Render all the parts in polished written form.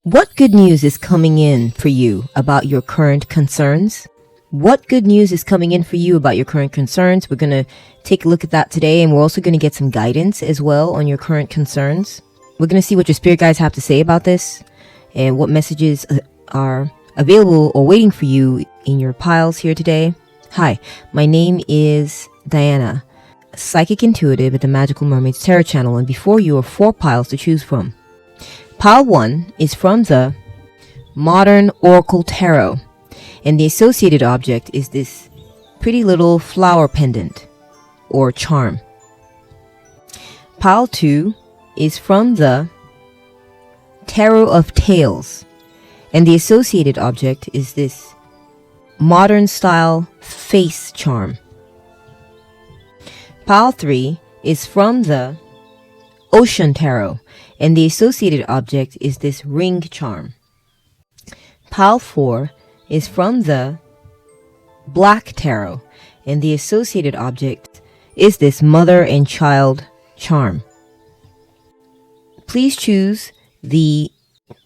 What good news is coming in for you about your current concerns? What good news is coming in for you about your current concerns? We're going to take a look at that today, and we're also going to get some guidance as well on your current concerns. We're going to see what your spirit guides have to say about this and what messages are available or waiting for you in your piles here today. Hi, my name is Diana, Psychic Intuitive at the Magical Mermaids Tarot Channel, and before you are 4 piles to choose from. Pile 1 is from the Modern Oracle Tarot, and the associated object is this pretty little flower pendant or charm. Pile 2 is from the Tarot of Tales, and the associated object is this modern style face charm. Pile 3 is from the Ocean Tarot, and the associated object is this ring charm. Pile 4 is from the Black Tarot, and the associated object is this mother and child charm. Please choose the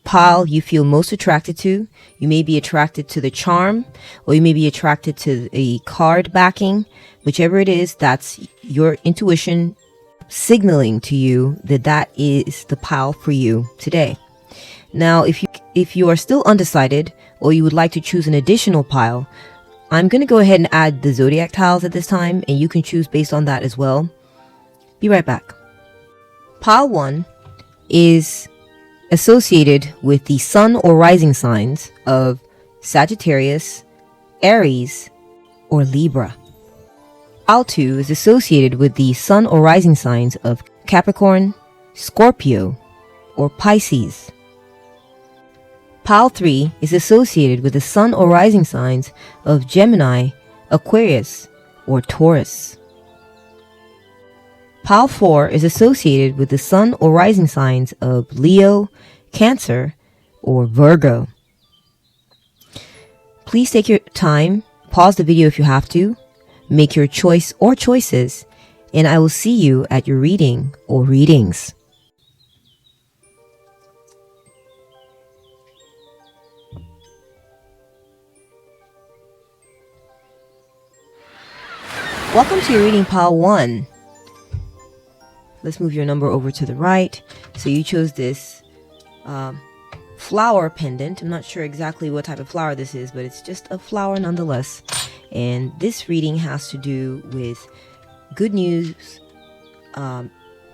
pile you feel most attracted to. You may be attracted to the charm, or you may be attracted to a card backing. Whichever it is, that's your intuition signaling to you that that is the pile for you today. Now, if you are still undecided, or you would like to choose an additional pile, I'm going to go ahead and add the Zodiac tiles at this time, and you can choose based on that as well. Be right back. Pile 1 is associated with the sun or rising signs of Sagittarius, Aries, or Libra. Pile 2 is associated with the sun or rising signs of Capricorn, Scorpio, or Pisces. Pile 3 is associated with the sun or rising signs of Gemini, Aquarius, or Taurus. Pile 4 is associated with the sun or rising signs of Leo, Cancer, or Virgo. Please take your time, pause the video if you have to, make your choice or choices, and I will see you at your reading or readings. Welcome to your reading, pile 1. Let's move your number over to the right. So you chose this flower pendant. I'm not sure exactly what type of flower this is, but it's just a flower nonetheless. And this reading has to do with good news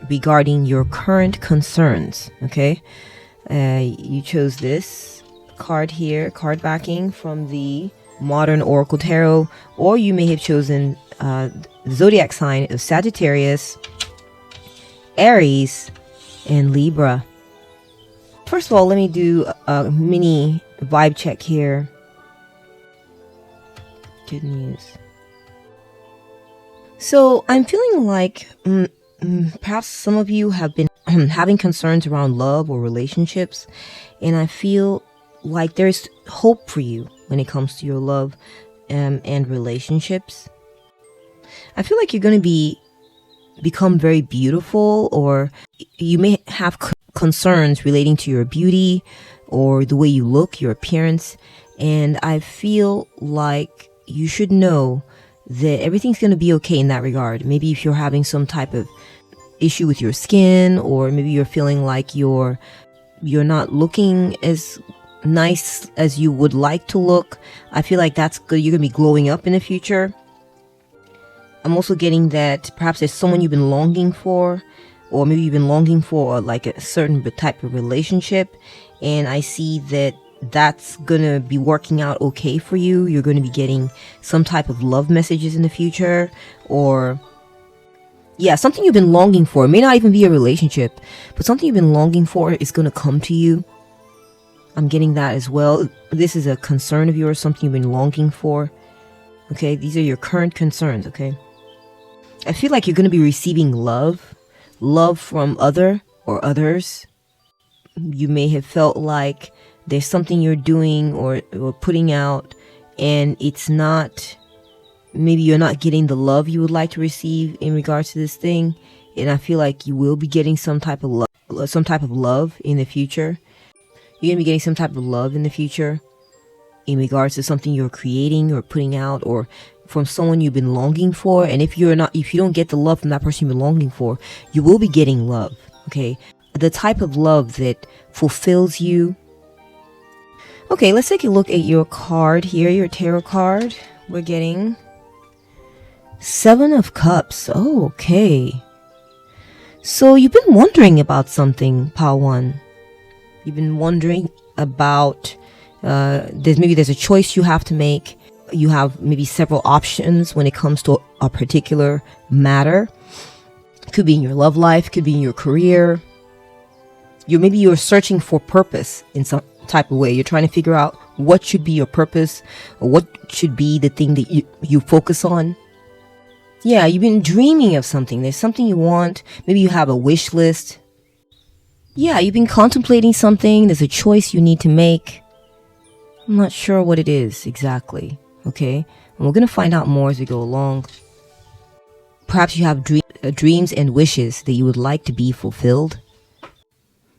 regarding your current concerns. Okay, you chose this card here, card backing from the Modern Oracle Tarot, or you may have chosen the zodiac sign of Sagittarius, Aries, and Libra. First of all, let me do a mini vibe check here. Good news. So I'm feeling like perhaps some of you have been having concerns around love or relationships, and I feel like there's hope for you when it comes to your love and relationships. I feel like you're going to become very beautiful, or you may have concerns relating to your beauty or the way you look, your appearance, and I feel like you should know that everything's going to be okay in that regard. Maybe if you're having some type of issue with your skin, or maybe you're feeling like you're not looking as nice as you would like to look, I feel like that's good. You're going to be glowing up in the future. I'm also getting that perhaps there's someone you've been longing for, or maybe you've been longing for like a certain type of relationship, and I see that that's gonna be working out okay for you. You're going to be getting some type of love messages in the future, or something you've been longing for. It may not even be a relationship, but something you've been longing for is going to come to you. I'm getting that as well. This is a concern of yours, something you've been longing for. Okay, these are your current concerns, okay? I feel like you're going to be receiving love from others. You may have felt like there's something you're doing or putting out, and it's not, maybe you're not getting the love you would like to receive in regards to this thing, and I feel like you will be getting some type of love in the future. You're going to be getting some type of love in the future in regards to something you're creating or putting out, or from someone you've been longing for. And if you don't get the love from that person you've been longing for, you will be getting love. Okay, the type of love that fulfills you. Okay, let's take a look at your card here, your tarot card. We're getting 7 of Cups. Oh, okay. So you've been wondering about something, Pile 1. You've been wondering about there's a choice you have to make. You have maybe several options when it comes to a particular matter. Could be in your love life, could be in your career. Maybe you're searching for purpose in some type of way. You're trying to figure out what should be your purpose, or what should be the thing that you focus on. Yeah, you've been dreaming of something. There's something you want. Maybe you have a wish list. Yeah, you've been contemplating something. There's a choice you need to make. I'm not sure what it is exactly. Okay, and we're going to find out more as we go along. Perhaps you have dreams and wishes that you would like to be fulfilled.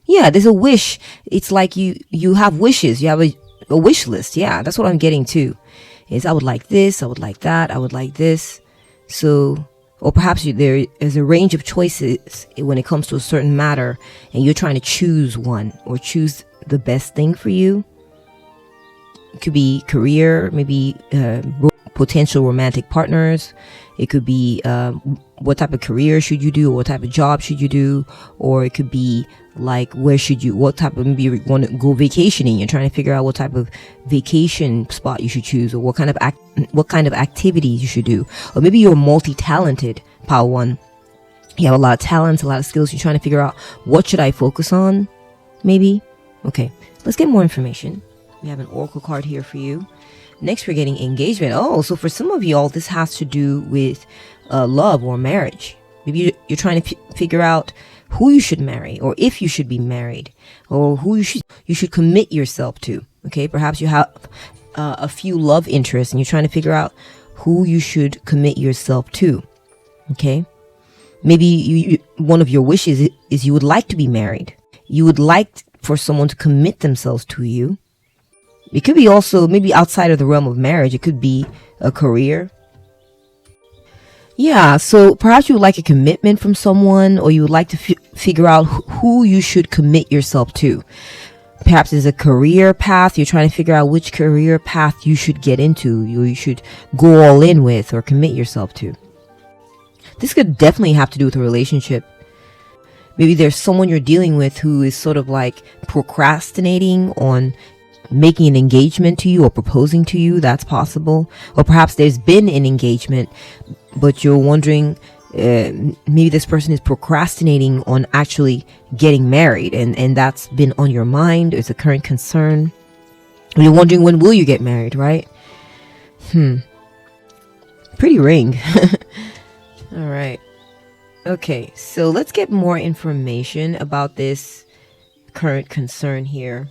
Yeah, there's a wish. It's like you have wishes. You have a wish list. Yeah, that's what I'm getting to. Is I would like this, I would like that, I would like this. So, or perhaps there is a range of choices when it comes to a certain matter, and you're trying to choose one or choose the best thing for you. It could be career, maybe potential romantic partners. It could be what type of career should you do, or what type of job should you do, or it could be like what type of, maybe you want to go vacationing. You're trying to figure out what type of vacation spot you should choose, or what kind of activities you should do. Or maybe you're multi-talented, Pile 1. You have a lot of talents, a lot of skills. You're trying to figure out, what should I focus on? Maybe. Okay, let's get more information. We have an oracle card here for you. Next, we're getting engagement. Oh, so for some of y'all, this has to do with love or marriage. Maybe you're trying to figure out who you should marry, or if you should be married, or who you should commit yourself to. Okay, perhaps you have a few love interests, and you're trying to figure out who you should commit yourself to. Okay, maybe one of your wishes is you would like to be married. You would like for someone to commit themselves to you. It could be also maybe outside of the realm of marriage. It could be a career. Yeah, so perhaps you would like a commitment from someone, or you would like to figure out who you should commit yourself to. Perhaps there's a career path. You're trying to figure out which career path you should get into, you should go all in with, or commit yourself to. This could definitely have to do with a relationship. Maybe there's someone you're dealing with who is sort of like procrastinating on making an engagement to you or proposing to you. That's possible. Or perhaps there's been an engagement, but you're wondering, maybe this person is procrastinating on actually getting married, and that's been on your mind. It's a current concern. And you're wondering, when will you get married, right? Pretty ring. All right. Okay, so let's get more information about this current concern here.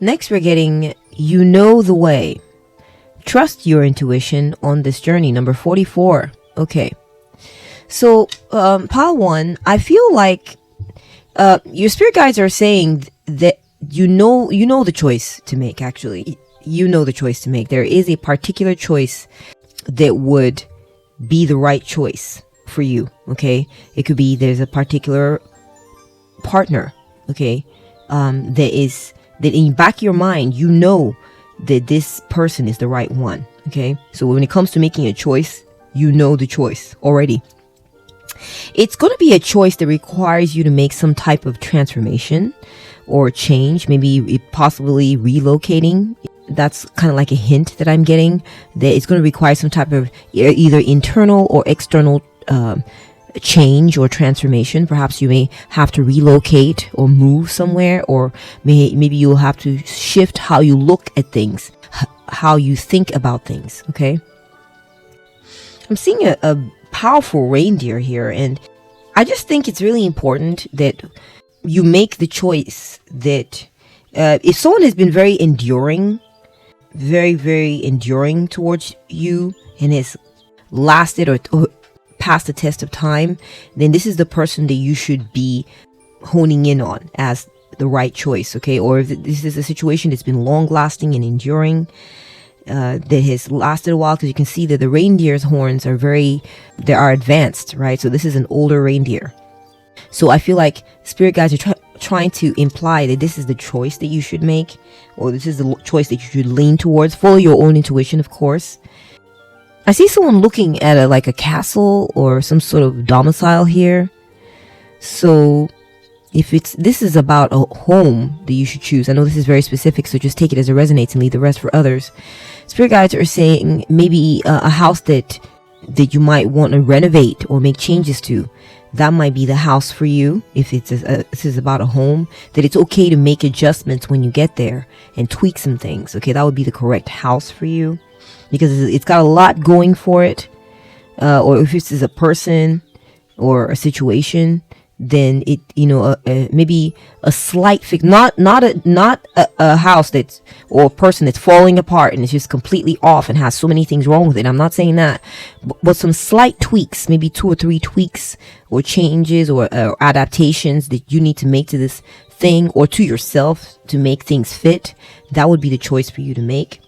Next, we're getting, you know the way. Trust your intuition on this journey, number 44. Okay. So, Pile 1, I feel like your spirit guides are saying that you know the choice to make, actually. You know the choice to make. There is a particular choice that would be the right choice for you, okay? It could be there's a particular partner, okay, that in the back of your mind, you know that this person is the right one, okay? So when it comes to making a choice, you know the choice already. It's going to be a choice that requires you to make some type of transformation or change, maybe possibly relocating. That's kind of like a hint that I'm getting, that it's going to require some type of either internal or external change or transformation. Perhaps you may have to relocate or move somewhere, or maybe you'll have to shift how you look at things, how you think about things. Okay, I'm seeing a powerful reindeer here, and I just think it's really important that you make the choice that if someone has been very enduring, very enduring towards you, and has lasted or passed the test of time, then this is the person that you should be honing in on as the right choice, okay? Or if this is a situation that's been long lasting and enduring, that has lasted a while, because you can see that the reindeer's horns are they are advanced, right? So this is an older reindeer. So I feel like spirit guides are trying to imply that this is the choice that you should make, or this is the choice that you should lean towards. Follow your own intuition, of course. I see someone looking at like a castle or some sort of domicile here. So if this is about a home that you should choose. I know this is very specific, so just take it as it resonates and leave the rest for others. Spirit guides are saying maybe a house that you might want to renovate or make changes to. That might be the house for you. If this is about a home, that it's okay to make adjustments when you get there and tweak some things. Okay, that would be the correct house for you, because it's got a lot going for it. Or if this is a person or a situation, then it, maybe a slight fix, not a house that's, or a person that's falling apart and it's just completely off and has so many things wrong with it. I'm not saying that, but some slight tweaks, maybe 2 or 3 tweaks or changes or adaptations that you need to make to this thing or to yourself to make things fit. That would be the choice for you to make.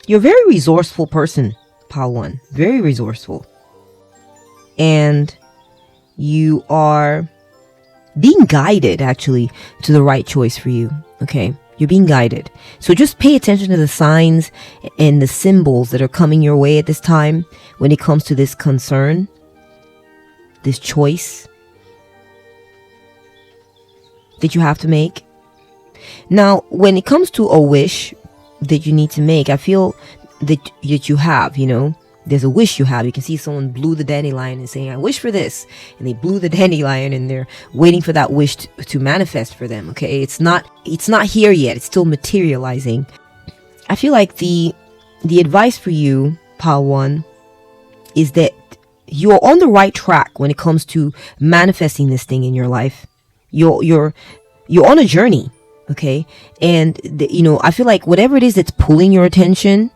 You're a very resourceful person, Pile 1, very resourceful. And you are being guided actually to the right choice for you. Okay, you're being guided. So just pay attention to the signs and the symbols that are coming your way at this time when it comes to this concern, this choice that you have to make. Now, when it comes to a wish that you need to make, I feel that you have, there's a wish you have. You can see someone blew the dandelion and saying, I wish for this. And they blew the dandelion and they're waiting for that wish to manifest for them. Okay. It's not here yet. It's still materializing. I feel like the advice for you, Pile 1, is that you're on the right track when it comes to manifesting this thing in your life. You're on a journey. Okay. And I feel like whatever it is that's pulling your attention,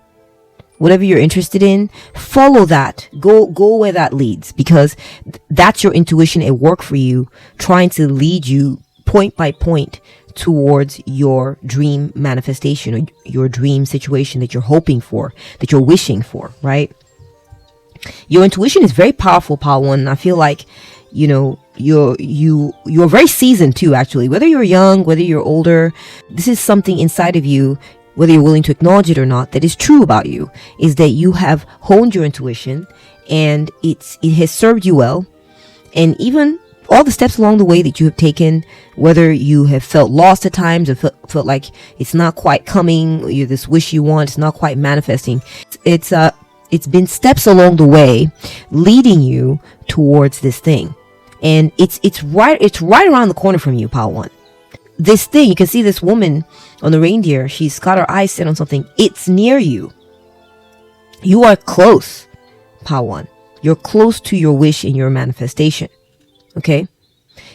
whatever you're interested in, follow that. Go where that leads, because that's your intuition at work for you, trying to lead you point by point towards your dream manifestation or your dream situation that you're hoping for, that you're wishing for, right? Your intuition is very powerful, Pile 1. And I feel like, you're very seasoned too, actually. Whether you're young, whether you're older, this is something inside of you, whether you're willing to acknowledge it or not, that is true about you, is that you have honed your intuition and it has served you well. And even all the steps along the way that you have taken, whether you have felt lost at times or felt like it's not quite coming, or this wish you want, it's not quite manifesting. It's been steps along the way leading you towards this thing. And it's right around the corner from you, Pile 1. This thing, you can see this woman on the reindeer. She's got her eyes set on something. It's near you. You are close, Pile 1. You're close to your wish and your manifestation. Okay?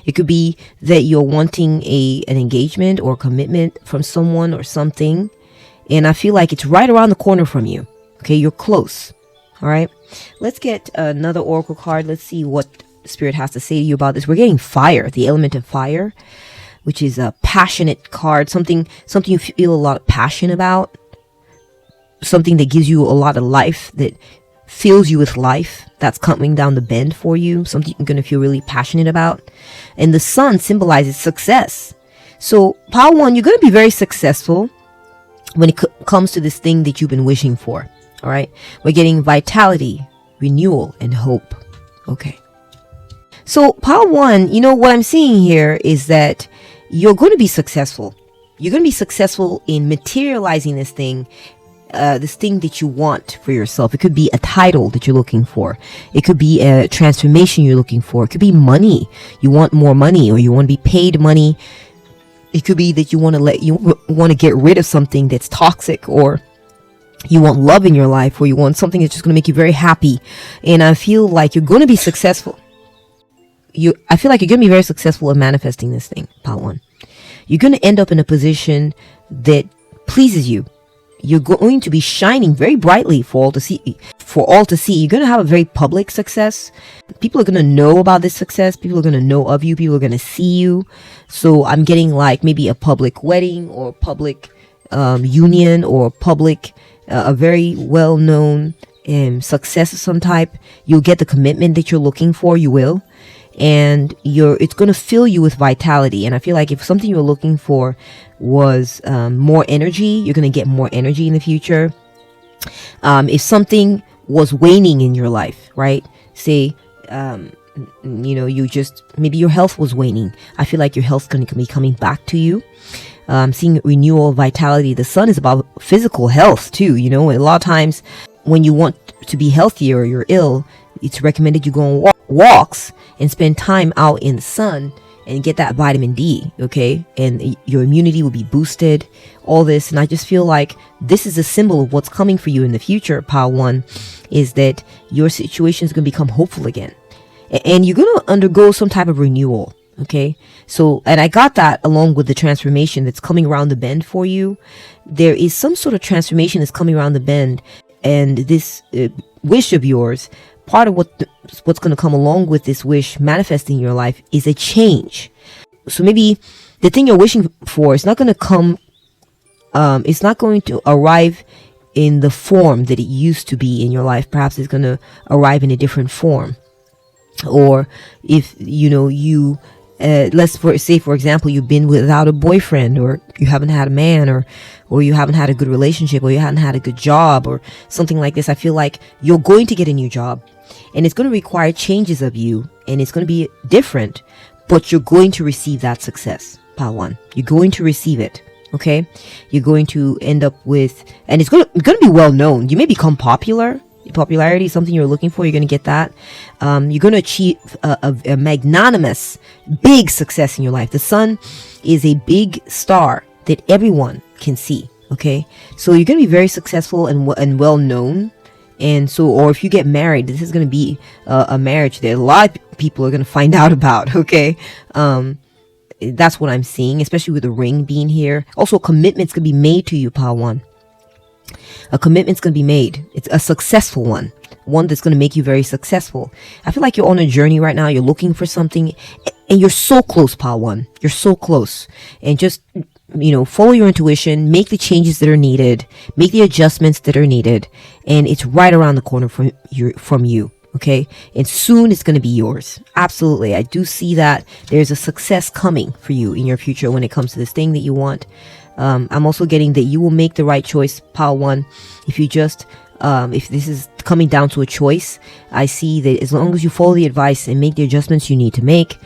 It could be that you're wanting an engagement or commitment from someone or something. And I feel like it's right around the corner from you. Okay? You're close. All right? Let's get another oracle card. Let's see what Spirit has to say to you about this. We're getting fire, the element of fire, which is a passionate card, something you feel a lot of passion about, something that gives you a lot of life, that fills you with life, that's coming down the bend for you, something you're going to feel really passionate about. And the sun symbolizes success. So, Pile 1, you're going to be very successful when it comes to this thing that you've been wishing for. All right? We're getting vitality, renewal, and hope. Okay. So, Pile 1, what I'm seeing here is that you're going to be successful. You're going to be successful in materializing this thing that you want for yourself. It could be a title that you're looking for. It could be a transformation you're looking for. It could be money. You want more money, or you want to be paid money. It could be that you want to get rid of something that's toxic, or you want love in your life, or you want something that's just going to make you very happy. And I feel like you're going to be successful. I feel like you're going to be very successful in manifesting this thing, Pile 1. You're going to end up in a position that pleases you. you're going to be shining very brightly for all to see. You're going to have a very public success. People are going to know about this success. People are going to know of you. People are going to see you. So I'm getting like maybe a public wedding or public union or public a very well-known success of some type. You'll get the commitment that you're looking for. You will. And it's going to fill you with vitality. And I feel like if something you're looking for was more energy, you're going to get more energy in the future. If something was waning in your life, right? Say, maybe your health was waning. I feel like your health's going to be coming back to you. Seeing renewal, vitality. The sun is about physical health too. A lot of times when you want to be healthier or you're ill, it's recommended you go on walks and spend time out in the sun and get that vitamin D, okay? And your immunity will be boosted, all this. And I just feel like this is a symbol of what's coming for you in the future, Pile 1, is that your situation is going to become hopeful again. And you're going to undergo some type of renewal, okay? So, and I got that along with the transformation that's coming around the bend for you. There is some sort of transformation that's coming around the bend. And this wish of yours, part of what's going to come along with this wish manifesting in your life is a change. So maybe the thing you're wishing for is not going to come, it's not going to arrive in the form that it used to be in your life. Perhaps it's going to arrive in a different form. Or if, let's say, for example, you've been without a boyfriend, or you haven't had a man, or you haven't had a good relationship, or you haven't had a good job, or something like this. I feel like you're going to get a new job, and it's going to require changes of you, and it's going to be different, but you're going to receive that success, Pile 1. You're going to receive it, okay? You're going to end up with, and it's going to be well known. You may become popular. Popularity is something you're looking for. You're going to get that. You're going to achieve a magnanimous, big success in your life. The sun is a big star that everyone can see. Okay, so you're going to be very successful and well known. And so, or if you get married, this is going to be a marriage that a lot of people are going to find out about. Okay, that's what I'm seeing, especially with the ring being here. Also, commitments can be made to you, Pile 1. A commitment's going to be made. It's a successful one that's going to make you very successful. I feel like you're on a journey right now. You're looking for something, and you're so close, Pile 1. You're so close. And just, follow your intuition, make the changes that are needed, make the adjustments that are needed, and it's right around the corner from you. Okay, and soon it's going to be yours. Absolutely. I do see that there's a success coming for you in your future when it comes to this thing that you want. I'm also getting that you will make the right choice, Pile 1. If you just, if this is coming down to a choice, I see that as long as you follow the advice and make the adjustments you need to make,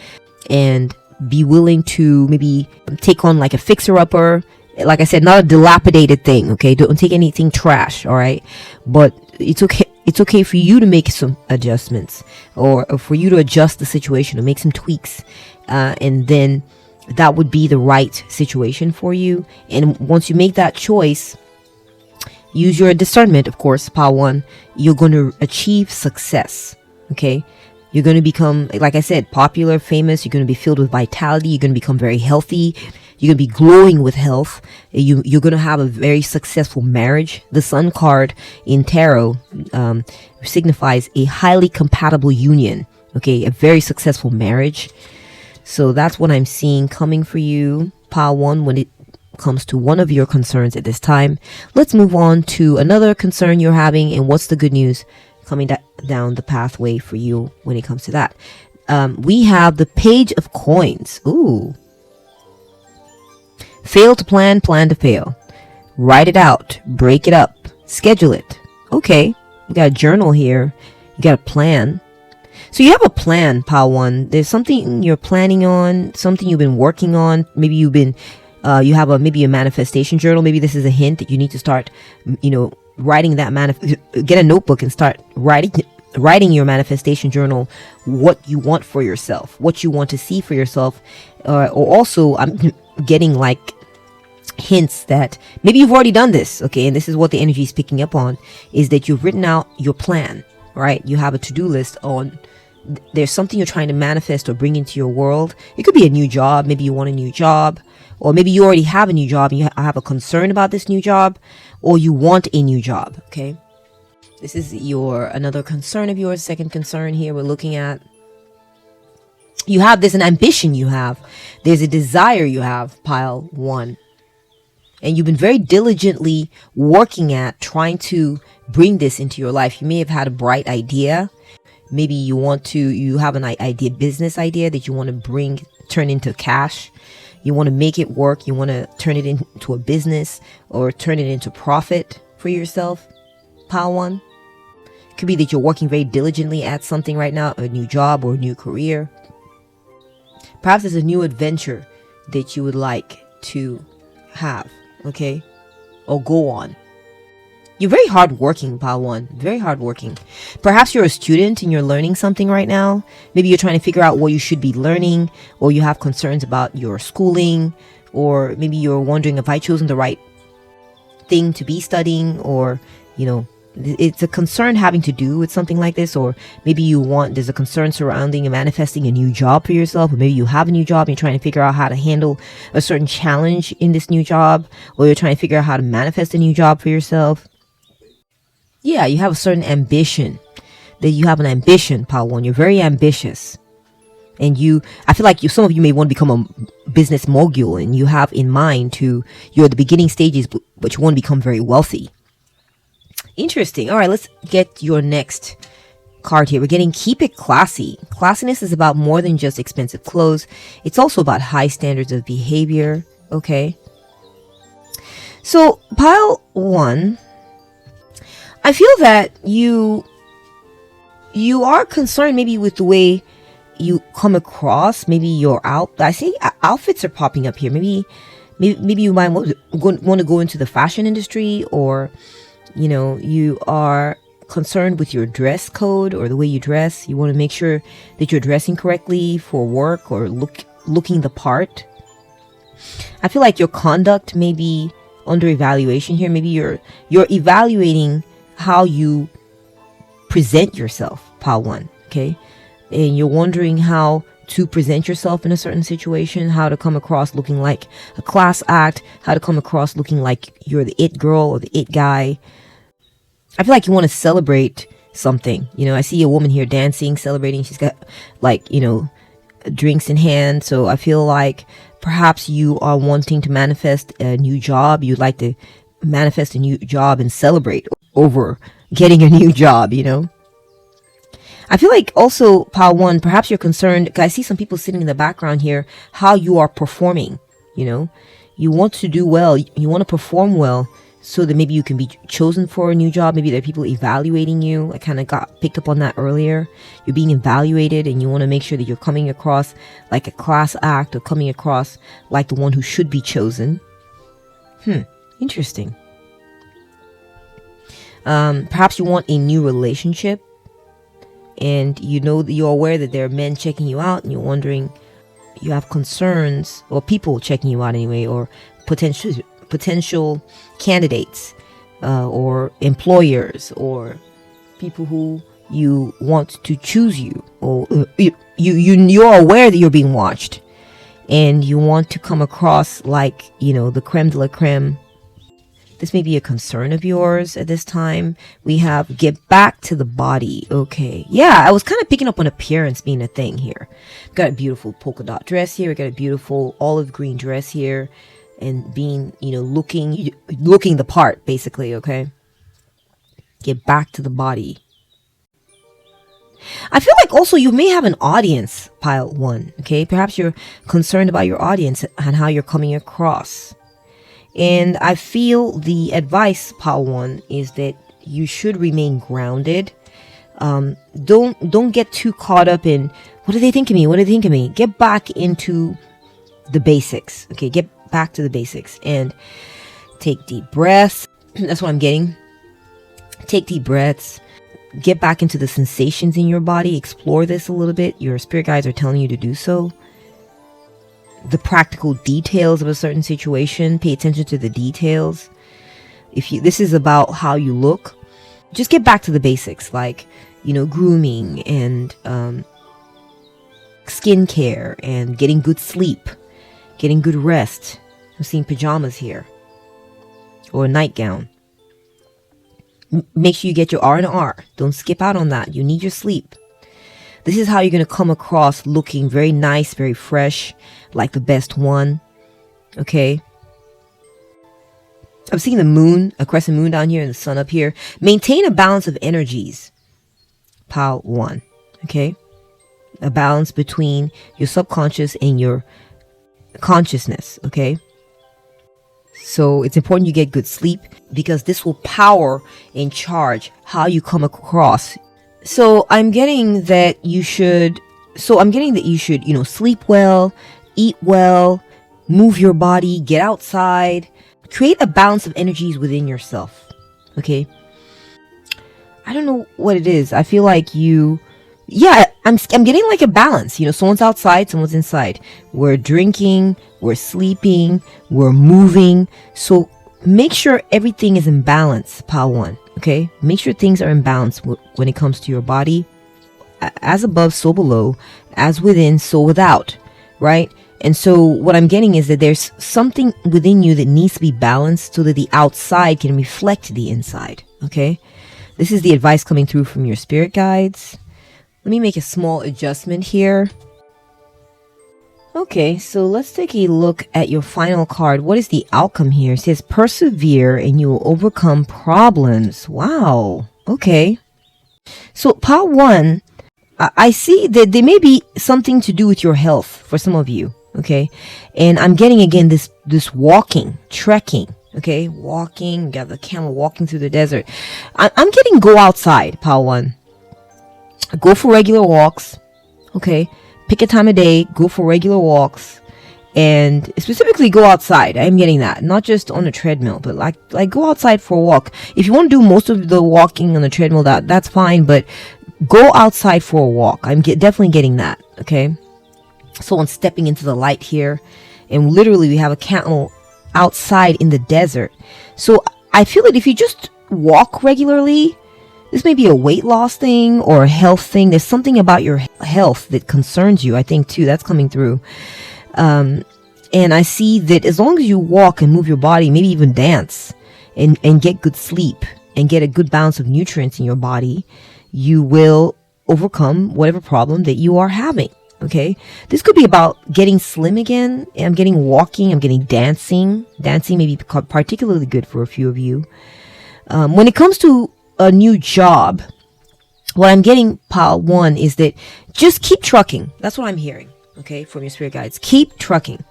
and be willing to maybe take on like a fixer-upper, like I said, not a dilapidated thing, okay? Don't take anything trash, all right? But it's okay. It's okay for you to make some adjustments, or for you to adjust the situation, or make some tweaks, and then that would be the right situation for you. And once you make that choice, use your discernment, of course, Pile 1, you're going to achieve success. Okay, you're going to become, like I said, popular, famous. You're going to be filled with vitality. You're going to become very healthy. You're going to be glowing with health. You're going to have a very successful marriage. The Sun card in tarot signifies a highly compatible union. Okay, a very successful marriage. So that's what I'm seeing coming for you, Pile 1, when it comes to one of your concerns at this time. Let's move on to another concern you're having, and what's the good news coming down the pathway for you when it comes to that. We have the Page of Coins. Ooh. Fail to plan, plan to fail. Write it out, break it up, schedule it. Okay, you got a journal here. You got a plan. So you have a plan, Pile 1. There's something you're planning on, something you've been working on. Maybe you've been, you have maybe a manifestation journal. Maybe this is a hint that you need to start, writing that get a notebook and start writing your manifestation journal, what you want for yourself, what you want to see for yourself. Or also, I'm getting like hints that maybe you've already done this. Okay, and this is what the energy is picking up on, is that you've written out your plan, right? You have a to-do list on, there's something you're trying to manifest or bring into your world. It could be a new job. Maybe you want a new job, or maybe you already have a new job and you have a concern about this new job, or you want a new job. Okay, this is another concern of yours. Second concern here we're looking at. There's an ambition you have. There's a desire you have, pile 1. And you've been very diligently working at trying to bring this into your life. You may have had a bright idea. Maybe you have an idea, business idea that you want to turn into cash. You want to make it work. You want to turn it into a business or turn it into profit for yourself. Pile 1. It could be that you're working very diligently at something right now, a new job or a new career. Perhaps there's a new adventure that you would like to have, okay? Or go on. You're very hardworking, pile 1. Very hardworking. Perhaps you're a student and you're learning something right now. Maybe you're trying to figure out what you should be learning, or you have concerns about your schooling, or maybe you're wondering if I chosen the right thing to be studying, or, it's a concern having to do with something like this. Or maybe there's a concern surrounding and manifesting a new job for yourself, or maybe you have a new job and you're trying to figure out how to handle a certain challenge in this new job, or you're trying to figure out how to manifest a new job for yourself. Yeah, you have a certain ambition. You have an ambition, pile 1. You're very ambitious. And I feel like some of you may want to become a business mogul, and you have in mind you're at the beginning stages, but you want to become very wealthy. Interesting. All right, let's get your next card here. We're getting keep it classy. Classiness is about more than just expensive clothes. It's also about high standards of behavior. Okay. So pile 1, I feel that you are concerned maybe with the way you come across. Maybe I see outfits are popping up here. Maybe you might want to go into the fashion industry, or you are concerned with your dress code or the way you dress. You want to make sure that you're dressing correctly for work or looking the part. I feel like your conduct may be under evaluation here. Maybe you're evaluating how you present yourself, pile 1, okay? And you're wondering how to present yourself in a certain situation, how to come across looking like a class act, how to come across looking like you're the it girl or the it guy. I feel like you want to celebrate something. I see a woman here dancing, celebrating. She's got drinks in hand. So I feel like perhaps you are wanting to manifest a new job. You'd like to manifest a new job and celebrate over getting a new job, I feel like also, pile 1, perhaps you're concerned, because I see some people sitting in the background here, how you are performing. You want to do well. You want to perform well, so that maybe you can be chosen for a new job. Maybe there are people evaluating you. I kind of picked up on that earlier. You're being evaluated, and you want to make sure that you're coming across like a class act, or coming across like the one who should be chosen. Interesting. Perhaps you want a new relationship, and you're aware that there are men checking you out, and you're wondering, you have concerns, or people checking you out anyway, or potential candidates, or employers, or people who you want to choose you, or you're aware that you're being watched, and you want to come across like the creme de la creme. This may be a concern of yours at this time. We have get back to the body. Okay. Yeah, I was kind of picking up on appearance being a thing here. We've got a beautiful polka dot dress here. We got a beautiful olive green dress here. And being, looking the part, basically, okay? Get back to the body. I feel like also you may have an audience, pile 1, okay? Perhaps you're concerned about your audience and how you're coming across. And I feel the advice, pile 1, is that you should remain grounded. Don't get too caught up in, what do they think of me? What do they think of me? Get back into the basics, okay? Get back to the basics and take deep breaths. That's what I'm getting. Take deep breaths. Get back into the sensations in your body. Explore this a little bit. Your spirit guides are telling you to do so. The practical details of a certain situation. Pay attention to the details. This is about how you look, just get back to the basics, like, grooming and skincare and getting good sleep, getting good rest. I'm seeing pajamas here, or a nightgown. Make sure you get your R&R. Don't skip out on that. You need your sleep. This is how you're going to come across looking very nice, very fresh, like the best one. Okay. I'm seeing the moon, a crescent moon down here and the sun up here. Maintain a balance of energies. Pile 1. Okay. A balance between your subconscious and your consciousness. Okay. So it's important you get good sleep because this will power and charge how you come across. So I'm getting that you should, sleep well, eat well, move your body, get outside, create a balance of energies within yourself. Okay. I don't know what it is. I feel like I'm getting like a balance. Someone's outside, someone's inside. We're drinking, we're sleeping, we're moving. So make sure everything is in balance, pile 1. Okay? Make sure things are in balance when it comes to your body. As above, so below. As within, so without. Right? And so what I'm getting is that there's something within you that needs to be balanced so that the outside can reflect the inside. Okay? This is the advice coming through from your spirit guides. Let me make a small adjustment here. Okay, so let's take a look at your final card. What is the outcome here? It says persevere and you will overcome problems. Wow. Okay. So pile 1, I see that there may be something to do with your health for some of you. Okay. And I'm getting again this walking, trekking. Okay. Walking, got the camel walking through the desert. I'm getting go outside, pile 1. Go for regular walks. Okay. Pick a time of day, go for regular walks, and specifically go outside. I'm getting that. Not just on a treadmill, but like go outside for a walk. If you want to do most of the walking on the treadmill, that's fine, but go outside for a walk. I'm definitely getting that. Okay. Someone's stepping into the light here, and literally we have a camel outside in the desert. So I feel that if you just walk regularly, this may be a weight loss thing or a health thing. There's something about your health that concerns you, I think, too. That's coming through. And I see that as long as you walk and move your body, maybe even dance and get good sleep and get a good balance of nutrients in your body, you will overcome whatever problem that you are having. Okay. This could be about getting slim again. I'm getting walking. I'm getting dancing. Dancing may be particularly good for a few of you. When it comes to a new job, what I'm getting, pile 1, is that just keep trucking. That's what I'm hearing, okay, from your spirit guides. Keep trucking,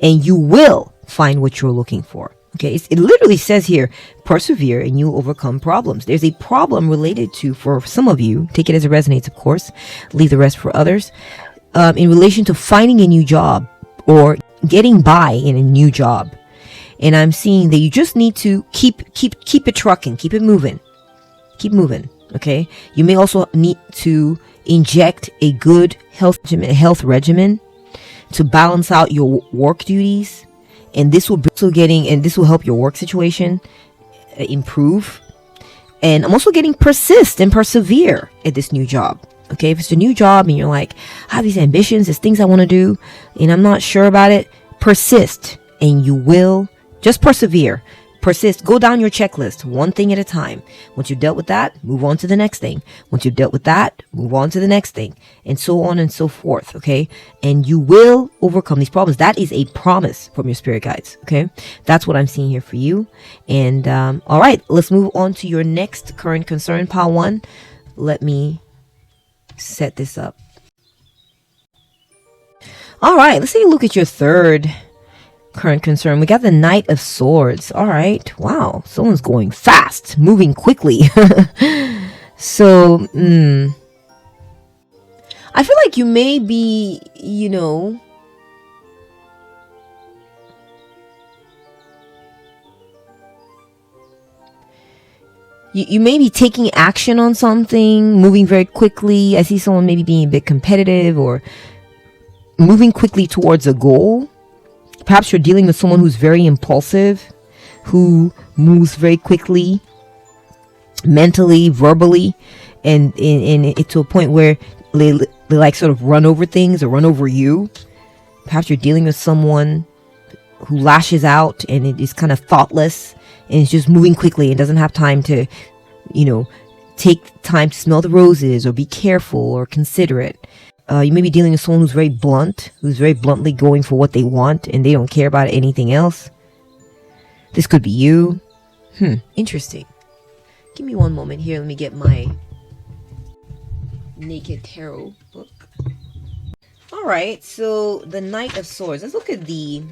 and you will find what you're looking for. Okay, it literally says here, persevere and you'll overcome problems. There's a problem related to, for some of you, take it as it resonates, of course, leave the rest for others, in relation to finding a new job or getting by in a new job. And I'm seeing that you just need to keep it trucking, keep it moving. Keep moving, okay? You may also need to inject a good health regimen to balance out your work duties, and this will help your work situation improve. And I'm also getting persist and persevere at this new job. Okay, if it's a new job and you're like, I have these ambitions, there's things I want to do, and I'm not sure about it, persist, and you will. Just persevere. Persist. Go down your checklist, one thing at a time. Once you've dealt with that, move on to the next thing. Once you've dealt with that, move on to the next thing, and so on and so forth. Okay. And you will overcome these problems. That is a promise from your spirit guides. Okay. That's what I'm seeing here for you. And, all right, let's move on to your next current concern, pile 1. Let me set this up. All right. Let's take a look at your third current concern. We got the Knight of Swords. All right. Wow. Someone's going fast, moving quickly. So, I feel like you may be, you may be taking action on something, moving very quickly. I see someone maybe being a bit competitive or moving quickly towards a goal. Perhaps you're dealing with someone who's very impulsive, who moves very quickly, mentally, verbally, and to a point where they like sort of run over things or run over you. Perhaps you're dealing with someone who lashes out and it is kind of thoughtless and is just moving quickly and doesn't have time to take time to smell the roses, or be careful or considerate. You may be dealing with someone who's very blunt, who's very bluntly going for what they want, and they don't care about anything else. This could be you. Interesting. Give me one moment here. Let me get my Naked Tarot book. Alright, so the Knight of Swords. Let's look at the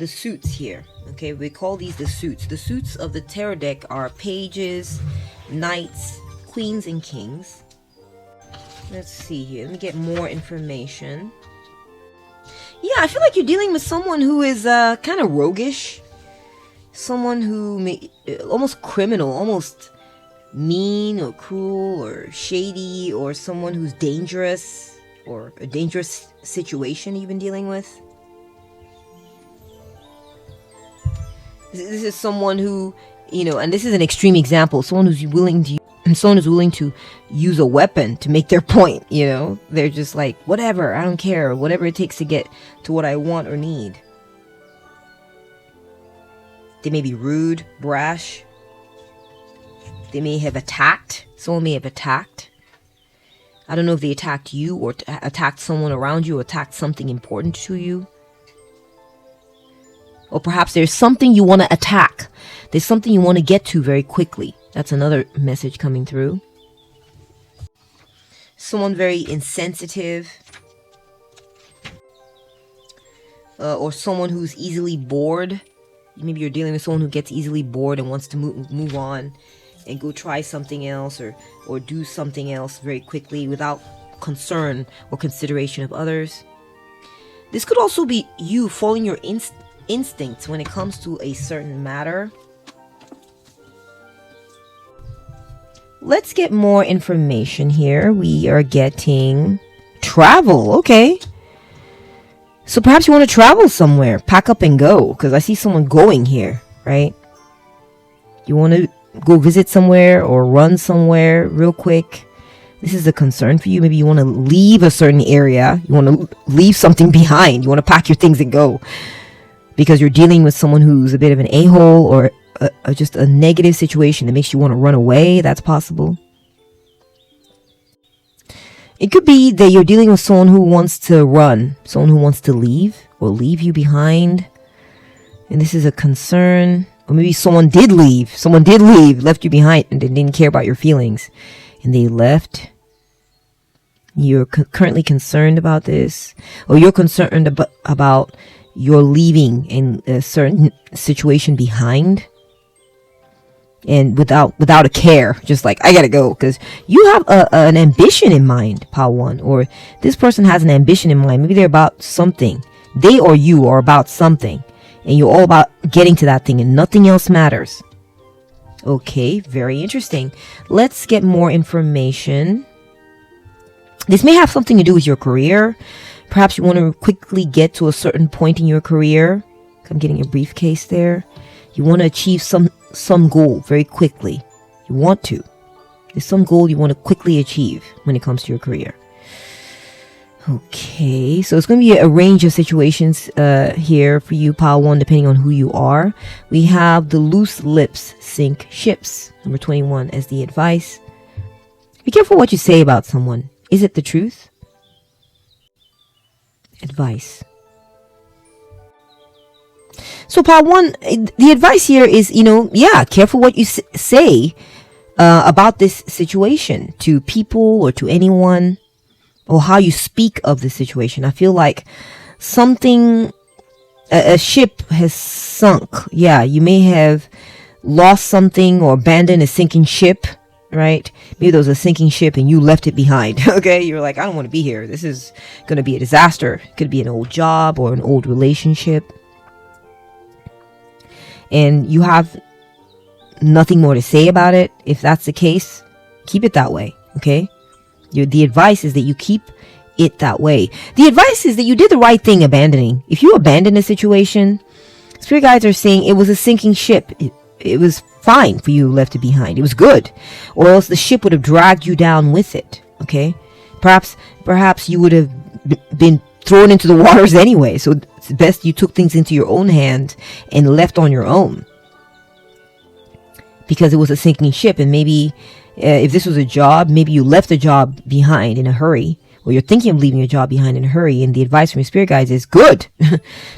suits here. Okay, we call these the suits. The suits of the tarot deck are pages, knights, queens, and kings. Let's see here. Let me get more information. Yeah, I feel like you're dealing with someone who is kind of roguish. Someone who almost criminal, almost mean or cruel or shady, or someone who's dangerous, or a dangerous situation you've been dealing with. This is someone who, and this is an extreme example, someone who's willing to use a weapon to make their point. They're just like, whatever, I don't care, whatever it takes to get to what I want or need. They may be rude, brash. They may have attacked. Someone may have attacked. I don't know if they attacked you, or attacked someone around you, or attacked something important to you. Or perhaps there's something you want to attack. There's something you want to get to very quickly. That's another message coming through. Someone very insensitive. Or someone who's easily bored. Maybe you're dealing with someone who gets easily bored and wants to move on and go try something else, or do something else very quickly without concern or consideration of others. This could also be you following your instincts when it comes to a certain matter. Let's get more information here. We are getting travel. Okay. So perhaps you want to travel somewhere. Pack up and go. Because I see someone going here, right? You want to go visit somewhere or run somewhere real quick. This is a concern for you. Maybe you want to leave a certain area. You want to leave something behind. You want to pack your things and go. Because you're dealing with someone who's a bit of an a-hole, or just a negative situation that makes you want to run away. That's possible. It could be that you're dealing with someone who wants to run, someone who wants to leave or leave you behind. And this is a concern. Or maybe someone did leave, left you behind, and they didn't care about your feelings, and they left. You're currently concerned about this, or you're concerned about your leaving in a certain situation behind. And without a care, just like, I gotta go, because you have an ambition in mind, Pile 1, or this person has an ambition in mind. Maybe they're about something. They or you are about something, and you're all about getting to that thing, and nothing else matters. Okay, very interesting. Let's get more information. This may have something to do with your career. Perhaps you want to quickly get to a certain point in your career. I'm getting a briefcase there. You want to achieve some goal very quickly. You want to. There's some goal you want to quickly achieve when it comes to your career. Okay, so it's going to be a range of situations here for you, Pile 1, depending on who you are. We have the loose lips sink ships, number 21, as the advice. Be careful what you say about someone. Is it the truth? Advice. So Pile 1, the advice here is, careful what you say about this situation to people or to anyone, or how you speak of the situation. I feel like a ship has sunk. Yeah, you may have lost something or abandoned a sinking ship, right? Maybe there was a sinking ship and you left it behind. Okay, you're like, I don't want to be here. This is going to be a disaster. It could be an old job or an old relationship. And you have nothing more to say about it. If that's the case, keep it that way, okay? The advice is that you keep it that way. The advice is that you did the right thing abandoning. If you abandon a situation, spirit guides are saying it was a sinking ship. It was fine for you left it behind. It was good. Or else the ship would have dragged you down with it, okay? Perhaps you would have been thrown into the waters anyway. So it's best you took things into your own hand and left on your own. because it was a sinking ship. And maybe if this was a job, maybe you left the job behind in a hurry, or you're thinking of leaving your job behind in a hurry. And the advice from your spirit guides is good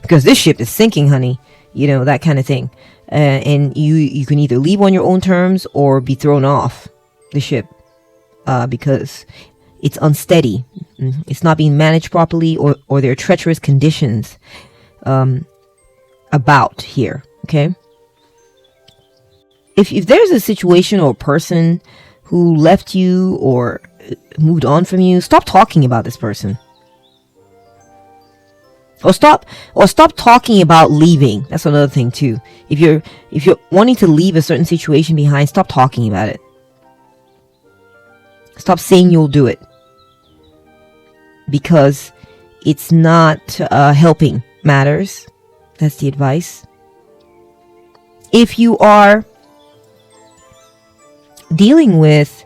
because this ship is sinking, honey. You know, that kind of thing. And you can either leave on your own terms or be thrown off the ship because it's unsteady. It's not being managed properly, or there are treacherous conditions about here. Okay. If there's a situation or a person who left you or moved on from you, stop talking about this person. Or stop talking about leaving. That's another thing too. If you're wanting to leave a certain situation behind, stop talking about it. Stop saying you'll do it, because it's not helping matters. That's the advice. If you are dealing with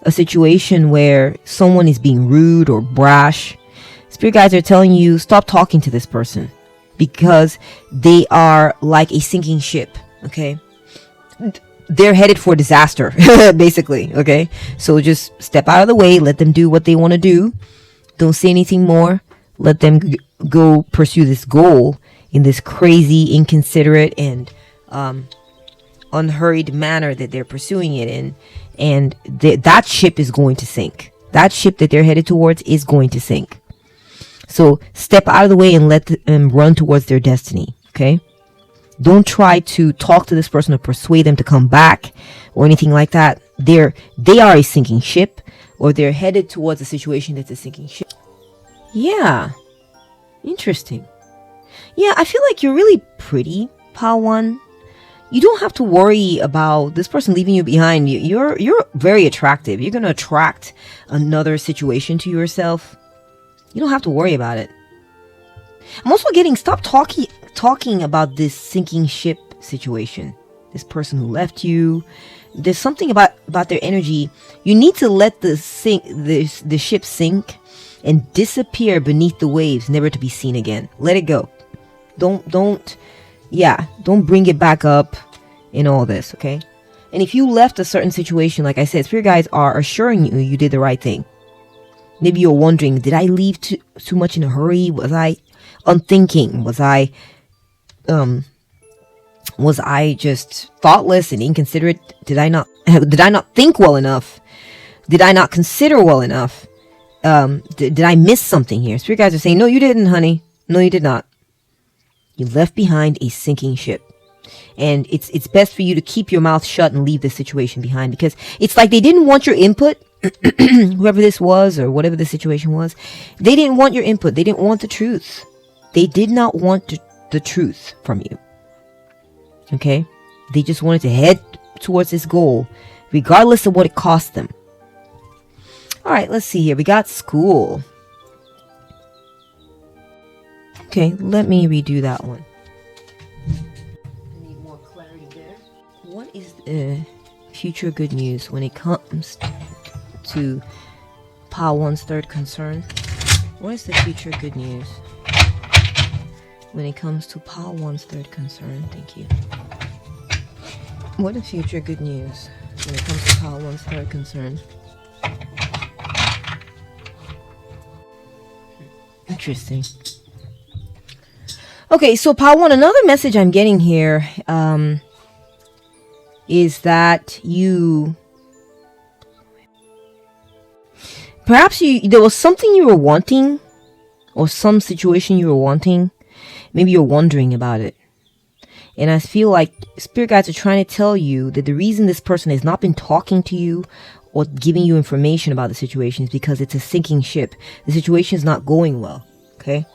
a situation where someone is being rude or brash, spirit guides are telling you stop talking to this person, because they are like a sinking ship. Okay, they're headed for disaster basically. Okay, so just step out of the way, let them do what they want to do. Don't say anything more. Let them go pursue this goal in this crazy, inconsiderate, and unhurried manner that they're pursuing it in. And that ship is going to sink. That ship that they're headed towards is going to sink. So step out of the way and let them run towards their destiny. Okay? Don't try to talk to this person or persuade them to come back or anything like that. They are a sinking ship, or they're headed towards a situation that's a sinking ship. Yeah. Interesting. Yeah, I feel like you're really pretty, Pawan. You don't have to worry about this person leaving you behind. You're very attractive. You're going to attract another situation to yourself. You don't have to worry about it. I'm also getting, stop talking about this sinking ship situation. This person who left you. There's something about their energy. You need to let the ship sink and disappear beneath the waves, never to be seen again. Let it go. Don't bring it back up in all this, okay? And if you left a certain situation, like I said, spirit guides are assuring you did the right thing. Maybe you're wondering, did I leave too much in a hurry? Was I unthinking? Was I just thoughtless and inconsiderate? Did I not think well enough? Did I not consider well enough? Did I miss something here? Spirit guides are saying, no, you didn't, honey. No, you did not. You left behind a sinking ship. And it's best for you to keep your mouth shut and leave this situation behind, because it's like they didn't want your input. Whoever this was or whatever the situation was, they didn't want your input. They didn't want the truth. They did not want the truth from you. Okay? They just wanted to head towards this goal, regardless of what it cost them. All right, let's see here. We got school. Okay, let me redo that one. I need more clarity there. What is future good news when it comes to Pawan's third concern? What is the future good news when it comes to Pawan's third concern? Thank you. What is future good news when it comes to Pawan's third concern? Interesting. Okay, so Pawan, another message I'm getting here is that perhaps there was something you were wanting, or some situation you were wanting. Maybe you're wondering about it. And I feel like spirit guides are trying to tell you that the reason this person has not been talking to you or giving you information about the situation is because it's a sinking ship. The situation is not going well. Okay?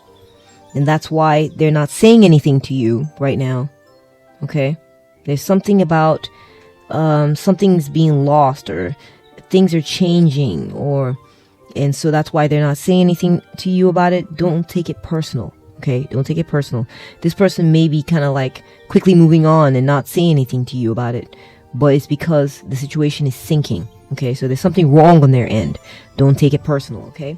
And that's why they're not saying anything to you right now. Okay? There's something about something's being lost, or things are changing, and so that's why they're not saying anything to you about it. Don't take it personal. Okay? Don't take it personal. This person may be kind of like quickly moving on and not saying anything to you about it, but it's because the situation is sinking. Okay? So there's something wrong on their end. Don't take it personal. Okay?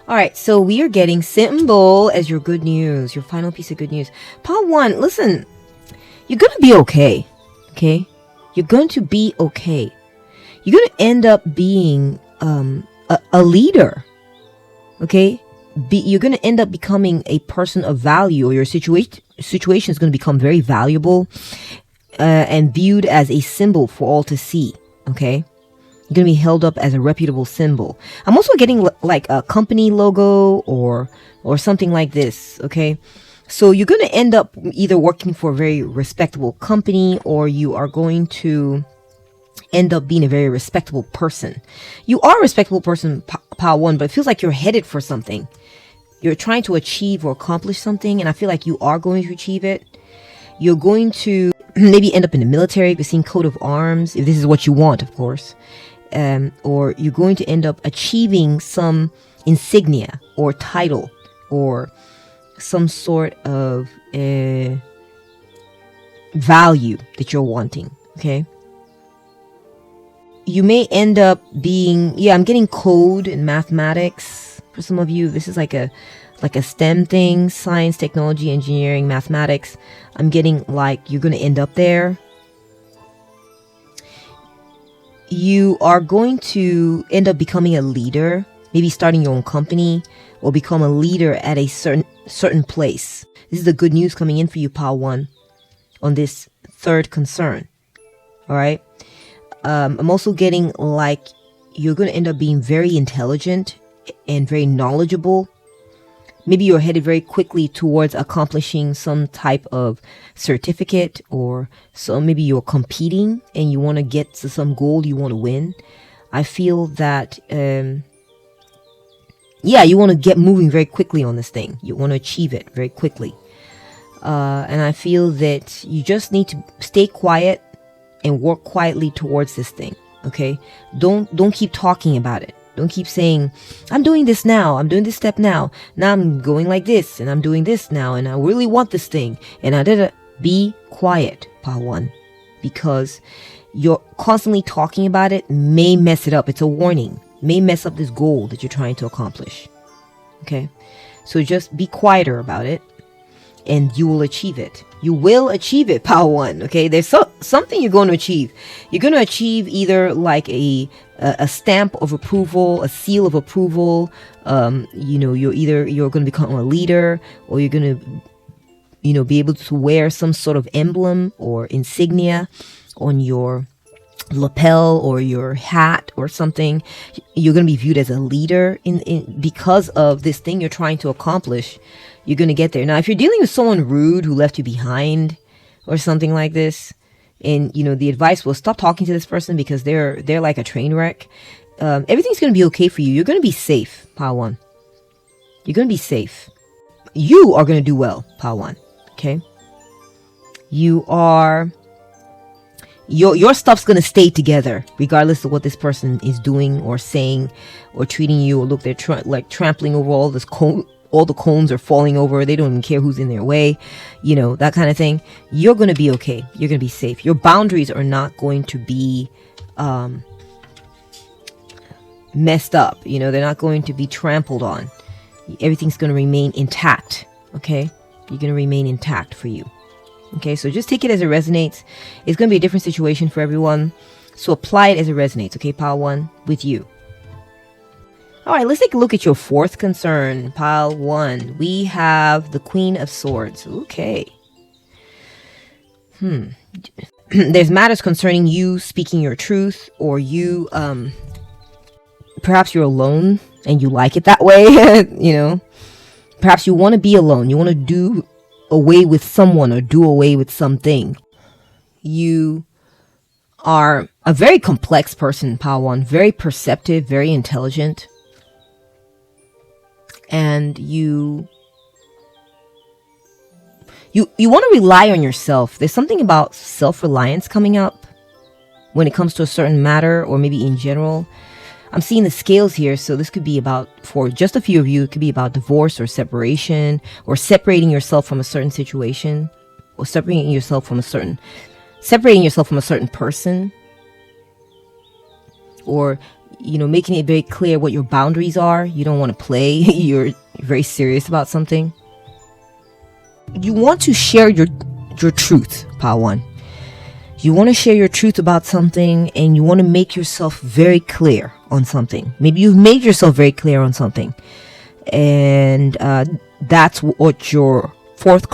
Alright, so we are getting symbol as your good news, your final piece of good news. Pawan, listen, you're gonna be okay. Okay? You're going to be okay. You're going to end up being a leader. Okay? You're going to end up becoming a person of value, or your situation is going to become very valuable and viewed as a symbol for all to see. Okay? You're going to be held up as a reputable symbol. I'm also getting like a company logo or something like this. Okay? So you're going to end up either working for a very respectable company, or you are going to end up being a very respectable person. You are a respectable person, Pile 1, but it feels like you're headed for something. You're trying to achieve or accomplish something, and I feel like you are going to achieve it. You're going to maybe end up in the military if you're seeing coat of arms, if this is what you want, of course. Or you're going to end up achieving some insignia or title or some sort of value that you're wanting. Okay? You may end up being, I'm getting code and mathematics for some of you. This is like a STEM thing, science, technology, engineering, mathematics. I'm getting like you're going to end up there. You are going to end up becoming a leader, maybe starting your own company, or become a leader at a certain place. This is the good news coming in for you, Pile 1, on this third concern. All right. I'm also getting like you're going to end up being very intelligent and very knowledgeable. Maybe you're headed very quickly towards accomplishing some type of certificate, or so maybe you're competing and you want to get to some goal you want to win. I feel that, you want to get moving very quickly on this thing. You want to achieve it very quickly. And I feel that you just need to stay quiet and work quietly towards this thing. Okay? Don't keep talking about it. Don't keep saying, I'm doing this now. I'm doing this step now. Now I'm going like this, and I'm doing this now, and I really want this thing. And I did it. Be quiet, Pile 1, because you're constantly talking about it may mess it up. It's a warning. May mess up this goal that you're trying to accomplish. Okay? So just be quieter about it, and you will achieve it. You will achieve it, Pile 1. Okay? There's something you're going to achieve. You're going to achieve either like a stamp of approval, a seal of approval. You're going to become a leader, or you're going to, be able to wear some sort of emblem or insignia on your lapel or your hat or something. You're going to be viewed as a leader because of this thing you're trying to accomplish. You're going to get there. Now, if you're dealing with someone rude who left you behind or something like this, and the advice was stop talking to this person because they're like a train wreck. Everything's going to be okay for you. You're going to be safe, Pile 1. You're going to be safe. You are going to do well, Pile 1. Okay? You are... Your stuff's going to stay together regardless of what this person is doing or saying or treating you, or look, they're trampling over all this all the cones are falling over. They don't even care who's in their way, that kind of thing. You're going to be okay. You're going to be safe. Your boundaries are not going to be messed up. They're not going to be trampled on. Everything's going to remain intact. Okay? You're going to remain intact for you. Okay? So just take it as it resonates. It's going to be a different situation for everyone. So apply it as it resonates. Okay, Pile 1, with you. All right, let's take a look at your fourth concern, Pile 1. We have the Queen of Swords. Okay. There's matters concerning you speaking your truth, or you, perhaps you're alone and you like it that way, Perhaps you want to be alone. You want to do away with someone or do away with something. You are a very complex person, Pile 1. Very perceptive, very intelligent. And you want to rely on yourself. There's something about self-reliance coming up when it comes to a certain matter, or maybe in general. I'm seeing the scales here, so this could be about, for just a few of you, it could be about divorce or separation, or separating yourself from a certain situation, or separating yourself from a certain person, or making it very clear what your boundaries are. You don't want to play. You're very serious about something. You want to share your truth, Pile 1. You want to share your truth about something, and you want to make yourself very clear on something. Maybe you've made yourself very clear on something, and that's what your fourth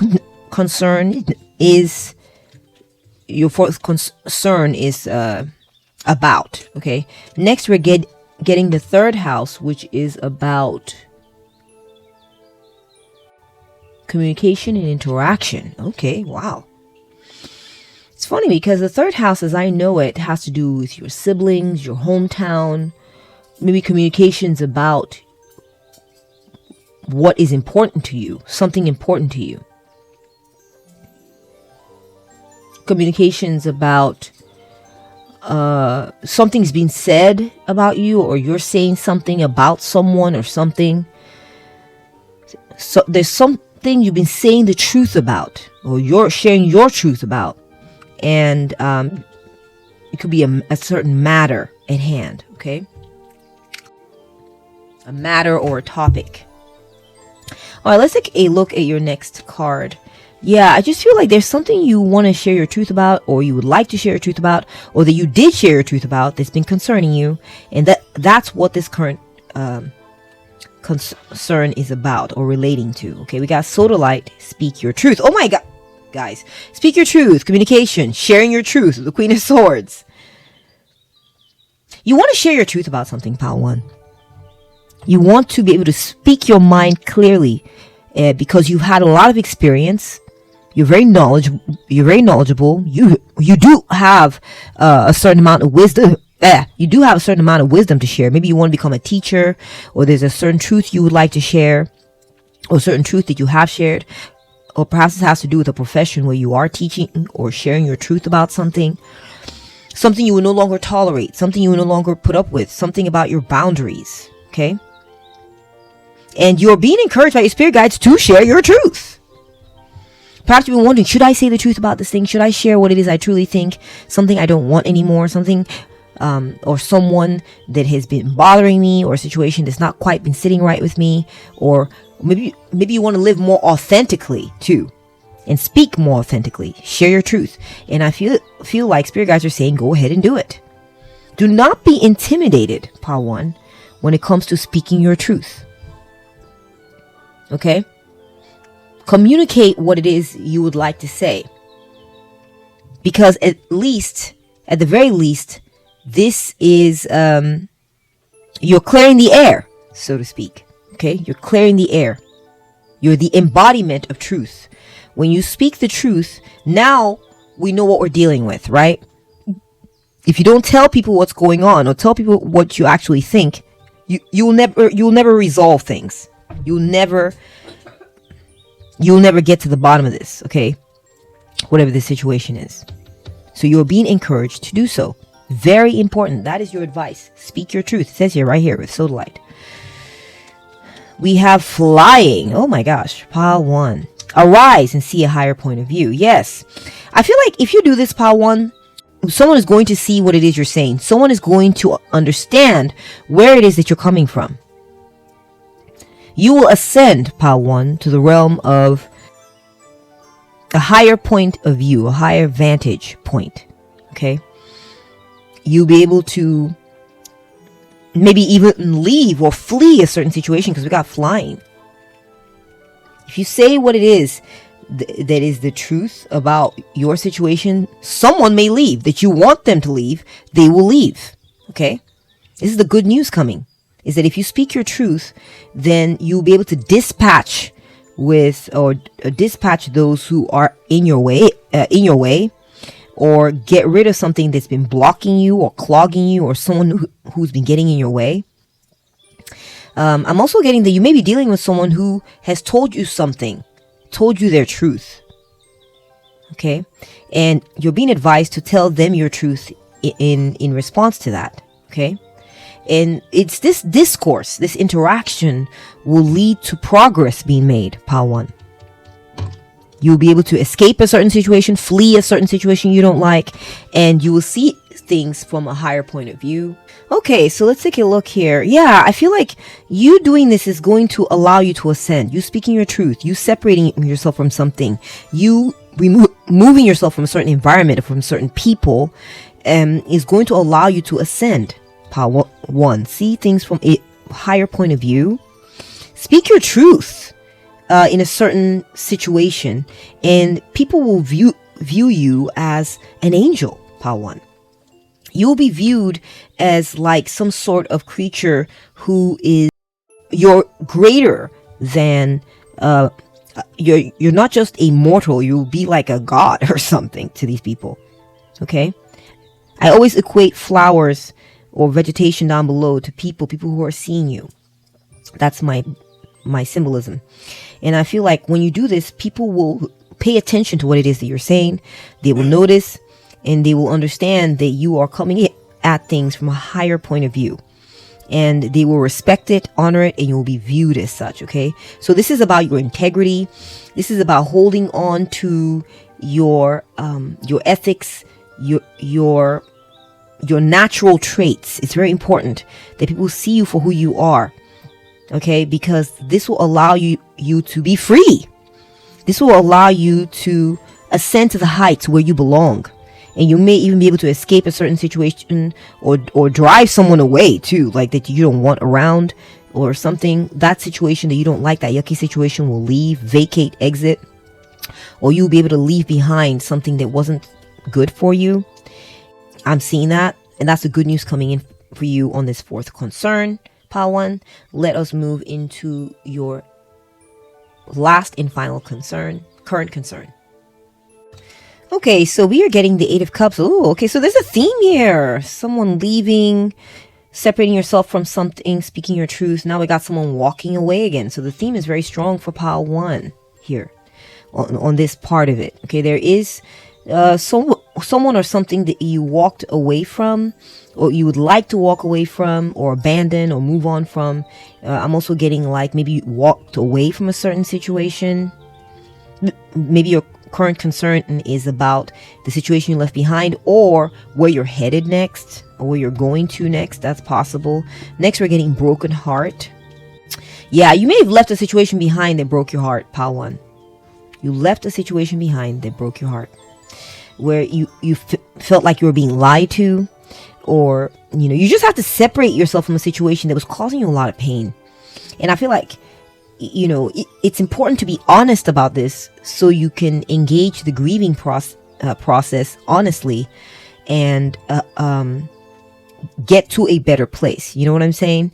concern is. Your fourth concern is about. Okay. Next, we're getting the third house, which is about communication and interaction. Okay. Wow. It's funny because the third house, as I know it, has to do with your siblings, your hometown, maybe communications about what is important to you, something important to you. Communications about something's being said about you, or you're saying something about someone or something. So there's something you've been saying the truth about, or you're sharing your truth about. And it could be a certain matter at hand, okay? A matter or a topic. All right, let's take a look at your next card. Yeah, I just feel like there's something you want to share your truth about, or you would like to share your truth about, or that you did share your truth about that's been concerning you. And that's what this current concern is about or relating to. Okay, we got Zodiac, speak your truth. Oh my God. Guys, speak your truth, communication, sharing your truth, the Queen of Swords. You want to share your truth about something, Pile 1. You want to be able to speak your mind clearly because you've had a lot of experience. You're very knowledgeable. You do have a certain amount of wisdom. You do have a certain amount of wisdom to share. Maybe you want to become a teacher, or there's a certain truth you would like to share, or a certain truth that you have shared. Or perhaps it has to do with a profession where you are teaching or sharing your truth about something. Something you will no longer tolerate. Something you will no longer put up with. Something about your boundaries. Okay? And you're being encouraged by your spirit guides to share your truth. Perhaps you've been wondering, should I say the truth about this thing? Should I share what it is I truly think? Something I don't want anymore? Something or someone that has been bothering me, or a situation that's not quite been sitting right with me, or maybe you want to live more authentically too, and speak more authentically. Share your truth. And I feel like spirit guides are saying, go ahead and do it. Do not be intimidated, Pile 1, when it comes to speaking your truth. Okay? Communicate what it is you would like to say, because at the very least, this is you're clearing the air, so to speak. Okay, you're clearing the air. You're the embodiment of truth. When you speak the truth, now we know what we're dealing with, right? If you don't tell people what's going on, or tell people what you actually think, you'll never resolve things. You'll never get to the bottom of this, okay? Whatever the situation is. So you're being encouraged to do so. Very important. That is your advice. Speak your truth. It says here, right here with Zodiac. We have flying. Oh my gosh. Pile 1. Arise and see a higher point of view. Yes. I feel like if you do this, Pile 1, someone is going to see what it is you're saying. Someone is going to understand where it is that you're coming from. You will ascend, Pile 1, to the realm of a higher point of view, a higher vantage point. Okay? You'll be able to maybe even leave or flee a certain situation, because we got flying. If you say what it is that is the truth about your situation, someone may leave that you want them to leave. They will leave. Okay? This is the good news coming, is that if you speak your truth, then you'll be able to dispatch those who are in your way, or get rid of something that's been blocking you or clogging you, or someone who's been getting in your way. I'm also getting that you may be dealing with someone who has told you something, told you their truth. Okay? And you're being advised to tell them your truth in response to that. Okay? And it's this discourse, this interaction will lead to progress being made, Pile 1. You'll be able to escape a certain situation, flee a certain situation you don't like, and you will see things from a higher point of view. Okay, so let's take a look here. Yeah, I feel like you doing this is going to allow you to ascend. You speaking your truth, you separating yourself from something, you removing yourself from a certain environment, from certain people, is going to allow you to ascend. Power 1. See things from a higher point of view. Speak your truth in a certain situation, and people will view you as an angel. Power 1. You will be viewed as like some sort of creature who is you're greater than you're not just a mortal, you'll be like a god or something to these people. Okay? I always equate flowers or vegetation down below to people who are seeing you. That's my symbolism. And I feel like when you do this, people will pay attention to what it is that you're saying. They will notice, and they will understand that you are coming at things from a higher point of view. And they will respect it, honor it, and you will be viewed as such. Okay? So this is about your integrity. This is about holding on to your ethics, your natural traits. It's very important that people see you for who you are. Okay? Because this will allow you to be free. This will allow you to ascend to the heights where you belong. And you may even be able to escape a certain situation or drive someone away too, like that you don't want around or something. That situation that you don't like, that yucky situation, will leave, vacate, exit. Or you'll be able to leave behind something that wasn't good for you. I'm seeing that. And that's the good news coming in for you on this 4th concern. Pile 1. Let us move into your last and final concern, current concern. Okay, so we are getting the 8 of Cups. Oh, okay, so there's a theme here. Someone leaving, separating yourself from something, speaking your truth. Now we got someone walking away again. So the theme is very strong for pile 1 here on this part of it. Okay, there is someone or something that you walked away from, or you would like to walk away from, or abandon, or move on from. I'm also getting like maybe you walked away from a certain situation. Maybe your current concern is about the situation you left behind, or where you're headed next, or where you're going to next. That's possible. Next, we're getting broken heart. Yeah, you may have left a situation behind that broke your heart, pile 1. You left a situation behind that broke your heart, where you felt like you were being lied to, or you just have to separate yourself from a situation that was causing you a lot of pain. And I feel like it's important to be honest about this, so you can engage the grieving process honestly, and get to a better place. You know what I'm saying?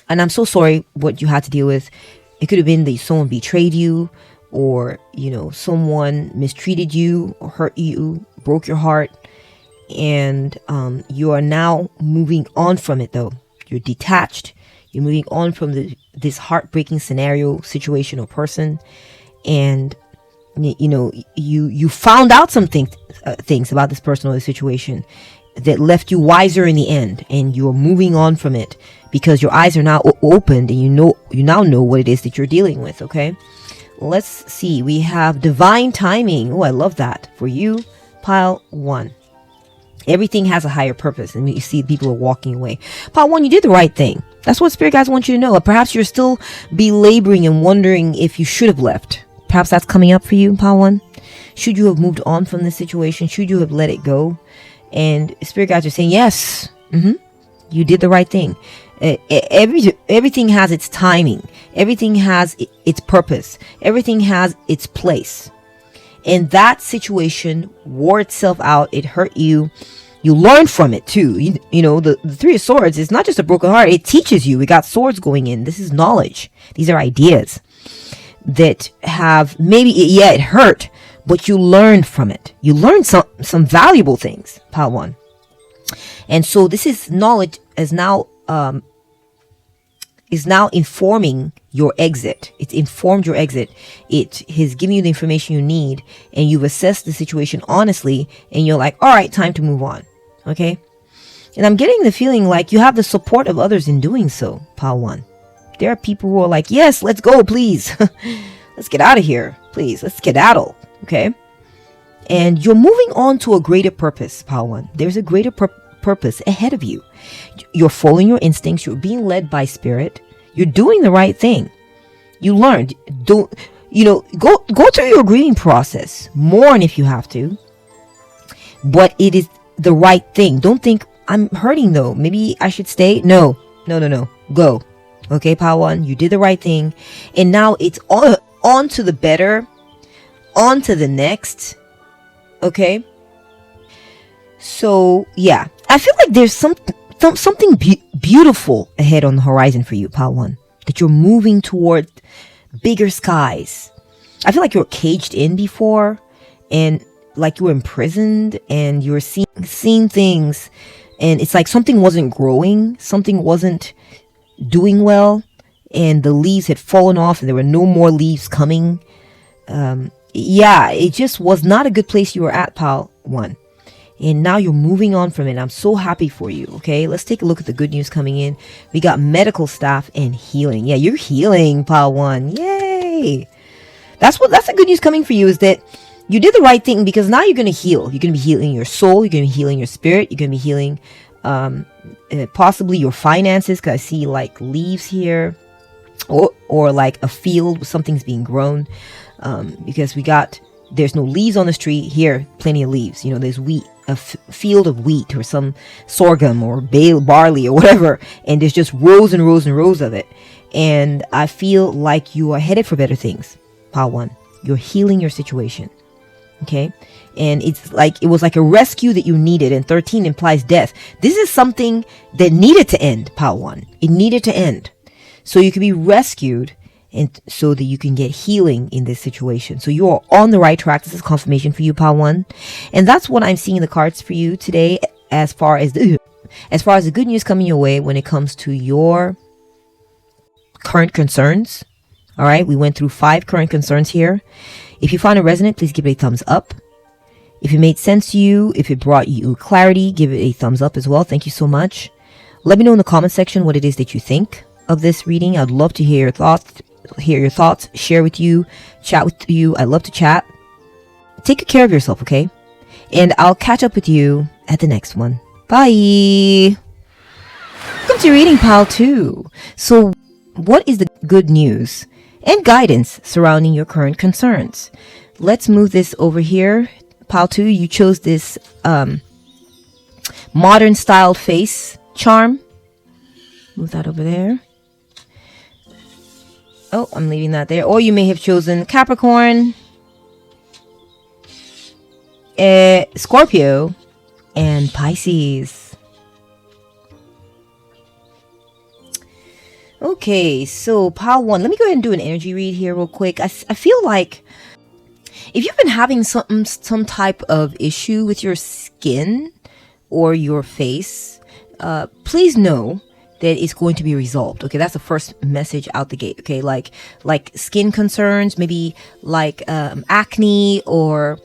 And I'm so sorry what you had to deal with. It could have been that someone betrayed you, or someone mistreated you or hurt you, broke your heart, and you are now moving on from it. Though you're detached, you're moving on from this heartbreaking scenario, situation, or person, and you found out some things about this person or the situation that left you wiser in the end, and you're moving on from it because your eyes are now opened, and you now know what it is that you're dealing with. Okay, let's see. We have divine timing. Oh, I love that for you, pile 1. Everything has a higher purpose, and you see people are walking away. Pile 1, you did the right thing. That's what spirit guides want you to know. Perhaps you're still belaboring and wondering if you should have left. Perhaps that's coming up for you, pile 1. Should you have moved on from this situation? Should you have let it go? And spirit guides are saying, yes, you did the right thing. Everything has its timing. Everything has its purpose. Everything has its place. And that situation wore itself out. It hurt you. You learn from it too. The 3 of Swords is not just a broken heart. It teaches you. We got swords going in. This is knowledge. These are ideas that have maybe, it hurt, but you learned from it. You learned some valuable things, pile 1. And so this is knowledge is now informing your exit. It's informed your exit. It has given you the information you need, and you've assessed the situation honestly, and you're like, all right, time to move on. Okay? And I'm getting the feeling like you have the support of others in doing so, pile 1. There are people who are like, yes, let's go, please. Let's get out of here, please. Let's skedaddle. Okay? And you're moving on to a greater purpose, Pile 1. There's a greater purpose ahead of you. You're following your instincts. You're being led by spirit. You're doing the right thing. You learned. Go through your grieving process. Mourn if you have to. But it is the right thing. Don't think, I'm hurting though. Maybe I should stay. No. Go. Okay, Pile 1. You did the right thing. And now it's on to the better. On to the next. Okay. So, yeah. I feel like there's something beautiful ahead on the horizon for you, Pile 1. That you're moving toward bigger skies. I feel like you were caged in before, and like you were imprisoned, and you were seeing things, and it's like something wasn't growing, something wasn't doing well, and the leaves had fallen off, and there were no more leaves coming. It just was not a good place you were at, Pile 1. And now you're moving on from it. I'm so happy for you. Okay, let's take a look at the good news coming in. We got medical staff and healing. Yeah, you're healing, Pile 1. Yay! That's the good news coming for you, is that you did the right thing, because now you're going to heal. You're going to be healing your soul. You're going to be healing your spirit. You're going to be healing possibly your finances, because I see like leaves here, or like a field where something's being grown, because there's no leaves on the street here. Plenty of leaves. There's wheat, a field of wheat, or some sorghum or barley or whatever, and there's just rows and rows and rows of it. And I feel like you are headed for better things, Pile 1. You're healing your situation. Okay, and it's like it was like a rescue that you needed, and 13 implies death. This is something that needed to end, Pile 1. It needed to end, so you could be rescued, and so that you can get healing in this situation. So you are on the right track. This is confirmation for you, Pile 1, and that's what I'm seeing in the cards for you today, as far as the good news coming your way when it comes to your current concerns. All right, we went through 5 current concerns here. If you found it resonant, please give it a thumbs up. If it made sense to you, if it brought you clarity, give it a thumbs up as well. Thank you so much. Let me know in the comment section what it is that you think of this reading. I'd love to hear your thoughts, share with you, chat with you. I love to chat. Take good care of yourself, okay? And I'll catch up with you at the next one. Bye. Welcome to reading Pile 2. So, what is the good news and guidance surrounding your current concerns? Let's move this over here. Pile 2, you chose this modern style face charm. Move that over there. Oh, I'm leaving that there. Or you may have chosen Capricorn, Scorpio, and Pisces. Okay, so Pile 1, let me go ahead and do an energy read here real quick. I feel like if you've been having some type of issue with your skin or your face, please know that it's going to be resolved. Okay, that's the first message out the gate. Okay, like skin concerns, maybe like acne, or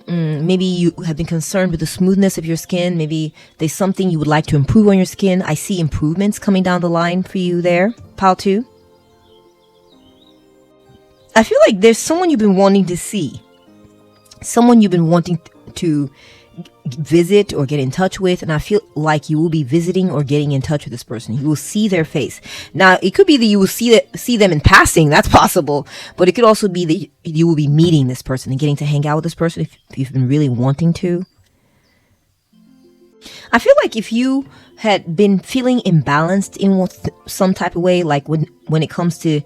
maybe you have been concerned with the smoothness of your skin. Maybe there's something you would like to improve on your skin. I see improvements coming down the line for you there, Pile 2. I feel like there's someone you've been wanting to see. Someone you've been wanting to visit or get in touch with, and I feel like you will be visiting or getting in touch with this person. You will see their face. Now, it could be that you will see them in passing. That's possible. But it could also be that you will be meeting this person and getting to hang out with this person if you've been really wanting to. I feel like if you had been feeling imbalanced in some type of way, like when it comes to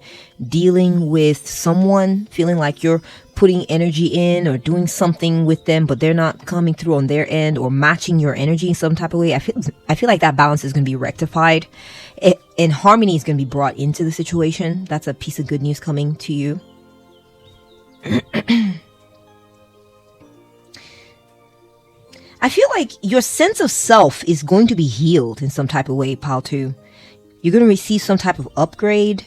dealing with someone, feeling like you're putting energy in or doing something with them, but they're not coming through on their end or matching your energy in some type of way, I feel like that balance is going to be rectified, and harmony is going to be brought into the situation. That's a piece of good news coming to you. I feel like your sense of self is going to be healed in some type of way, Pile 2. You're going to receive some type of upgrade.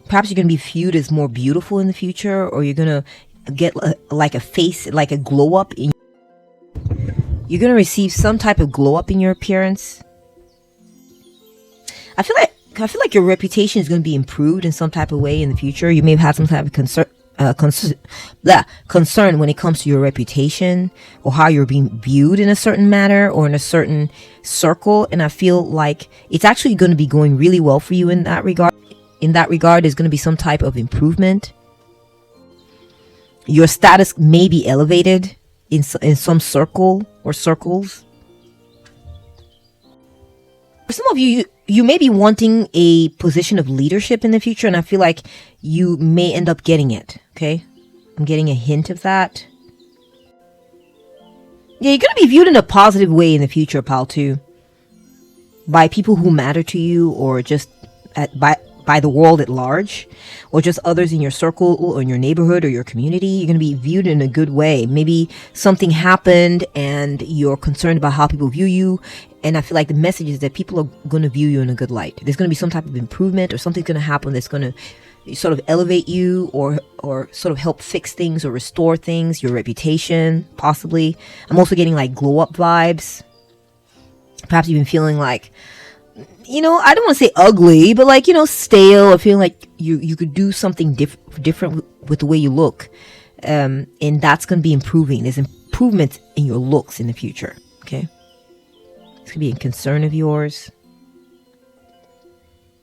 Perhaps you're going to be viewed as more beautiful in the future, or you're going to get like a face, like a glow up. You're going to receive some type of glow up in your appearance. I feel like your reputation is going to be improved in some type of way in the future. You may have had some type of concern when it comes to your reputation or how you're being viewed in a certain manner or in a certain circle. And I feel like it's actually going to be going really well for you in that regard. In that regard, there's going to be some type of improvement. Your status may be elevated in some circle or circles. For some of you, you may be wanting a position of leadership in the future, and I feel like you may end up getting it, okay? I'm getting a hint of that. Yeah, you're going to be viewed in a positive way in the future, pal, too. By people who matter to you, or just by the world at large, or just others in your circle or in your neighborhood or your community. You're going to be viewed in a good way. Maybe something happened and you're concerned about how people view you. And I feel like the message is that people are going to view you in a good light. There's going to be some type of improvement, or something's going to happen that's going to sort of elevate you, or sort of help fix things or restore things, your reputation, possibly. I'm also getting like glow up vibes. Perhaps you've been feeling like, I don't want to say ugly, but like, stale, or feeling like you could do something different with the way you look. And that's going to be improving. There's improvements in your looks in the future. Okay. This could be a concern of yours.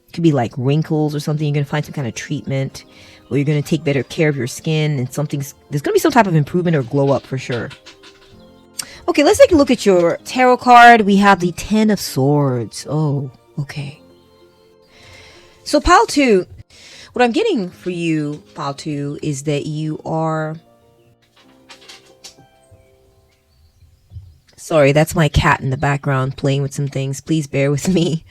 It could be like wrinkles or something. You're going to find some kind of treatment, or you're going to take better care of your skin, and there's going to be some type of improvement or glow up for sure. Okay, let's take a look at your tarot card. We have the 10 of Swords. Oh, okay. So pile 2, what I'm getting for you, pile 2, is that you are... Sorry, that's my cat in the background playing with some things. Please bear with me.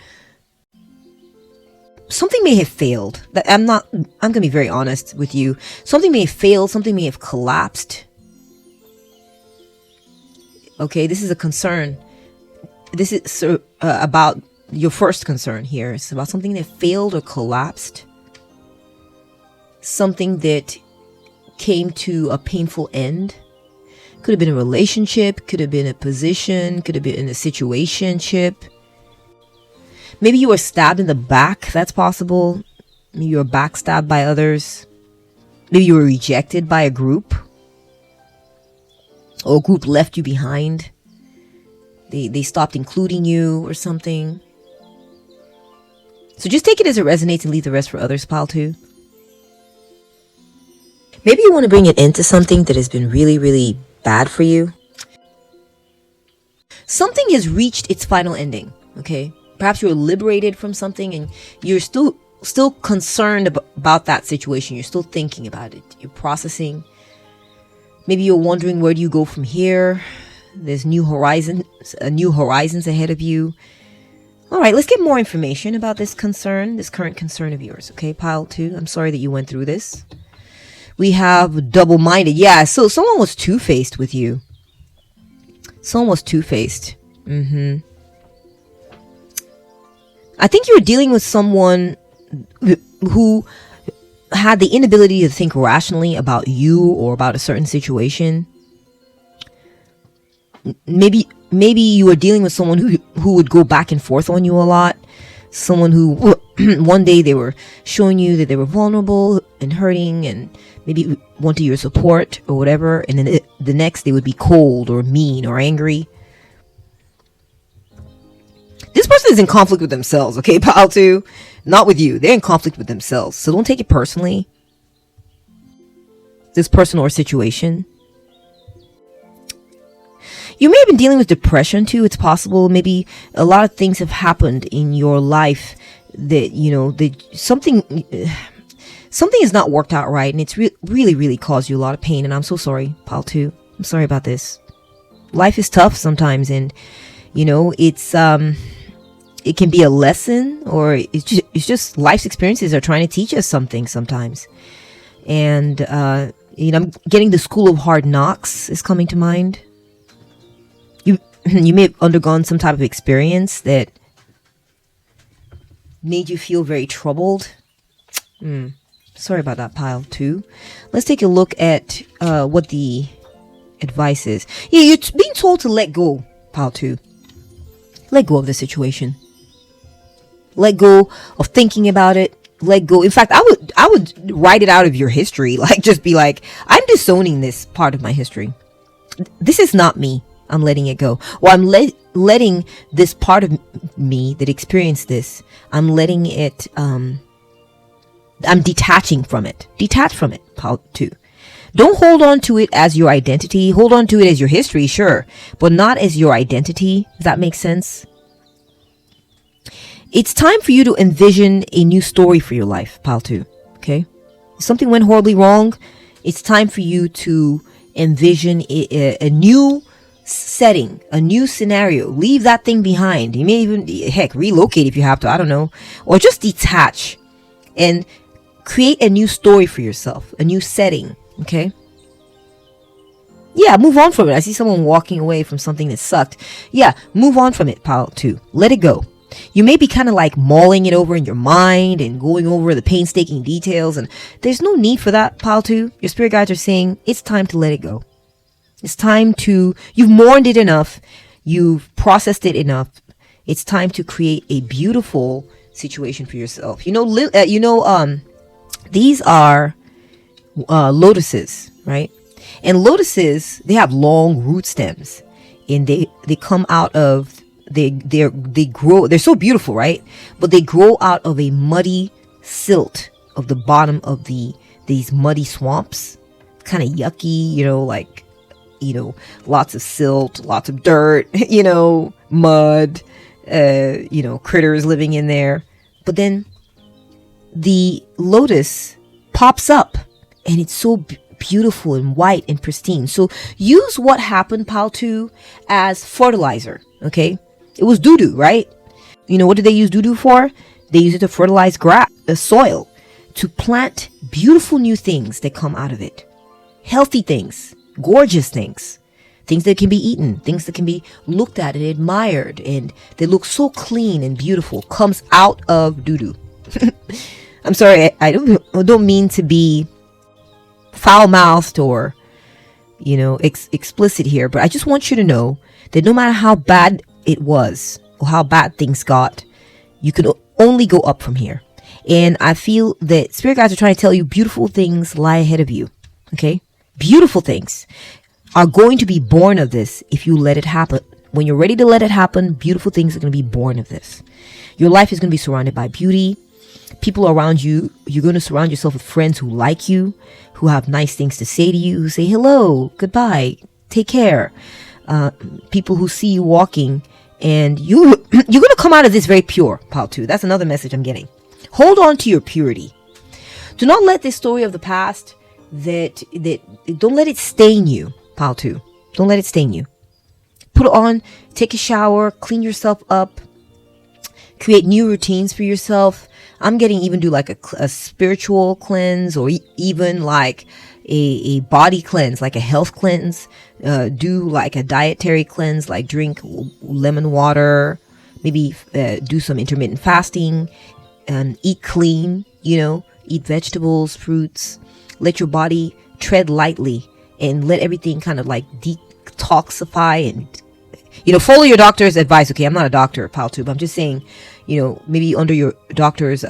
Something may have failed. I'm going to be very honest with you. Something may have failed. Something may have collapsed. Okay, this is a concern. This is about your first concern here. It's about something that failed or collapsed. Something that came to a painful end. Could have been a relationship, could have been a position, could have been a situationship. Maybe you were stabbed in the back. That's possible. Maybe you were backstabbed by others. Maybe you were rejected by a group. Or a group left you behind. They stopped including you or something. So just take it as it resonates and leave the rest for others, pile 2. Maybe you want to bring it into something that has been really, really bad for you. Something has reached its final ending, okay? Perhaps you're liberated from something and you're still concerned about that situation. You're still thinking about it. You're processing. Maybe you're wondering, where do you go from here? There's new horizons ahead of you. All right, let's get more information about this current concern of yours, okay, pile 2? I'm sorry that you went through this. We have double-minded. Yeah, so someone was two-faced with you. Someone was two-faced. I think you were dealing with someone who had the inability to think rationally about you or about a certain situation. Maybe you were dealing with someone who would go back and forth on you a lot. Someone who one day they were showing you that they were vulnerable and hurting and maybe wanted your support or whatever, and then the next they would be cold or mean or angry. This person is in conflict with themselves, okay, pile 2? Not with you. They're in conflict with themselves. So don't take it personally. This person or situation. You may have been dealing with depression too. It's possible. Maybe a lot of things have happened in your life that, something has not worked out right. And it's really, really caused you a lot of pain. And I'm so sorry, pile 2. I'm sorry about this. Life is tough sometimes. And, it can be a lesson, or it's just life's experiences are trying to teach us something sometimes. And, I'm getting the school of hard knocks is coming to mind. You may have undergone some type of experience that made you feel very troubled. Sorry about that, pile 2. Let's take a look at what the advice is. Yeah, you're being told to let go, pile 2. Let go of the situation. Let go of thinking about it. let go. In fact, I would write it out of your history. Like, just be like, I'm disowning this part of my history. This is not me. I'm letting it go. Or I'm letting this part of me that experienced this, I'm letting it, I'm detaching from it. Detach from it, too. Don't hold on to it as your identity. Hold on to it as your history, sure, but not as your identity. Does that make sense? It's time for you to envision a new story for your life, pile 2. Okay? If something went horribly wrong, it's time for you to envision a new setting, a new scenario. Leave that thing behind. You may even, heck, relocate if you have to, I don't know. Or just detach and create a new story for yourself, a new setting, okay? Yeah, move on from it. I see someone walking away from something that sucked. Yeah, move on from it, pile 2. Let it go. You may be kind of like mulling it over in your mind and going over the painstaking details, and there's no need for that, pile 2. Your spirit guides are saying it's time to let it go. It's time to, you've mourned it enough, you've processed it enough. It's time to create a beautiful situation for yourself. These are lotuses, right? And lotuses, they have long root stems, and they come out of, they grow, they're so beautiful, right? But they grow out of a muddy silt of the bottom of these muddy swamps. Kind of yucky, lots of silt, lots of dirt, mud, critters living in there. But then the lotus pops up and it's so beautiful and white and pristine. So use what happened, pile 2, as fertilizer, okay? It was doo-doo, right? What did they use doo-doo for? They use it to fertilize soil, to plant beautiful new things that come out of it. Healthy things, gorgeous things, things that can be eaten, things that can be looked at and admired, and they look so clean and beautiful, comes out of doo-doo. I'm sorry, I don't mean to be foul-mouthed or, explicit here, but I just want you to know that no matter how bad it was or how bad things got, you can only go up from here. And I feel that spirit guides are trying to tell you beautiful things lie ahead of you. Okay? Beautiful things are going to be born of this if you let it happen. When you're ready to let it happen, beautiful things are going to be born of this. Your life is going to be surrounded by beauty. People around you, you're going to surround yourself with friends who like you, who have nice things to say to you, who say hello, goodbye, take care. People who see you walking, and you're going to come out of this very pure, pile 2. That's another message I'm getting. Hold on to your purity. Do not let this story of the past don't let it stain you, pile 2. Don't let it stain you. Put it on, take a shower, clean yourself up, create new routines for yourself. I'm getting even do like a spiritual cleanse, or even like a body cleanse, like a health cleanse. Do like a dietary cleanse, like drink lemon water, maybe do some intermittent fasting, and eat clean, eat vegetables, fruits. Let your body tread lightly and let everything kind of like detoxify and, follow your doctor's advice. Okay, I'm not a doctor, pile 2, but I'm just saying, maybe under your doctor's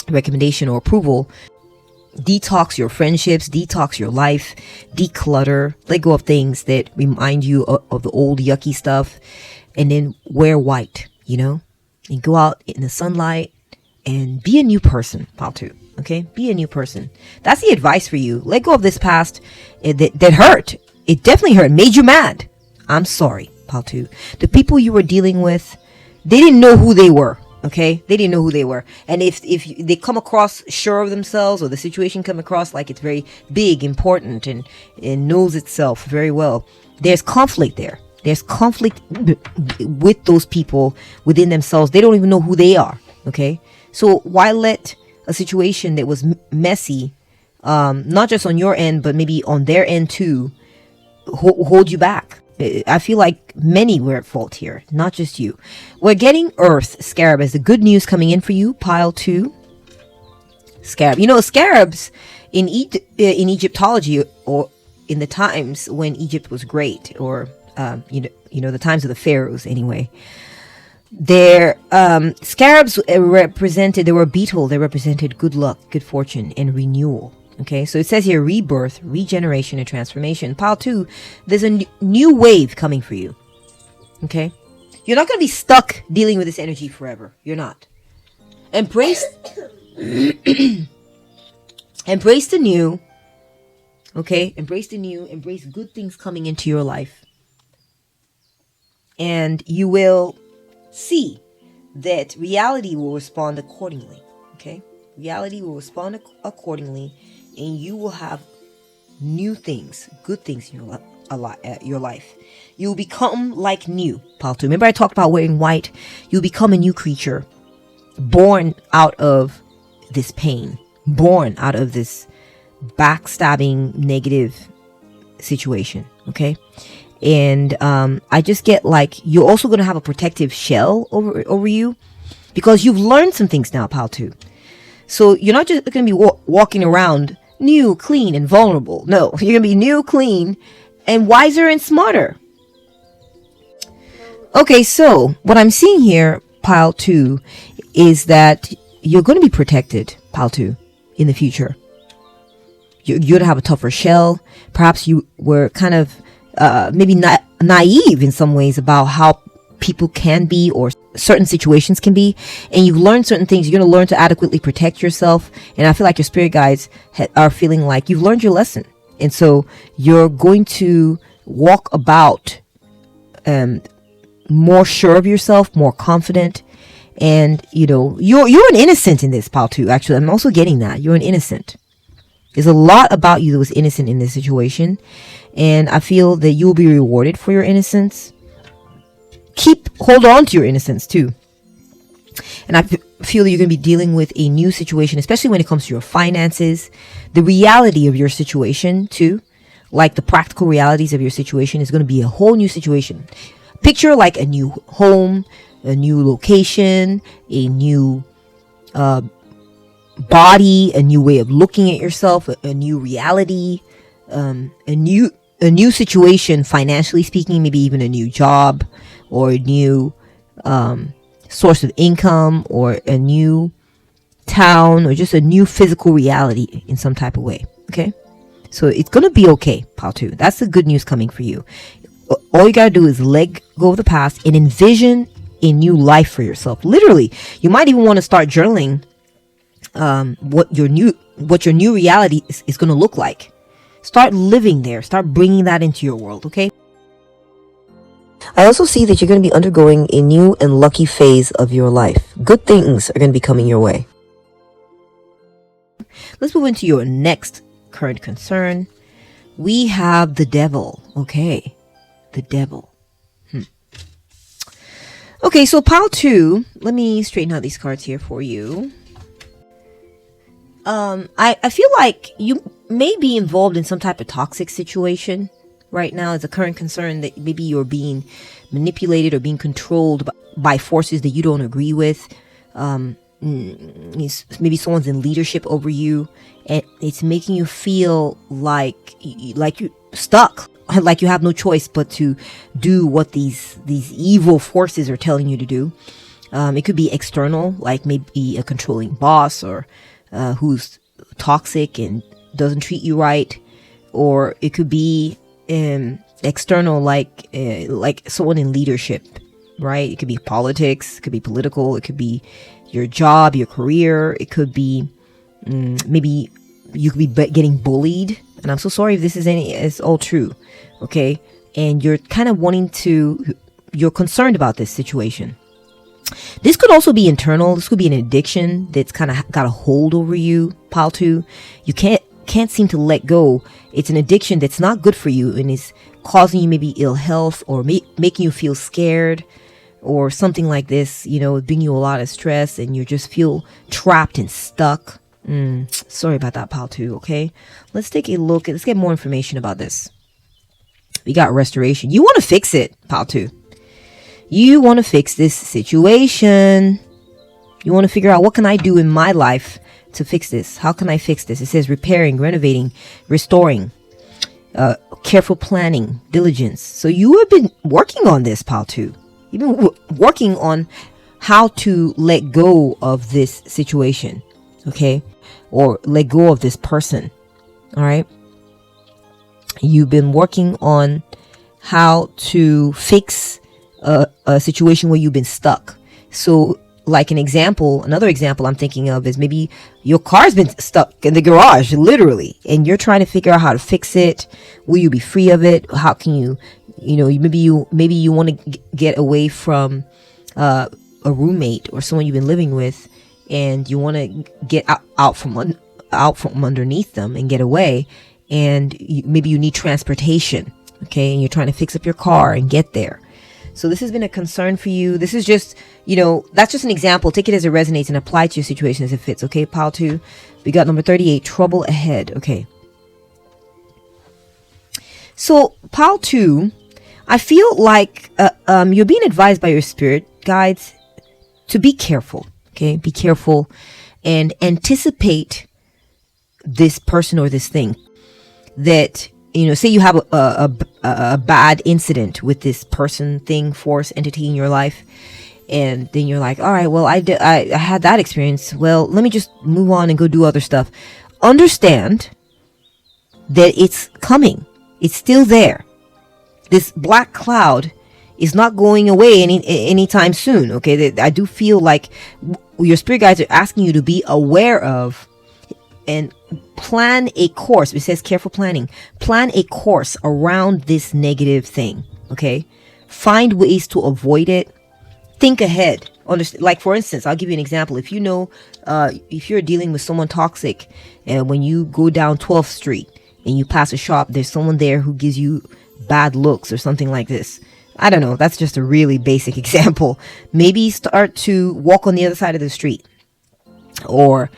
recommendation or approval, detox your friendships, detox your life, declutter, let go of things that remind you of the old yucky stuff, and then wear white, and go out in the sunlight and be a new person, pile 2. Okay, be a new person. That's the advice for you. Let go of this past that hurt. It definitely hurt, made you mad. I'm sorry, pile 2. The people you were dealing with, they didn't know who they were. Okay, they didn't know who they were. And if they come across sure of themselves, or the situation come across like it's very big, important, and knows itself very well, there's conflict there. There's conflict with those people within themselves. They don't even know who they are. Okay, so why let a situation that was messy, not just on your end, but maybe on their end too, hold you back? I feel like many were at fault here, not just you. We're getting Earth Scarab as the good news coming in for you, pile 2. Scarab. Scarabs in Egyptology, or in the times when Egypt was great, or the times of the pharaohs anyway, Their scarabs represented, they were a beetle. They represented good luck, good fortune, and renewal. Okay, so it says here rebirth, regeneration, and transformation. Pile 2, there's a new wave coming for you. Okay, you're not going to be stuck dealing with this energy forever. You're not. Embrace embrace the new. Okay, embrace the new, embrace good things coming into your life, and you will see that reality will respond accordingly. Okay, reality will respond accordingly, and you will have new things, good things in your life. You will become like new. Pile 2. Remember I talked about wearing white? You'll become a new creature, born out of this pain, born out of this backstabbing negative situation. Okay, and I just get like you're also going to have a protective shell over you, because you've learned some things now, Pile 2. So you're not just going to be walking around new, clean, and vulnerable. No, you're going to be new, clean, and wiser and smarter. Okay, so what I'm seeing here, Pile 2, is that you're going to be protected, Pile 2, in the future. You're going to have a tougher shell. Perhaps you were kind of maybe not naive in some ways about how people can be or certain situations can be, and you've learned certain things. You're going to learn to adequately protect yourself, and I feel like your spirit guides are feeling like you've learned your lesson, and so you're going to walk about more sure of yourself, more confident, and you're an innocent in this, Pile 2. Actually, I'm also getting that you're an innocent. There's a lot about you that was innocent in this situation, and I feel that you will be rewarded for your innocence. Hold on to your innocence too. And I feel that you're going to be dealing with a new situation, especially when it comes to your finances, the reality of your situation too. Like the practical realities of your situation is going to be a whole new situation. Picture like a new home, a new location, a new body, a new way of looking at yourself, a new reality, a new situation financially speaking, maybe even a new job or a new source of income or a new town or just a new physical reality in some type of way. Okay, so it's gonna be okay, Pile 2. That's the good news coming for you. All you gotta do is let go of the past and envision a new life for yourself. Literally, you might even want to start journaling what your new reality is going to look like. Start living there. Start bringing that into your world. Okay. I also see that you're going to be undergoing a new and lucky phase of your life. Good things are going to be coming your way. Let's move into your next current concern. We have the devil. Okay, the devil. Okay, so Pile 2, let me straighten out these cards here for you. I feel like you may be involved in some type of toxic situation right now. It's a current concern that maybe you're being manipulated or being controlled by forces that you don't agree with. Maybe someone's in leadership over you, and it's making you feel like you're stuck, like you have no choice but to do what these evil forces are telling you to do. It could be external, like maybe a controlling boss or who's toxic and doesn't treat you right, or it could be external, like someone in leadership, right? It could be politics, it could be political, it could be your job, your career, it could be maybe you could be getting bullied. And I'm so sorry if this is all true, okay? And you're kind of you're concerned about this situation. This could also be internal. This could be an addiction that's kind of got a hold over you, Pile 2. You can't seem to let go. It's an addiction that's not good for you and is causing you maybe ill health or making you feel scared or something like this, bringing you a lot of stress, and you just feel trapped and stuck. Sorry about that, Pile 2, okay? Let's take a look. Let's get more information about this. We got restoration. You want to fix it, Pile 2. You want to fix this situation. You want to figure out, what can I do in my life to fix this? How can I fix this? It says repairing, renovating, restoring, careful planning, diligence. So you have been working on this, Pile 2. You've been working on how to let go of this situation, okay? Or let go of this person, all right? You've been working on how to fix a situation where you've been stuck. So like another example I'm thinking of is maybe your car's been stuck in the garage, literally, and you're trying to figure out how to fix it. Will you be free of it? How can you maybe you want to get away from a roommate or someone you've been living with, and you want to get out from underneath them and get away, and maybe you need transportation, okay, and you're trying to fix up your car and get there. So this has been a concern for you. This is just, that's just an example. Take it as it resonates and apply it to your situation as it fits. Okay, pile 2. We got number 38, trouble ahead. Okay. So pile 2, I feel like you're being advised by your spirit guides to be careful. Okay, be careful and anticipate this person or this thing that, say you have a bad incident with this person, thing, force, entity in your life, and then you're like, all right, well, I had that experience. Well, let me just move on and go do other stuff. Understand that it's coming. It's still there. This black cloud is not going away anytime soon. Okay, I do feel like your spirit guides are asking you to be aware of and plan a course. It says careful planning. Plan a course around this negative thing. Okay, find ways to avoid it. Think ahead. Like, for instance, I'll give you an example. If if you're dealing with someone toxic, and when you go down 12th Street and you pass a shop, there's someone there who gives you bad looks or something like this. I don't know. That's just a really basic example. Maybe start to walk on the other side of the street, or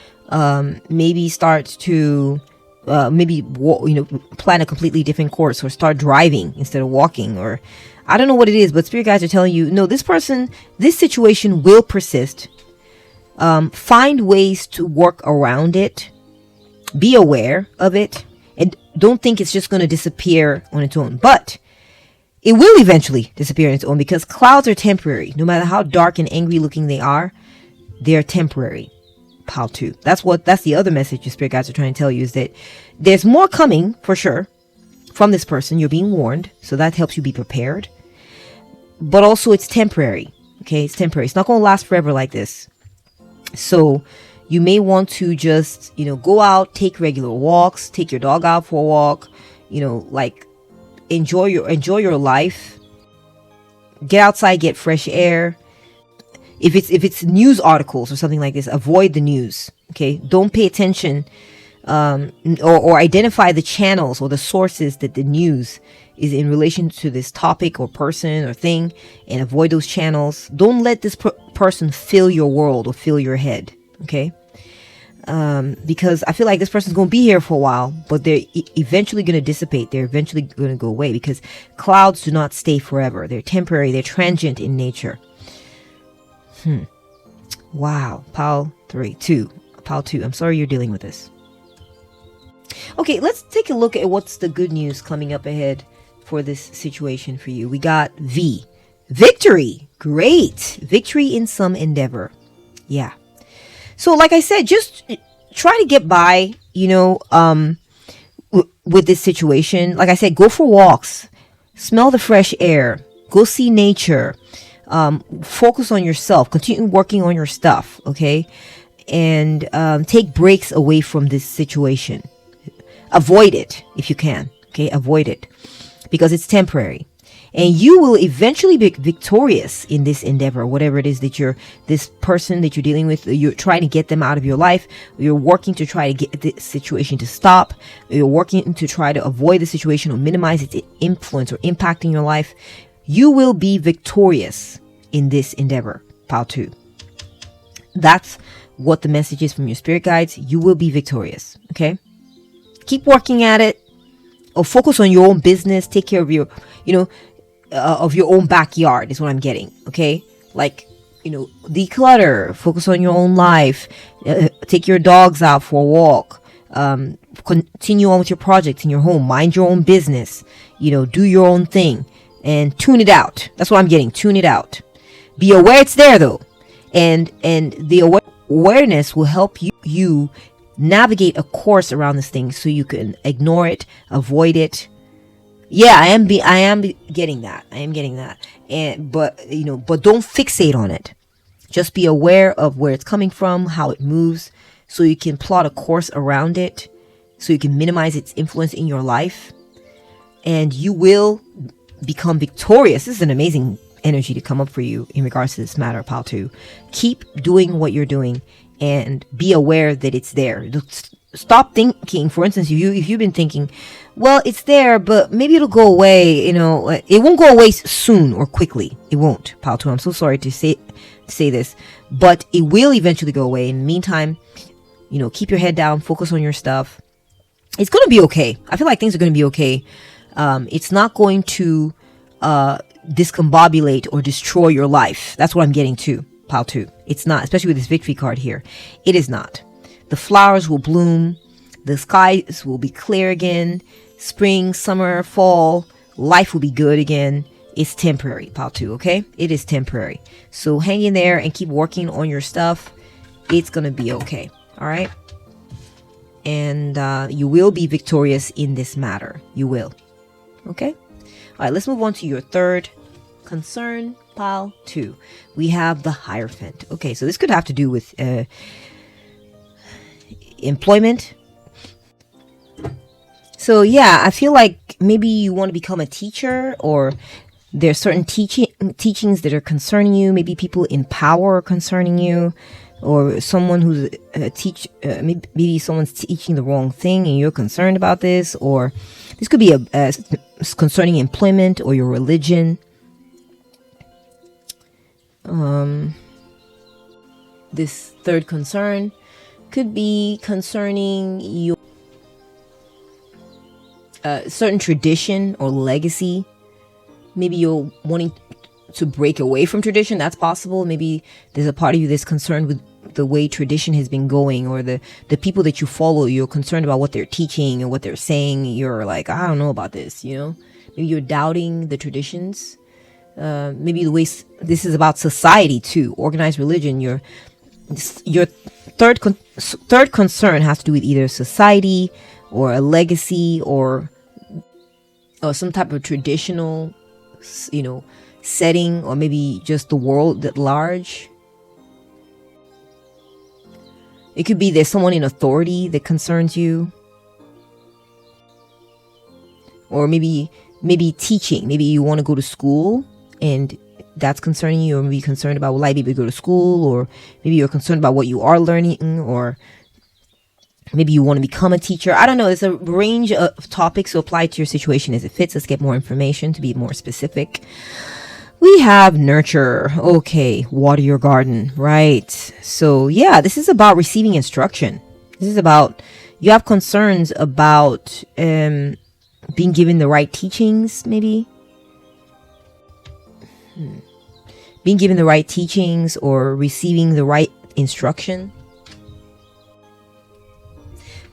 maybe start to plan a completely different course, or start driving instead of walking, or I don't know what it is, but spirit guides are telling you, no, this situation will persist. Find ways to work around it. Be aware of it, and don't think it's just going to disappear on its own. But it will eventually disappear on its own, because clouds are temporary. No matter how dark and angry looking they are temporary. Pile 2. That's the other message your spirit guides are trying to tell you, is that there's more coming for sure from this person. You're being warned, so that helps you be prepared. But also it's temporary. Okay, it's temporary. It's not going to last forever like this. So you may want to just, go out, take regular walks, take your dog out for a walk, like enjoy your life. Get outside, get fresh air. If it's news articles or something like this, avoid the news. Okay, don't pay attention, or identify the channels or the sources that the news is in relation to this topic or person or thing, and avoid those channels. Don't let this person fill your world or fill your head. Okay, because I feel like this person's going to be here for a while, but they're eventually going to dissipate. They're eventually going to go away, because clouds do not stay forever. They're temporary. They're transient in nature. Wow. Pile 2. I'm sorry you're dealing with this. Okay, let's take a look at what's the good news coming up ahead for this situation for you. We got V. Victory. Great. Victory in some endeavor. Yeah. So like I said, just try to get by, with this situation. Like I said, go for walks. Smell the fresh air. Go see nature. Focus on yourself. Continue working on your stuff. Okay. And take breaks away from this situation. Avoid it if you can. Okay. Avoid it, because it's temporary. And you will eventually be victorious in this endeavor, whatever it is that this person that you're dealing with, you're trying to get them out of your life. You're working to try to get the situation to stop. You're working to try to avoid the situation or minimize its influence or impact in your life. You will be victorious in this endeavor, pile 2. That's what the message is from your spirit guides. You will be victorious. Okay. Keep working at it, or focus on your own business. Take care of your, of your own backyard is what I'm getting. Okay. Like, declutter, focus on your own life, take your dogs out for a walk, continue on with your projects in your home, mind your own business, do your own thing, and tune it out. That's what I'm getting. Tune it out. Be aware it's there though, and the awareness will help you navigate a course around this thing so you can ignore it, avoid it. Yeah, I am getting that. I am getting that. But don't fixate on it. Just be aware of where it's coming from, how it moves, so you can plot a course around it, so you can minimize its influence in your life, and you will become victorious. This is an amazing energy to come up for you in regards to this matter, pal. To keep doing what you're doing and be aware that it's there. Stop thinking, for instance, if you've been thinking, well, it's there, but maybe it'll go away, it won't go away soon or quickly. It won't, pal. I'm so sorry to say this, but it will eventually go away. In the meantime, keep your head down, focus on your stuff. It's going to be okay. I feel like things are going to be okay. It's not going to discombobulate or destroy your life. That's what I'm getting to, pal 2. It's not, especially with this victory card here. It is not. The flowers will bloom. The skies will be clear again. Spring, summer, fall, life will be good again. It's temporary, pal 2, okay? It is temporary. So hang in there and keep working on your stuff. It's going to be okay, all right? And you will be victorious in this matter. You will. Okay? All right, let's move on to your third concern, pile 2. We have the Hierophant. Okay, so this could have to do with employment. So yeah, I feel like maybe you want to become a teacher, or there's certain teachings that are concerning you. Maybe people in power are concerning you, or someone who's maybe someone's teaching the wrong thing and you're concerned about this, or this could be a concerning employment or your religion. This third concern could be concerning your certain tradition or legacy. Maybe you're wanting to break away from tradition. That's possible. Maybe there's a part of you that's concerned with the way tradition has been going, or the people that you follow. You're concerned about what they're teaching and what they're saying. You're like, I don't know about this, Maybe you're doubting the traditions. Maybe the way this is about society too, organized religion. Your third concern has to do with either society or a legacy or some type of traditional, setting, or maybe just the world at large. It could be there's someone in authority that concerns you, or maybe teaching. Maybe you want to go to school and that's concerning you, or maybe you're concerned about, will I be able to go to school, or maybe you're concerned about what you are learning, or maybe you want to become a teacher. I don't know. There's a range of topics to apply to your situation as it fits. Let's get more information to be more specific. We have nurture. Okay, water your garden, right? So yeah, this is about receiving instruction. This is about, you have concerns about being given the right teachings, maybe. Being given the right teachings or receiving the right instruction.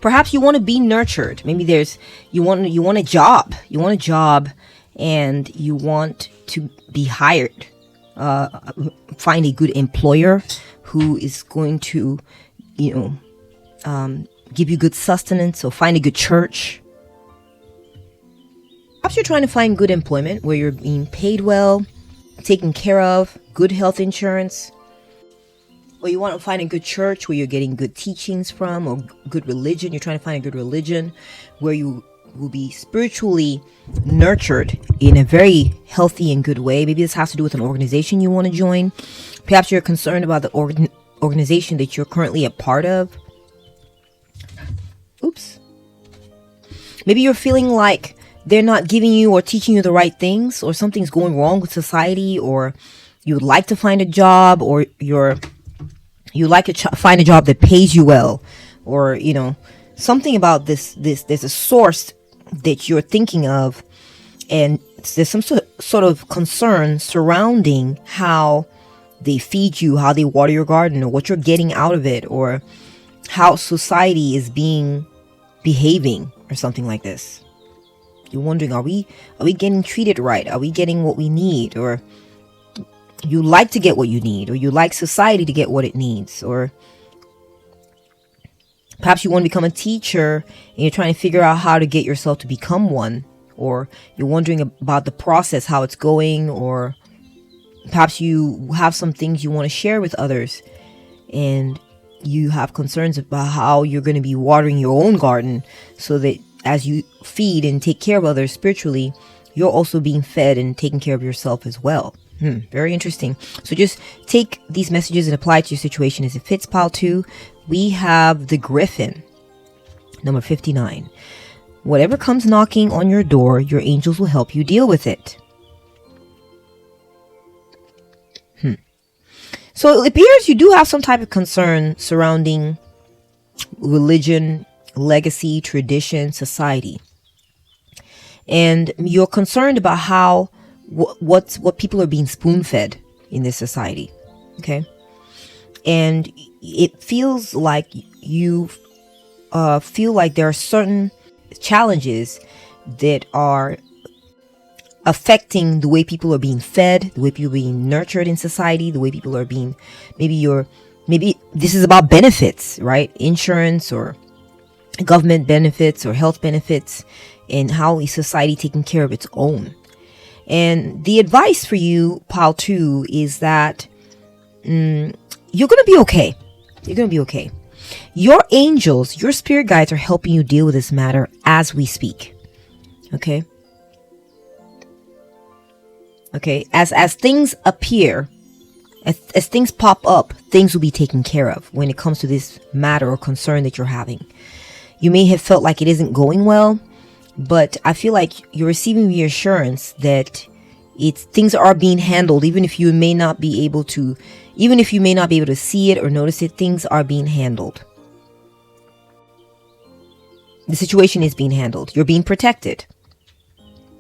Perhaps you want to be nurtured. Maybe you want a job. You want a job and you want to be hired. Find a good employer who is going to, give you good sustenance. So find a good church. Perhaps you're trying to find good employment where you're being paid well, taken care of, good health insurance. Or you want to find a good church where you're getting good teachings from, or good religion. You're trying to find a good religion where you will be spiritually nurtured in a very healthy and good way. Maybe this has to do with an organization you want to join. Perhaps you're concerned about the organization that you're currently a part of. Oops. Maybe you're feeling like they're not giving you or teaching you the right things, or something's going wrong with society, or you would like to find a job, or you like to find a job that pays you well, or something about this. There's a source that you're thinking of, and there's some sort of concern surrounding how they feed you, how they water your garden, or what you're getting out of it, or how society is behaving, or something like this. You're wondering, are we getting treated right? Are we getting what we need? Or you like to get what you need, or you like society to get what it needs, or perhaps you want to become a teacher and you're trying to figure out how to get yourself to become one, or you're wondering about the process, how it's going, or perhaps you have some things you want to share with others and you have concerns about how you're going to be watering your own garden so that as you feed and take care of others spiritually, you're also being fed and taking care of yourself as well. Very interesting. So just take these messages and apply it to your situation as it fits. Pile 2, we have the Griffin, number 59. Whatever comes knocking on your door, your angels will help you deal with it. So it appears you do have some type of concern surrounding religion, legacy, tradition, society. And you're concerned about how what people are being spoon-fed in this society. Okay? And it feels like you feel like there are certain challenges that are affecting the way people are being fed, the way people are being nurtured in society, the way people are being, maybe this is about benefits, right? Insurance or government benefits or health benefits, and how is society taking care of its own. And the advice for you, Pile 2, is that you're going to be okay. You're going to be okay. Your angels, your spirit guides are helping you deal with this matter as we speak. Okay? Okay, as things appear, as things pop up, things will be taken care of when it comes to this matter or concern that you're having. You may have felt like it isn't going well, but I feel like you're receiving reassurance that things are being handled, even if you may not be able to see it or notice it. Things are being handled. The situation is being handled. You're being protected,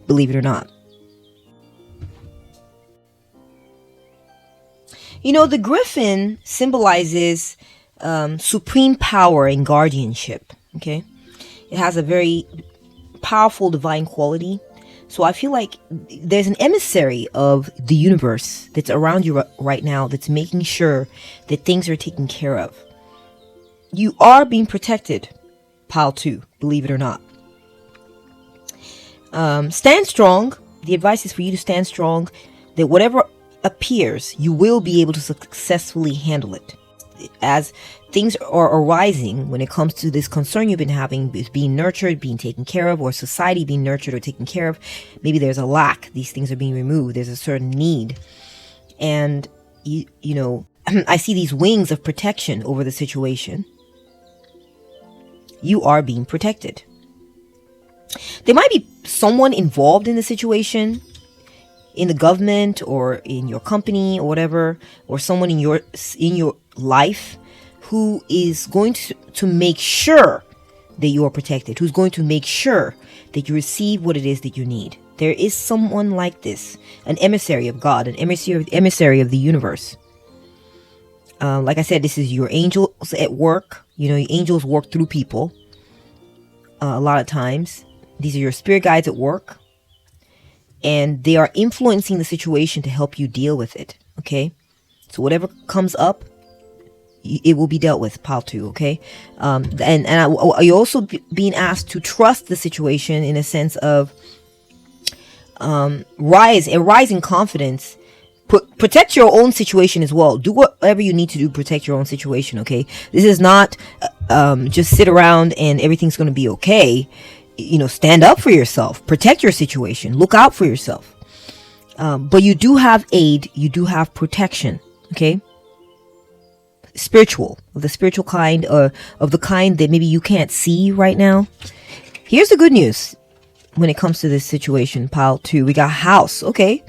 believe it or not. You know, the Griffin symbolizes supreme power and guardianship. Okay, it has a very powerful divine quality. So I feel like there's an emissary of the universe that's around you right now that's making sure that things are taken care of. You are being protected, Pile 2, believe it or not. Stand strong. The advice is for you to stand strong, that whatever appears, you will be able to successfully handle it. As things are arising when it comes to this concern you've been having with being nurtured, being taken care of, or society being nurtured or taken care of, maybe there's a lack. These things are being removed. There's a certain need. And, you know, I see these wings of protection over the situation. You are being protected. There might be someone involved in the situation, in the government or in your company or whatever, or someone in your life who is going to make sure that you are protected, who's going to make sure that you receive what it is that you need. There is someone like this, an emissary of God, an emissary of the universe. Like I said, this is your angels at work. You know, your angels work through people. A lot of times, these are your spirit guides at work. And they are influencing the situation to help you deal with it. Okay. So whatever comes up, it will be dealt with, Pile 2. Okay. You're also being asked to trust the situation in a sense of rise in confidence. Protect your own situation as well. Do whatever you need to do. Protect your own situation. Okay. This is not just sit around and everything's going to be okay. You know, stand up for yourself, protect your situation, look out for yourself. But you do have aid, you do have protection, okay? Spiritual, of the spiritual kind, or of the kind that maybe you can't see right now. Here's the good news when it comes to this situation, Pile 2. We got house, okay?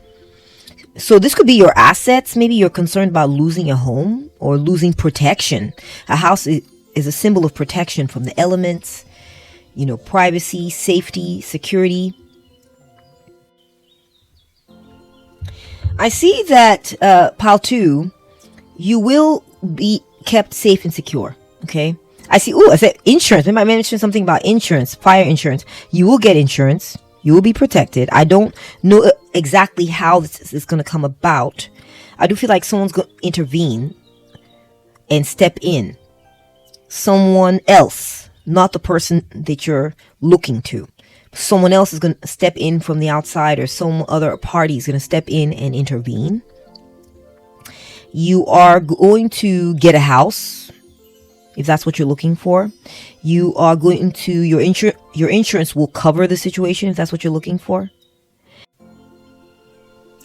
So this could be your assets. Maybe you're concerned about losing a home or losing protection. A house is a symbol of protection from the elements. You know, privacy, safety, security. I see that, Pile 2, you will be kept safe and secure. Okay. I said insurance. Maybe I mentioned something about insurance, fire insurance. You will get insurance. You will be protected. I don't know exactly how this is going to come about. I do feel like someone's going to intervene and step in. Someone else, not the person that you're looking to. Someone else is going to step in from the outside, or some other party is going to step in and intervene. You are going to get a house, if that's what you're looking for. You are going to, your insurance will cover the situation, if that's what you're looking for.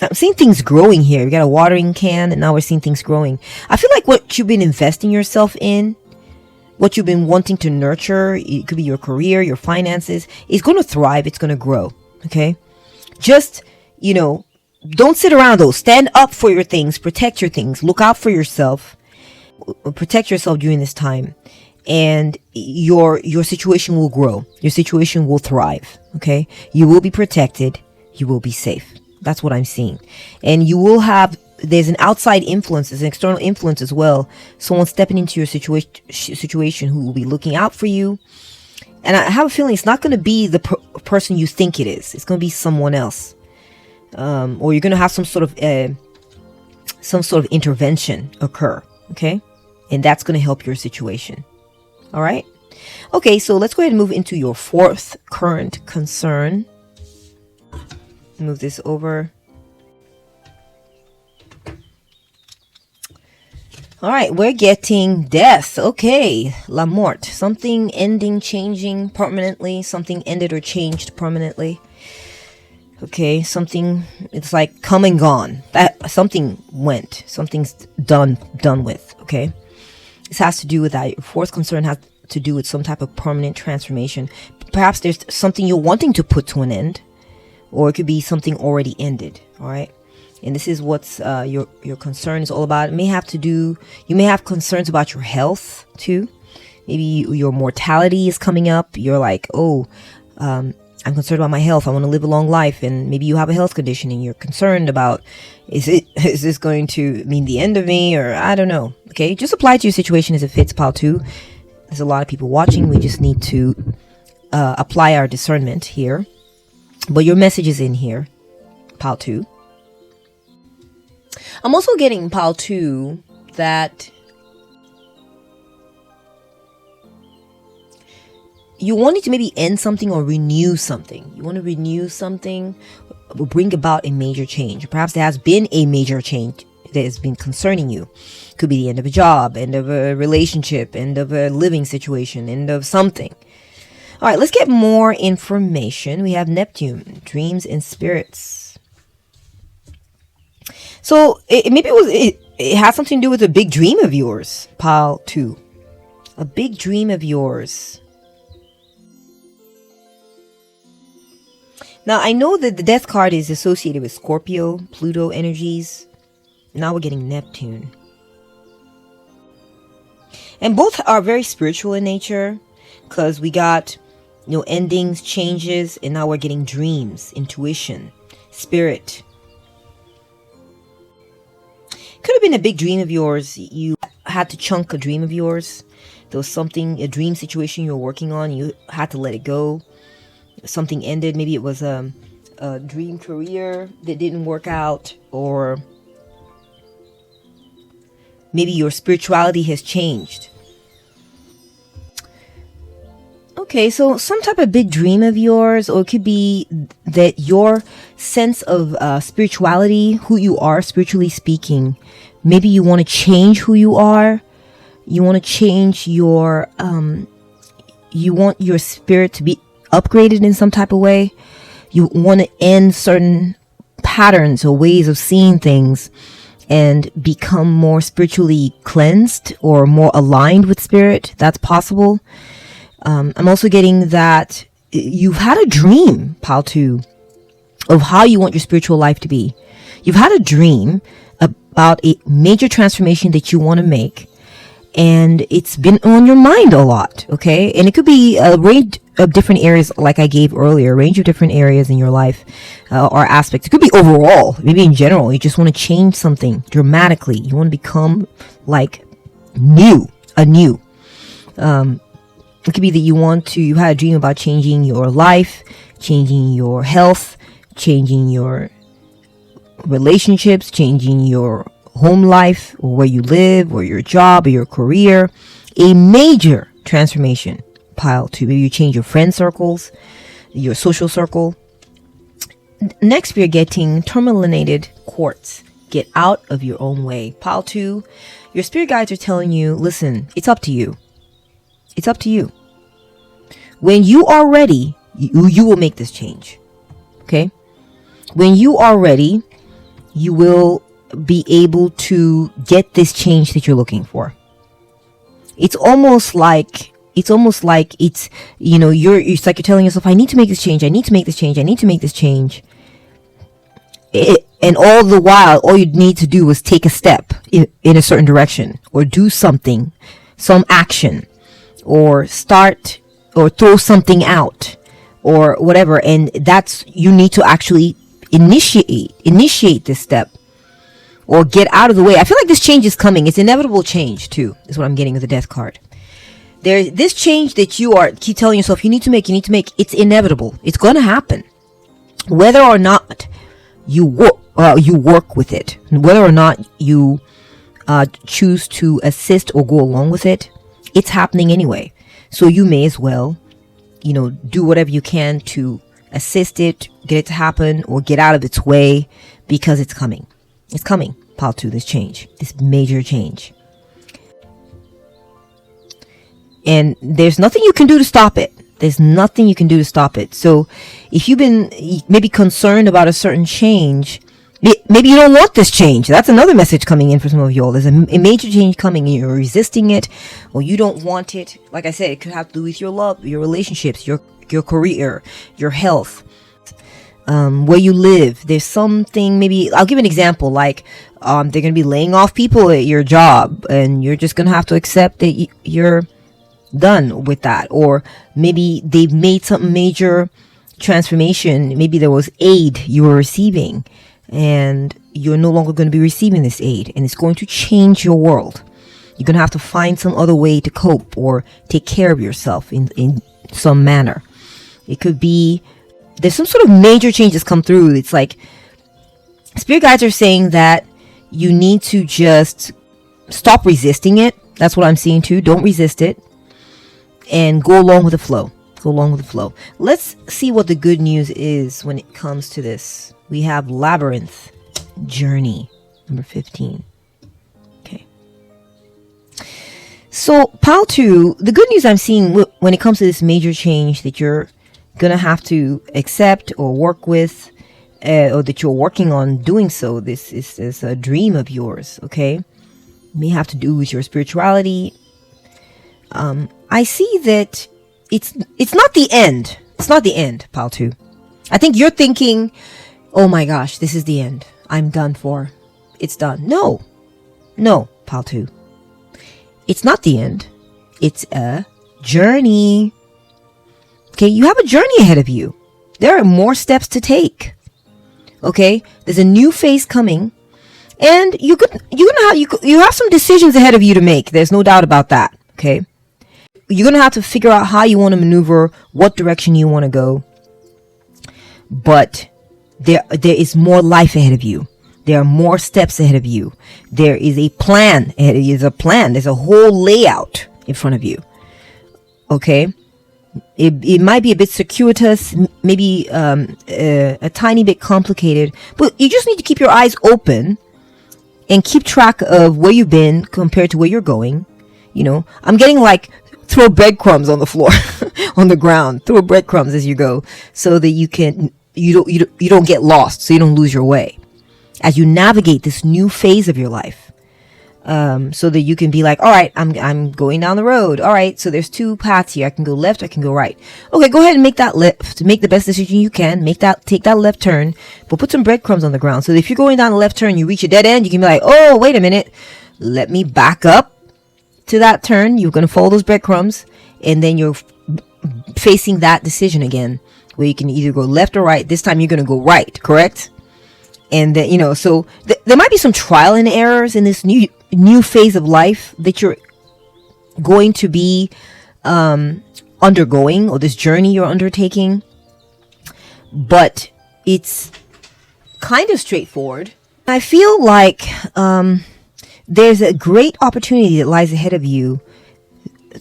I'm seeing things growing here. We got a watering can, and now we're seeing things growing. I feel like what you've been investing yourself in, what you've been wanting to nurture, it could be your career, your finances, is going to thrive. It's going to grow. Okay. Just, don't sit around though. Stand up for your things. Protect your things. Look out for yourself. Protect yourself during this time. And your situation will grow. Your situation will thrive. Okay. You will be protected. You will be safe. That's what I'm seeing. And you will have, there's an outside influence, there's an external influence as well. Someone stepping into your situation who will be looking out for you. And I have a feeling it's not going to be the person you think it is. It's going to be someone else. Or you're going to have some sort of intervention occur. Okay. And that's going to help your situation. All right. Okay. So let's go ahead and move into your fourth current concern. Move this over. All right, we're getting death. Okay, la mort. Something ending, changing permanently. Something ended or changed permanently. Okay, something, it's like come and gone. That something went. Something's done with. Okay, this has to do with that. Your fourth concern has to do with some type of permanent transformation. Perhaps there's something you're wanting to put to an end. Or it could be something already ended. All right. And this is what's your concern is all about. It may have to do, you may have concerns about your health too. Maybe your mortality is coming up. You're like, I'm concerned about my health. I want to live a long life. And maybe you have a health condition and you're concerned about, is this going to mean the end of me? Or I don't know. Okay. Just apply it to your situation as it fits, pile 2. There's a lot of people watching. We just need to apply our discernment here. But your message is in here, pile 2. I'm also getting pile 2 that you wanted to maybe end something or renew something. You want to renew something or bring about a major change. Perhaps there has been a major change that has been concerning you. Could be the end of a job, end of a relationship, end of a living situation, end of something. All right, let's get more information. We have Neptune, dreams and spirits. So maybe it has something to do with a big dream of yours, pile 2. A big dream of yours. Now, I know that the death card is associated with Scorpio, Pluto energies. Now we're getting Neptune. And both are very spiritual in nature, because we got endings, changes, and now we're getting dreams, intuition, spirit. Could have been a big dream of yours. You had to chunk a dream of yours. There was something, a dream situation you were working on. You had to let it go. Something ended. Maybe it was a dream career that didn't work out, or maybe your spirituality has changed. Okay, so some type of big dream of yours, or it could be that your sense of spirituality, who you are spiritually speaking, maybe you want to change who you are. You want to change your, you want your spirit to be upgraded in some type of way. You want to end certain patterns or ways of seeing things and become more spiritually cleansed or more aligned with spirit. That's possible. I'm also getting that you've had a dream, pile 2, of how you want your spiritual life to be. You've had a dream about a major transformation that you want to make, and it's been on your mind a lot, okay? And it could be a range of different areas, like I gave earlier, a range of different areas in your life or aspects. It could be overall, maybe in general. You just want to change something dramatically. You want to become like anew. It could be that you had a dream about changing your life, changing your health, changing your relationships, changing your home life, or where you live, or your job, or your career. A major transformation, pile 2. Maybe you change your friend circles, your social circle. Next, we are getting terminated quartz. Get out of your own way. Pile 2, your spirit guides are telling you, listen, it's up to you. It's up to you. When you are ready, you will make this change. Okay? When you are ready, you will be able to get this change that you're looking for. It's almost like it's like you're telling yourself, I need to make this change. I need to make this change. I need to make this change. And all the while, all you need to do is take a step in a certain direction, or do something, some action, or start or throw something out, or whatever. And that's, you need to actually initiate this step, or get out of the way. I feel like this change is coming. It's inevitable change too, is what I'm getting with the Death card. There's this change that you keep telling yourself you need to make. It's inevitable. It's going to happen, whether or not you work with it, whether or not you choose to assist or go along with it. It's happening anyway. So you may as well, do whatever you can to assist it, get it to happen, or get out of its way, because it's coming. It's coming, pile 2, this change, this major change. And there's nothing you can do to stop it. There's nothing you can do to stop it. So if you've been maybe concerned about a certain change, maybe you don't want this change. That's another message coming in for some of you all. There's a major change coming and you're resisting it, or you don't want it. Like I said, it could have to do with your love, your relationships, your career, your health, where you live. There's something, maybe I'll give an example, like they're going to be laying off people at your job, and you're just going to have to accept that you're done with that. Or maybe they've made some major transformation. Maybe there was aid you were receiving, and you're no longer going to be receiving this aid, and it's going to change your world. You're going to have to find some other way to cope or take care of yourself in some manner. It could be there's some sort of major changes come through. It's like spirit guides are saying that you need to just stop resisting it. That's what I'm seeing too. Don't resist it, and go along with the flow. Go along with the flow. Let's see what the good news is when it comes to this. We have Labyrinth Journey, number 15. Okay. So, pile 2, the good news I'm seeing when it comes to this major change that you're going to have to accept or work with, or that you're working on doing so. This is a dream of yours, okay? It may have to do with your spirituality. I see that it's not the end. It's not the end, pile 2. I think you're thinking, oh my gosh, this is the end. I'm done for. It's done. No, pile 2. It's not the end. It's a journey. Okay, you have a journey ahead of you. There are more steps to take. Okay, there's a new phase coming, and you have some decisions ahead of you to make. There's no doubt about that. Okay, you're gonna have to figure out how you want to maneuver, what direction you want to go. But there is more life ahead of you. There are more steps ahead of you. There is a plan. There's a whole layout in front of you. Okay. It might be a bit circuitous, maybe a tiny bit complicated, but you just need to keep your eyes open and keep track of where you've been compared to where you're going. I'm getting like, throw breadcrumbs on the floor, on the ground. Throw breadcrumbs as you go, so that you don't get lost, so you don't lose your way as you navigate this new phase of your life. So that you can be like, all right, I'm going down the road. All right, so there's 2 paths here. I can go left, I can go right. Okay, go ahead and make that left. Make the best decision you can. Take that left turn, but put some breadcrumbs on the ground. So that if you're going down the left turn, you reach a dead end, you can be like, oh, wait a minute. Let me back up to that turn. You're going to follow those breadcrumbs, and then you're facing that decision again, where you can either go left or right. This time you're going to go right, correct? And then, so there might be some trial and errors in this new phase of life that you're going to be undergoing, or this journey you're undertaking. But it's kind of straightforward. I feel like there's a great opportunity that lies ahead of you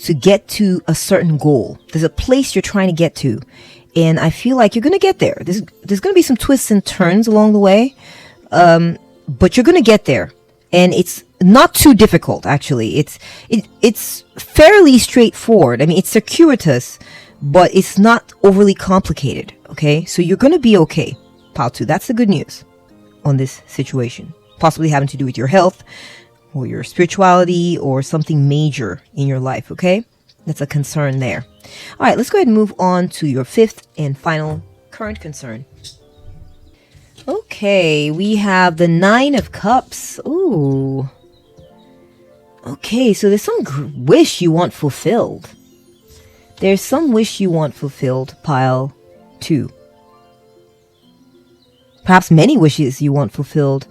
to get to a certain goal. There's a place you're trying to get to. And I feel like you're going to get there. There's going to be some twists and turns along the way. But you're going to get there. And it's not too difficult, actually. It's fairly straightforward. I mean, it's circuitous, but it's not overly complicated. Okay? So you're going to be okay, Pal 2. That's the good news on this situation. Possibly having to do with your health or your spirituality or something major in your life. Okay? That's a concern there. All right, let's go ahead and move on to your fifth and final current concern. Okay, we have the Nine of Cups. Ooh. Okay, so there's some wish you want fulfilled. There's some wish you want fulfilled, Pile 2. Perhaps many wishes you want fulfilled.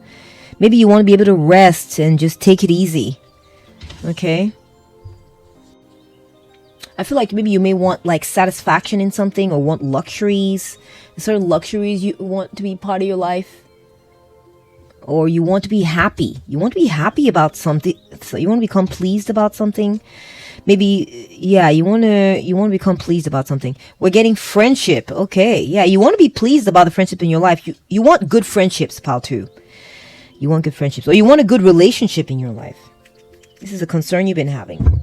Maybe you want to be able to rest and just take it easy. Okay? I feel like maybe you may want like satisfaction in something or want luxuries. Certain luxuries you want to be part of your life. Or you want to be happy. You want to be happy about something. So you want to become pleased about something. Maybe, yeah, you want to become pleased about something. We're getting friendship. Okay, yeah, you want to be pleased about the friendship in your life. You want good friendships, Pal 2. You want good friendships. Or you want a good relationship in your life. This is a concern you've been having.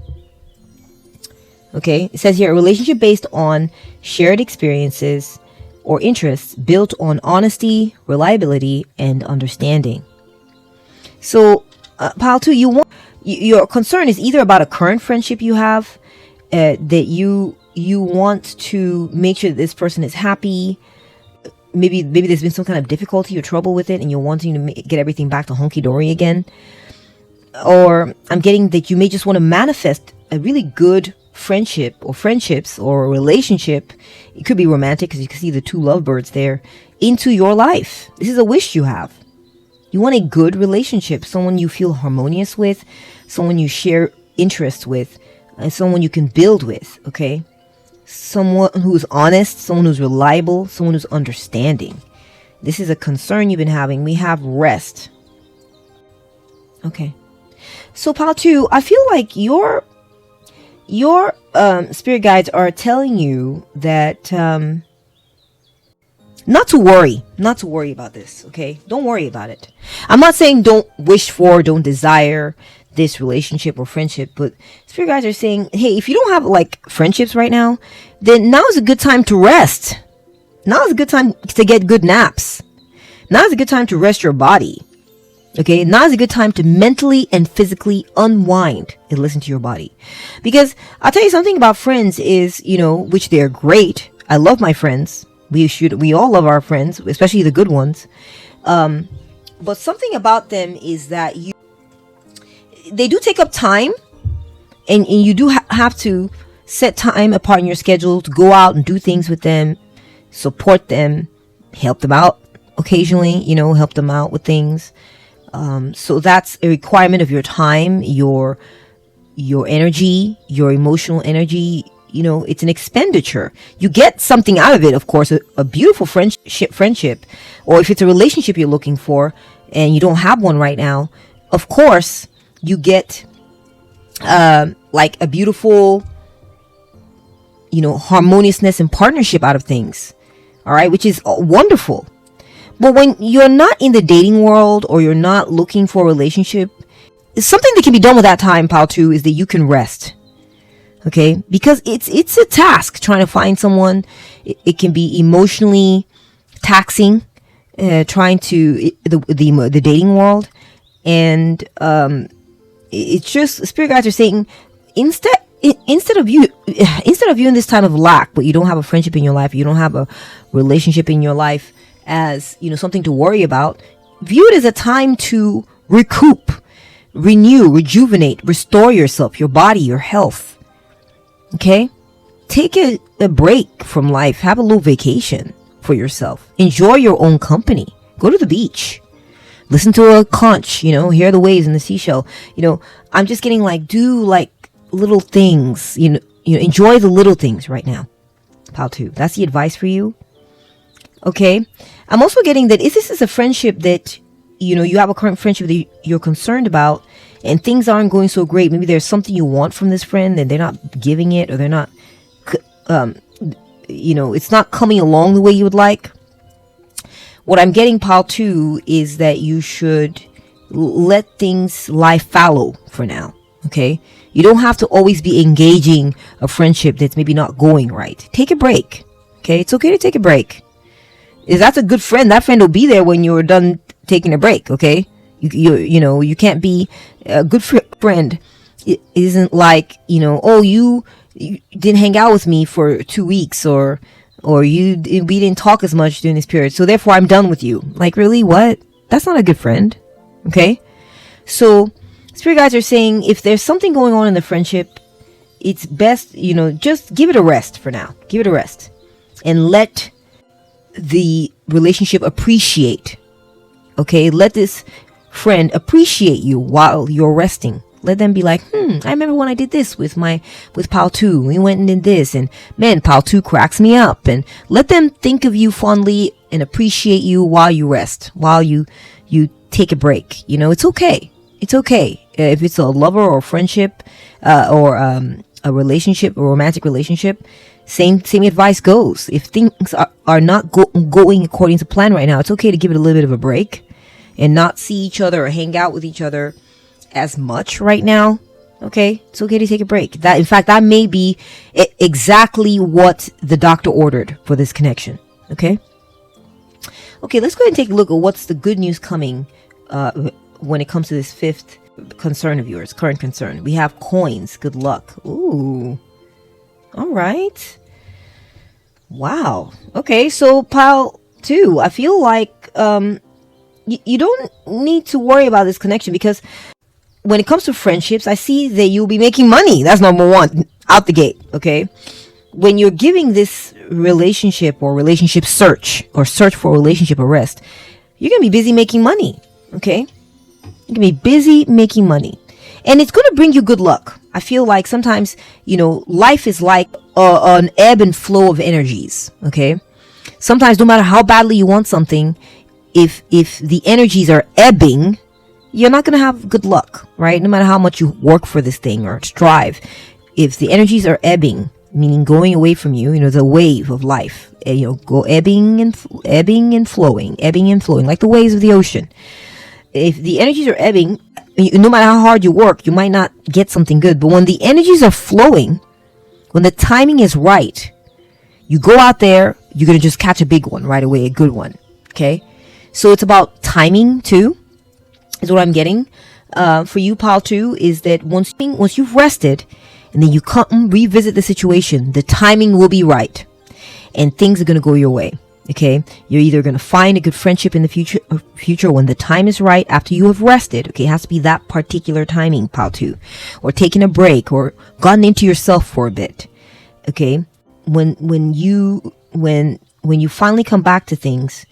Okay, it says here, a relationship based on shared experiences or interests built on honesty, reliability, and understanding. So, Pile 2, your concern is either about a current friendship you have, that you want to make sure that this person is happy. Maybe there's been some kind of difficulty or trouble with it, and you're wanting to get everything back to hunky-dory again. Or I'm getting that you may just want to manifest a really good friendship or friendships or a relationship. It could be romantic because you can see the two lovebirds there into your life. This is a wish you have. You want a good relationship, someone you feel harmonious with, someone you share interests with, and someone you can build with. Okay, someone who's honest, someone who's reliable, someone who's understanding. This is a concern you've been having. We have rest. Okay, so Pile 2, I feel like your spirit guides are telling you that not to worry about this. Okay, don't worry about it. I'm not saying don't wish for, don't desire this relationship or friendship, but spirit guides are saying, hey, if you don't have like friendships right now, then now is a good time to rest. Now is a good time to get good naps. Now is a good time to rest your body. Okay, now is a good time to mentally and physically unwind and listen to your body. Because I'll tell you something about friends is, which they're great. I love my friends. We all love our friends, especially the good ones. But something about them is that they do take up time, and you do have to set time apart in your schedule to go out and do things with them, support them, help them out occasionally, help them out with things. So that's a requirement of your time, your energy, your emotional energy. It's an expenditure. You get something out of it, of course, a beautiful friendship, or if it's a relationship you're looking for and you don't have one right now, of course, you get, like a beautiful, harmoniousness and partnership out of things. All right. Which is wonderful. But when you're not in the dating world or you're not looking for a relationship, something that can be done with that time, Pile 2, is that you can rest. Okay? Because it's a task trying to find someone. It can be emotionally taxing, trying to the dating world. And it's just, spirit guides are saying, instead of you in this time of lack, but you don't have a friendship in your life, you don't have a relationship in your life, as something to worry about, view it as a time to recoup, renew, rejuvenate, restore yourself, your body, your health. Okay, take a break from life, have a little vacation for yourself, enjoy your own company, go to the beach, listen to a conch, hear the waves in the seashell. I'm just getting do little things, enjoy the little things right now, Pile 2. That's the advice for you. Okay, I'm also getting that if this is a friendship that you have a current friendship that you're concerned about, and things aren't going so great. Maybe there's something you want from this friend and they're not giving it, or they're not, it's not coming along the way you would like. What I'm getting, pile 2, is that you should let things lie fallow for now. Okay? You don't have to always be engaging a friendship that's maybe not going right. Take a break. Okay? It's okay to take a break. If that's a good friend, that friend will be there when you're done taking a break. Okay? You can't be a good friend. It isn't like, you didn't hang out with me for 2 weeks, or we didn't talk as much during this period, so therefore I'm done with you. Like, really? What? That's not a good friend. Okay? So spirit guides are saying, if there's something going on in the friendship, it's best, just give it a rest for now. Give it a rest. And let the relationship appreciate. Okay? Let this friend appreciate you while you're resting. Let them be like, I remember when I did this with pile 2. We went and did this, and man, pile 2 cracks me up. And let them think of you fondly and appreciate you while you rest, while you take a break. It's okay. It's okay. If it's a lover or friendship, or a relationship, a romantic relationship, same advice goes. If things are not going according to plan right now, it's okay to give it a little bit of a break and not see each other or hang out with each other as much right now. Okay? It's okay to take a break. That may be exactly what the doctor ordered for this connection. Okay? Okay, let's go ahead and take a look at what's the good news coming when it comes to this 5th concern of yours, current concern. We have coins. Good luck. Ooh. All right. Wow. Okay, so pile 2, I feel like you don't need to worry about this connection, because when it comes to friendships, I see that you'll be making money. That's number 1 out the gate. Okay. When you're giving this relationship or relationship search, or search for relationship arrest, you're going to be busy making money. Okay. You're going to be busy making money, and it's going to bring you good luck. I feel like sometimes, life is like an ebb and flow of energies. Okay. Sometimes no matter how badly you want something, if the energies are ebbing, you're not going to have good luck, right? No matter how much you work for this thing or strive, if the energies are ebbing, meaning going away from you, the wave of life, go ebbing and flowing, like the waves of the ocean. If the energies are ebbing, no matter how hard you work, you might not get something good. But when the energies are flowing, when the timing is right, you go out there, you're going to just catch a big one right away, a good one. Okay? So it's about timing too. Is what I'm getting for you, pile 2, is that once you've rested and then you come revisit the situation, the timing will be right and things are going to go your way. Okay, you're either going to find a good friendship in the future when the time is right, after you have rested. Okay, it has to be that particular timing, pile 2, or taking a break, or gotten into yourself for a bit. Okay, when you finally come back to things,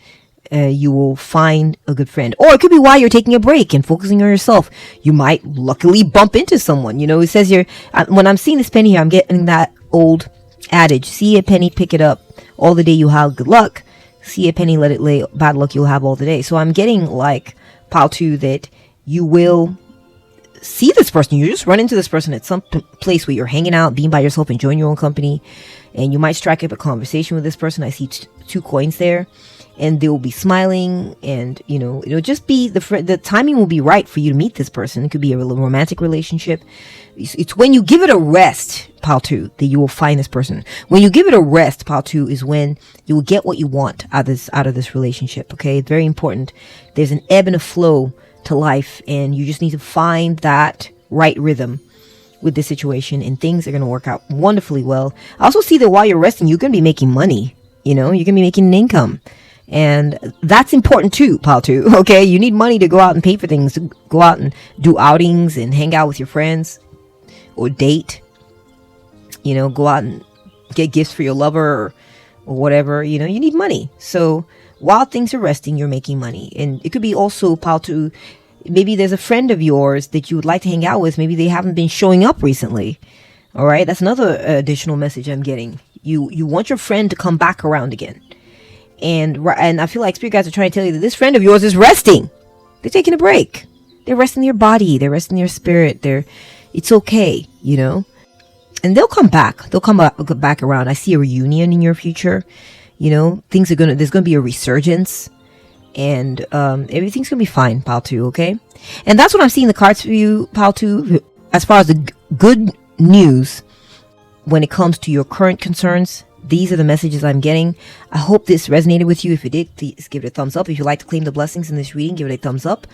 you will find a good friend. Or it could be while you're taking a break and focusing on yourself. You might luckily bump into someone. It says here, when I'm seeing this penny here, I'm getting that old adage: see a penny, pick it up. All the day you have good luck. See a penny, let it lay. Bad luck you'll have all the day. So I'm getting, like, pile 2, that you will see this person. You just run into this person at some place where you're hanging out, being by yourself, enjoying your own company, and you might strike up a conversation with this person. I see 2 coins there, and they will be smiling, and it'll just be the timing will be right for you to meet this person. It could be a romantic relationship. It's when you give it a rest, pile 2, that you will find this person. When you give it a rest, pile 2, is when you will get what you want out of this relationship. Okay, it's very important. There's an ebb and a flow to life, and you just need to find that right rhythm with this situation, and things are going to work out wonderfully well. I also see that while you're resting, you're going to be making money. You're going to be making an income. And that's important too, pile 2. Okay, you need money to go out and pay for things, to go out and do outings and hang out with your friends, or date. Go out and get gifts for your lover, or whatever. You need money. So while things are resting, you're making money. And it could be also, pile 2, maybe there's a friend of yours that you would like to hang out with. Maybe they haven't been showing up recently. All right, that's another additional message I'm getting. You want your friend to come back around again. And I feel like spirit guides are trying to tell you that this friend of yours is resting. They're taking a break. They're resting their body. They're resting their spirit. It's okay, you know. And they'll come back. They'll come back around. I see a reunion in your future. You know, there's gonna be a resurgence, and everything's gonna be fine, pile 2. Okay, and that's what I'm seeing the cards for you, pile 2. As far as the good news when it comes to your current concerns, these are the messages I'm getting. I hope this resonated with you. If it did, please give it a thumbs up. If you'd like to claim the blessings in this reading, give it a thumbs up.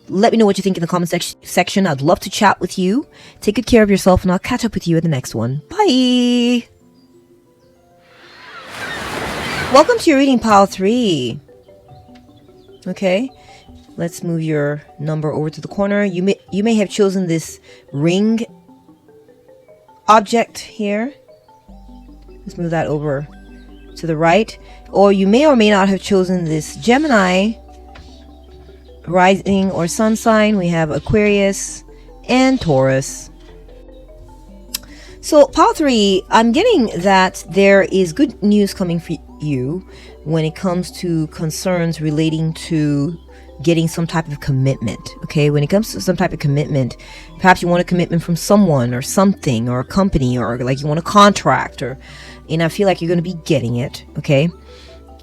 Let me know what you think in the comment section. I'd love to chat with you. Take good care of yourself, and I'll catch up with you at the next one. Bye! Welcome to your reading, pile 3. Okay, let's move your number over to the corner. You may have chosen this ring object here. Let's move that over to the right. Or you may or may not have chosen this Gemini rising or sun sign. We have Aquarius and Taurus. So pile 3, I'm getting that there is good news coming for you when it comes to concerns relating to getting some type of commitment. Okay, when it comes to some type of commitment, perhaps you want a commitment from someone or something or a company, or like you want a contract, and I feel like you're going to be getting it. Okay,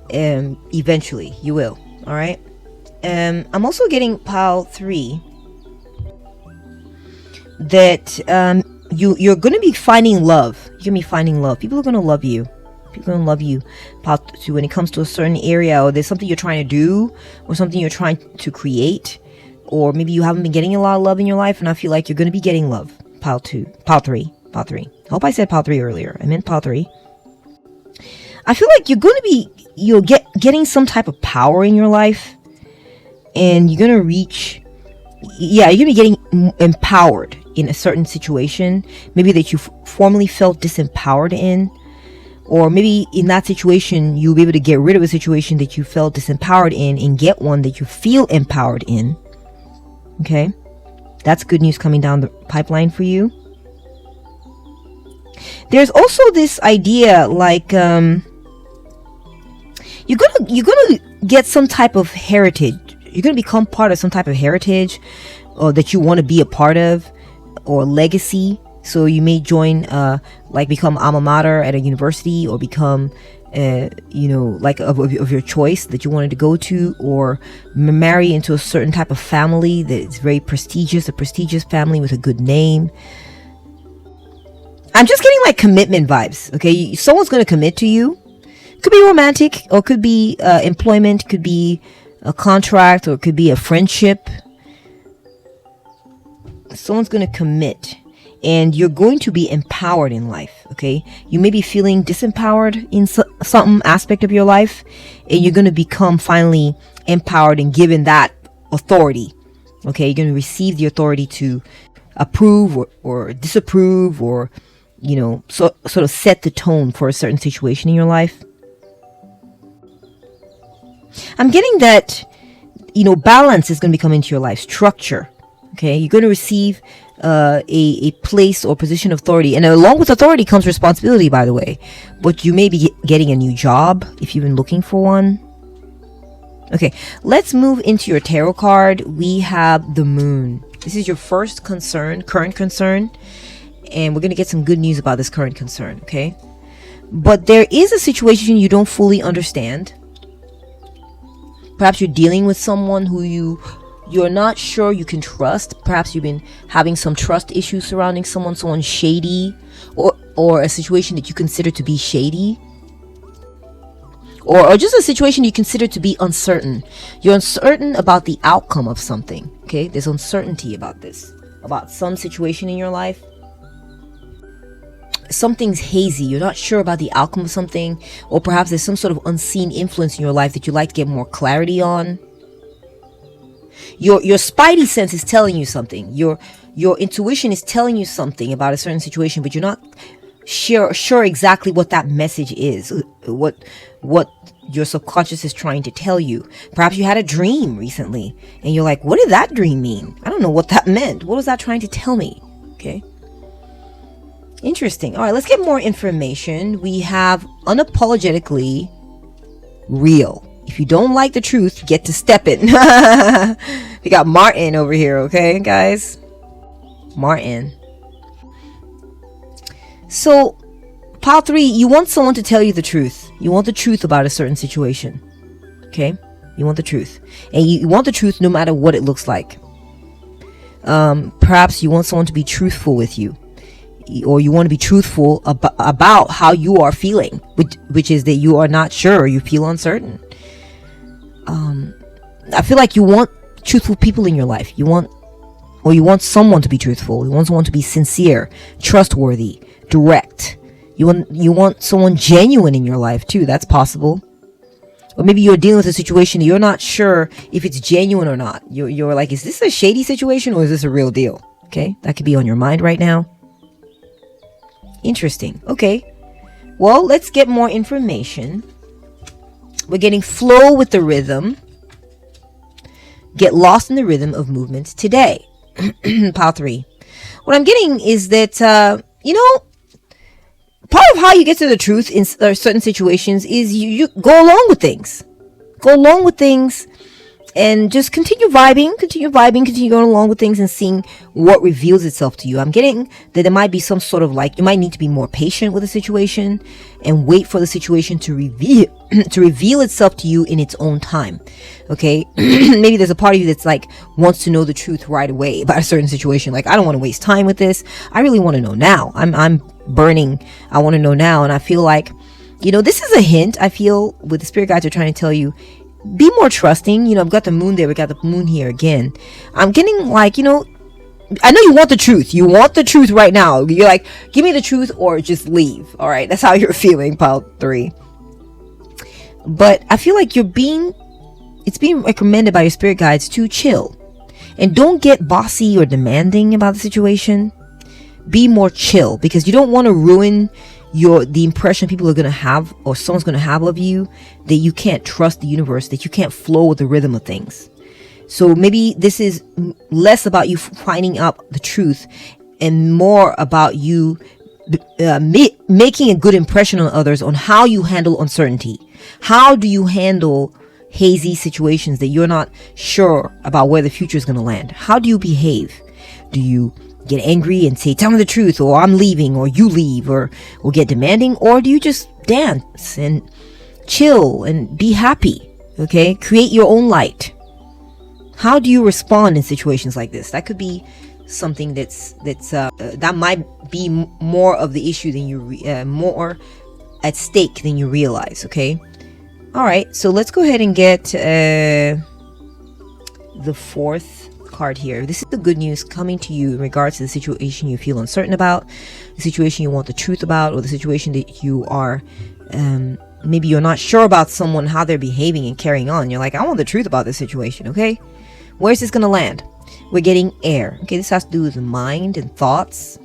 eventually you will. All right. I'm also getting pile 3 that you're going to be finding love. You're going to be finding love. People are going to love you. People are going to love you, pile 2, when it comes to a certain area, or there's something you're trying to do, or something you're trying to create, or maybe you haven't been getting a lot of love in your life, and I feel like you're going to be getting love, pile 3. I hope I said pile 3 earlier. I meant pile 3. I feel like you're going to be getting some type of power in your life, and you're going to reach, you're going to be getting empowered in a certain situation, maybe that you formerly felt disempowered in. Or maybe in that situation, you'll be able to get rid of a situation that you felt disempowered in and get one that you feel empowered in. Okay? That's good news coming down the pipeline for you. There's also this idea like you're gonna get some type of heritage. You're gonna become part of some type of heritage, or that you want to be a part of, or legacy. So you may join, become alma mater at a university, or become, like of your choice that you wanted to go to, or marry into a certain type of family that is very prestigious, a prestigious family with a good name. I'm just getting like commitment vibes. Okay, someone's going to commit to you. Could be romantic, or could be employment, could be a contract, or could be a friendship. Someone's going to commit. And you're going to be empowered in life, okay? You may be feeling disempowered in some aspect of your life, and you're going to become finally empowered and given that authority, okay? You're going to receive the authority to approve or disapprove, or, sort of set the tone for a certain situation in your life. I'm getting that, balance is going to be coming into your life, structure, okay? You're going to receive a place or position of authority, and along with authority comes responsibility, by the way. But you may be getting a new job if you've been looking for one. Okay, let's move into your tarot card. We have the Moon. This is your first current concern, and we're gonna get some good news about this current concern. Okay, but there is a situation you don't fully understand. Perhaps you're dealing with someone who you're not sure you can trust. Perhaps you've been having some trust issues surrounding someone shady, or a situation that you consider to be shady, or just a situation you consider to be uncertain. You're uncertain about the outcome of something. Okay, there's uncertainty about this, about some situation in your life. Something's hazy. You're not sure about the outcome of something, or perhaps there's some sort of unseen influence in your life that you'd like to get more clarity on. Your spidey sense is telling you something. Your intuition is telling you something about a certain situation, but you're not sure exactly what that message is, what your subconscious is trying to tell you. Perhaps you had a dream recently, and you're like, what did that dream mean? I don't know what that meant. What was that trying to tell me? Okay. Interesting. All right, let's get more information. We have unapologetically real. If you don't like the truth, get to step it. We got Martin over here, okay, guys? Martin. So, pile 3, you want someone to tell you the truth. You want the truth about a certain situation. Okay? You want the truth. And you want the truth no matter what it looks like. Perhaps you want someone to be truthful with you. Or you want to be truthful about how you are feeling. Which is that you are not sure. You feel uncertain. I feel like you want truthful people in your life. You want someone to be truthful. You want someone to be sincere, trustworthy, direct. You want someone genuine in your life too. That's possible. Or maybe you're dealing with a situation and you're not sure if it's genuine or not. You're like, is this a shady situation or is this a real deal? Okay, that could be on your mind right now. Interesting. Okay, well, let's get more information. We're getting flow with the rhythm. Get lost in the rhythm of movement today. Pile 3. What I'm getting is that, part of how you get to the truth in certain situations is you go along with things. Go along with things and just continue vibing, continue going along with things and seeing what reveals itself to you. I'm getting that there might be some sort of like, you might need to be more patient with the situation and wait for the situation to reveal itself to you in its own time. Okay. Maybe there's a part of you that's like, wants to know the truth right away about a certain situation. Like, I don't want to waste time with this. I really want to know now. I'm burning. I want to know now. And I feel like, this is a hint. I feel with the spirit guides are trying to tell you, be more trusting. I've got the moon there. We got the moon here again. I'm getting like, I know you want the truth. You want the truth right now. You're like, give me the truth or just leave. All right. That's how you're feeling, pile 3. But I feel like it's being recommended by your spirit guides to chill and don't get bossy or demanding about the situation. Be more chill because you don't want to ruin the impression people are going to have or someone's going to have of you, that you can't trust the universe, that you can't flow with the rhythm of things. So maybe this is less about you finding out the truth and more about you making a good impression on others on how you handle uncertainty. How do you handle hazy situations that you're not sure about where the future is going to land? How do you behave? Do you get angry and say, tell me the truth, or I'm leaving, or you leave, or get demanding? Or do you just dance and chill and be happy? Okay, create your own light. How do you respond in situations like this? That could be something that might be more of the issue than more at stake than you realize. Okay, all right, so let's go ahead and get the 4th card here. This is the good news coming to you in regards to the situation you feel uncertain about, the situation you want the truth about, or the situation that you are maybe you're not sure about someone, how they're behaving and carrying on. You're like, I want the truth about this situation. Okay, where's this gonna land? We're getting air. Okay, this has to do with the mind and thoughts,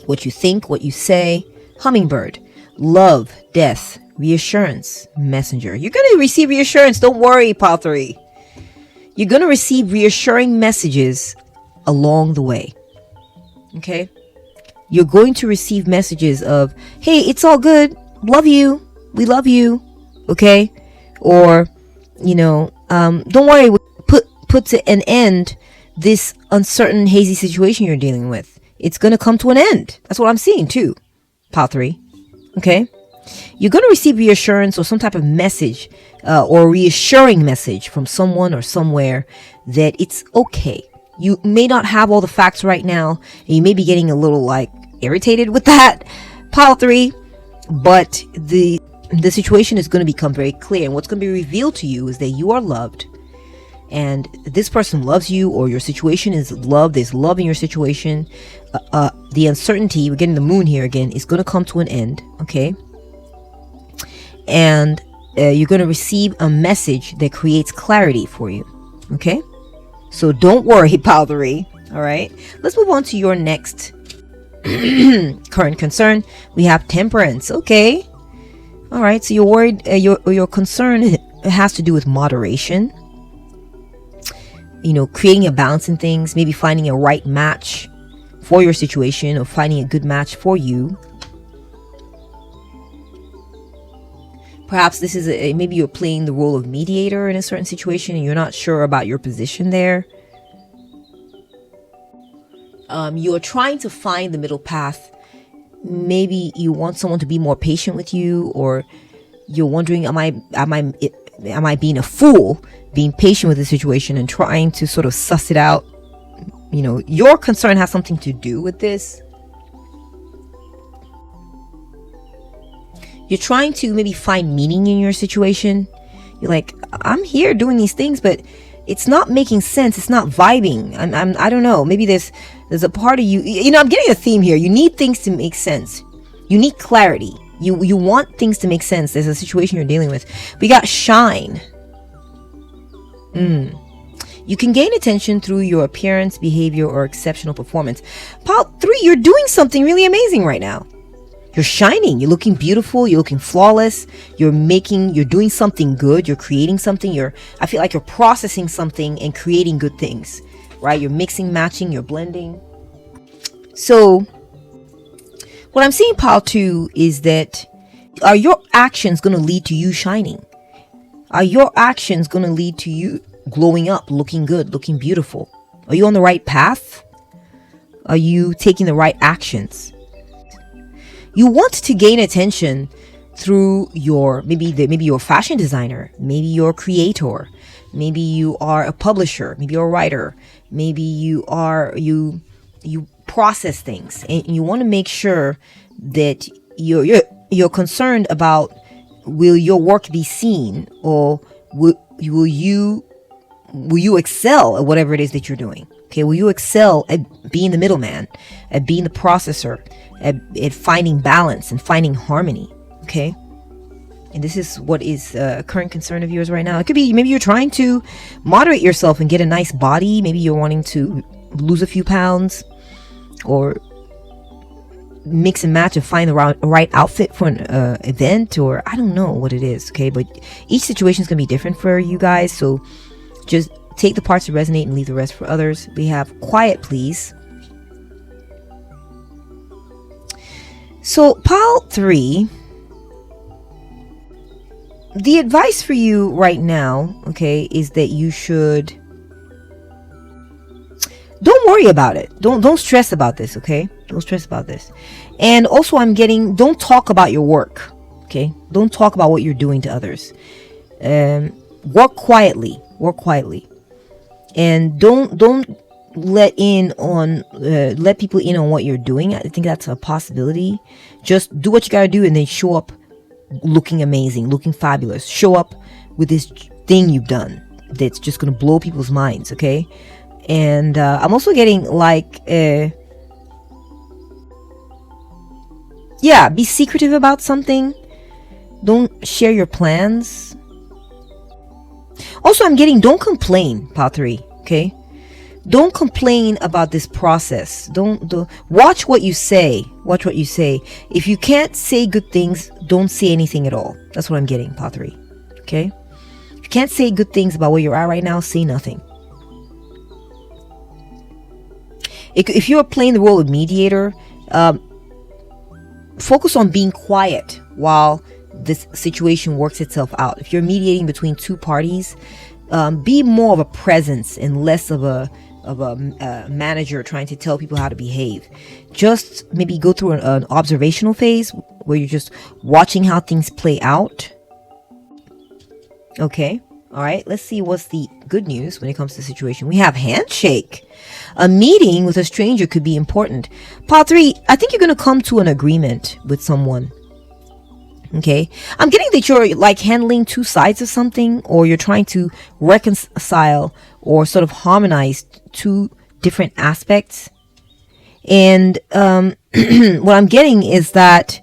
what you think, what you say. Hummingbird, love, death, reassurance, messenger. You're gonna receive reassurance. Don't worry, pile 3. You're going to receive reassuring messages along the way. Okay? You're going to receive messages of, hey, it's all good. Love you. We love you. Okay? Or, don't worry. Put to an end this uncertain, hazy situation you're dealing with. It's going to come to an end. That's what I'm seeing too. Pile 3. Okay? You're going to receive reassurance or some type of message or reassuring message from someone or somewhere that it's okay. You may not have all the facts right now, and you may be getting a little like irritated with that, pile 3, but the situation is going to become very clear, and what's going to be revealed to you is that you are loved, and this person loves you, or your situation is love. There's love in your situation. The uncertainty, we're getting the moon here again, is going to come to an end. Okay, and you're going to receive a message that creates clarity for you. Okay, so don't worry, pile 3. All right, let's move on to your next current concern. We have temperance. Okay, all right, so you're worried, your concern has to do with moderation, creating a balance in things, maybe finding a right match for your situation or finding a good match for you. Perhaps this is maybe you're playing the role of mediator in a certain situation and you're not sure about your position there. You're trying to find the middle path. Maybe you want someone to be more patient with you, or you're wondering, am I being a fool, being patient with the situation and trying to sort of suss it out? You know, your concern has something to do with this. You're trying to maybe find meaning in your situation. You're like, I'm here doing these things, but it's not making sense. It's not vibing. I don't know. Maybe there's a part of you, I'm getting a theme here. You need things to make sense. You need clarity. You want things to make sense. There's a situation you're dealing with. We got shine. You can gain attention through your appearance, behavior, or exceptional performance. Pile 3, you're doing something really amazing right now. You're shining. You're looking beautiful. You're looking flawless. You're doing something good. You're creating something. I feel like you're processing something and creating good things, right? You're mixing, matching, you're blending. So what I'm seeing, pile 2, is that are your actions going to lead to you shining? Are your actions going to lead to you glowing up, looking good, looking beautiful? Are you on the right path? Are you taking the right actions? You want to gain attention through maybe you're a fashion designer, maybe you're a creator, maybe you are a publisher, maybe you're a writer, maybe you process things, and you want to make sure that you're concerned about, will your work be seen, or will you excel at whatever it is that you're doing? Okay, will you excel at being the middleman, at being the processor, at finding balance and finding harmony? Okay, and this is what is a current concern of yours right now. It could be maybe you're trying to moderate yourself and get a nice body. Maybe you're wanting to lose a few pounds, or mix and match and find the right outfit for an event, or I don't know what it is. Okay, but each situation is going to be different for you guys, so just take the parts that resonate and leave the rest for others. We have quiet, please. So pile 3, the advice for you right now, okay, is that you should don't worry about it. Don't stress about this, okay? Don't stress about this. And also don't talk about your work, okay? Don't talk about what you're doing to others. Work quietly. And don't let people in on what you're doing. I think that's a possibility. Just do what you gotta do and then show up looking amazing, looking fabulous. Show up with this thing you've done that's just gonna blow people's minds, okay? And I'm also getting be secretive about something. Don't share your plans. Also, I'm getting, don't complain, pile 3, okay? Don't complain about this process. Don't watch what you say. Watch what you say. If you can't say good things, don't say anything at all. That's what I'm getting, pile 3, okay? If you can't say good things about where you're at right now, say nothing. If you're playing the role of mediator, focus on being quiet while this situation works itself out. If you're mediating between two parties, be more of a presence and less of a manager trying to tell people how to behave. Just maybe go through an observational phase where you're just watching how things play out. Okay. All right, let's see what's the good news when it comes to the situation. We have handshake. A meeting with a stranger could be important. Part 3, I think you're going to come to an agreement with someone. Okay, I'm getting that you're handling two sides of something, or you're trying to reconcile or sort of harmonize two different aspects. And what I'm getting is that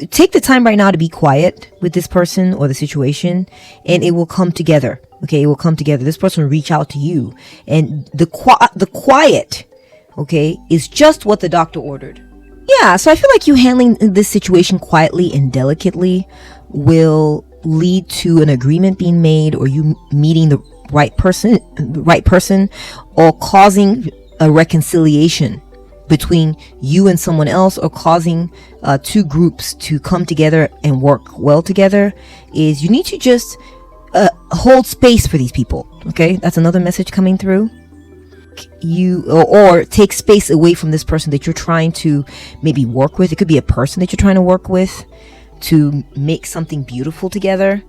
take the time right now to be quiet with this person or the situation, and it will come together. Okay, it will come together. This person will reach out to you, and the quiet, okay, is just what the doctor ordered. Yeah, so I feel like you handling this situation quietly and delicately will lead to an agreement being made, or you meeting the right person, or causing a reconciliation between you and someone else, or causing two groups to come together and work well together, is you need to just hold space for these people. Okay, that's another message coming through. Or take space away from this person that you're trying to maybe work with. It could be a person that you're trying to work with to make something beautiful together.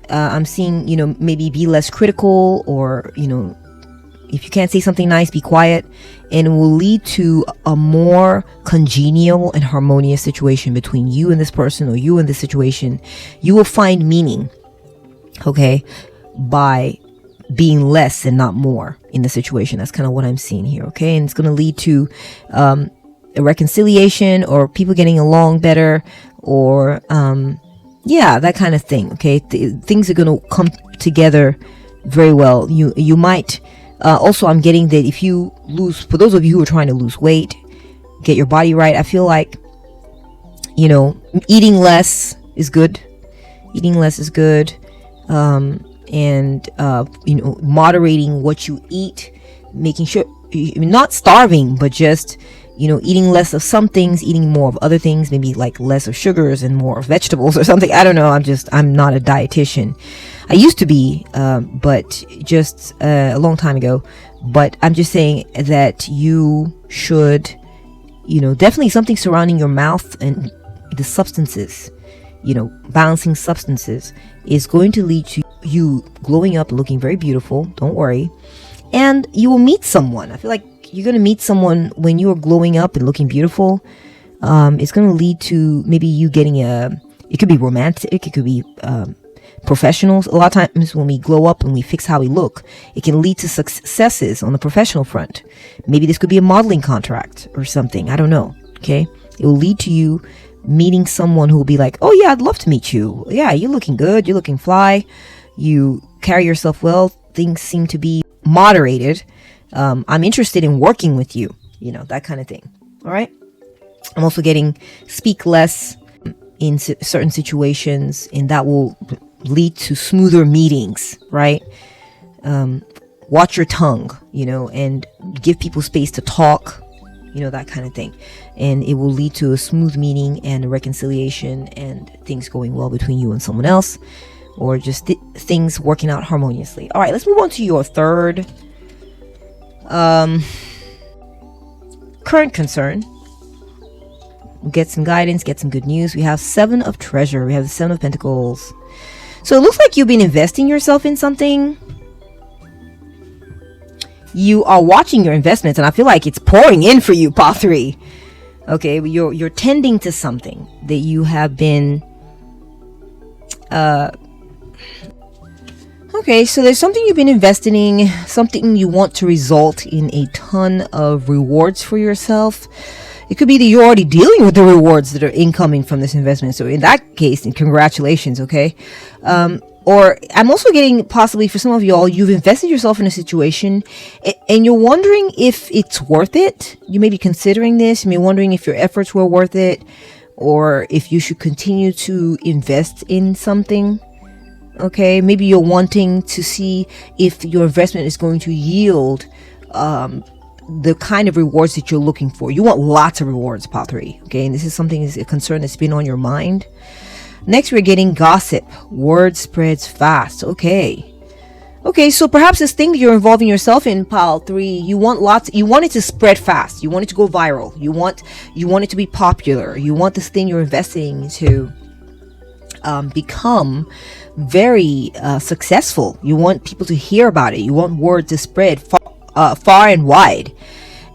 I'm seeing, maybe be less critical, or, if you can't say something nice, be quiet, and it will lead to a more congenial and harmonious situation between you and this person, or you and this situation. You will find meaning, okay, by being less and not more in the situation. That's kind of what I'm seeing here, okay? And it's going to lead to a reconciliation, or people getting along better, or that kind of thing, okay? Things are going to come together very well. You might also, I'm getting that if you lose, for those of you who are trying to lose weight, get your body right, I feel like, eating less is good. And moderating what you eat, making sure you're not starving, but just eating less of some things, eating more of other things, maybe like less of sugars and more of vegetables or something. I don't know, I'm not a dietitian. I used to be, but just a long time ago. But I'm just saying that you should, definitely something surrounding your mouth and the substances, balancing substances, is going to lead to you glowing up and looking very beautiful. Don't worry. And you will meet someone. I feel like you're going to meet someone when you are glowing up and looking beautiful. It's going to lead to maybe you getting it could be romantic, it could be professionals. A lot of times when we glow up and we fix how we look, it can lead to successes on the professional front. Maybe this could be a modeling contract or something. I don't know. Okay. It will lead to you meeting someone who will be like, oh yeah, I'd love to meet you. Yeah, you're looking good. You're looking fly. You carry yourself well. Things seem to be moderated. I'm interested in working with you. That kind of thing. All right. I'm also getting speak less in certain situations, and that will lead to smoother meetings, right? Watch your tongue, and give people space to talk, that kind of thing. And it will lead to a smooth meeting and a reconciliation and things going well between you and someone else, or just things working out harmoniously. All right, let's move on to your third current concern. We'll get some guidance, get some good news. We have 7 of Treasure. We have the 7 of Pentacles. So it looks like you've been investing yourself in something. You are watching your investments, and I feel like it's pouring in for you, Path 3. Okay, you're tending to something that you have been okay, so there's something you've been investing in, something you want to result in a ton of rewards for yourself. It could be that you're already dealing with the rewards that are incoming from this investment. So in that case, congratulations, okay? Or I'm also getting, possibly for some of y'all, you've invested yourself in a situation and you're wondering if it's worth it. You may be considering this. You may be wondering if your efforts were worth it, or if you should continue to invest in something. Okay, maybe you're wanting to see if your investment is going to yield the kind of rewards that you're looking for. You want lots of rewards, Path 3. Okay, and this is something, is a concern that's been on your mind. Next, we're getting gossip. Word spreads fast. Okay, so perhaps this thing that you're involving yourself in, Pile 3, you want it to spread fast. You want it to go viral. You want it to be popular. You want this thing you're investing to become very successful. You want people to hear about it. You want word to spread far and wide.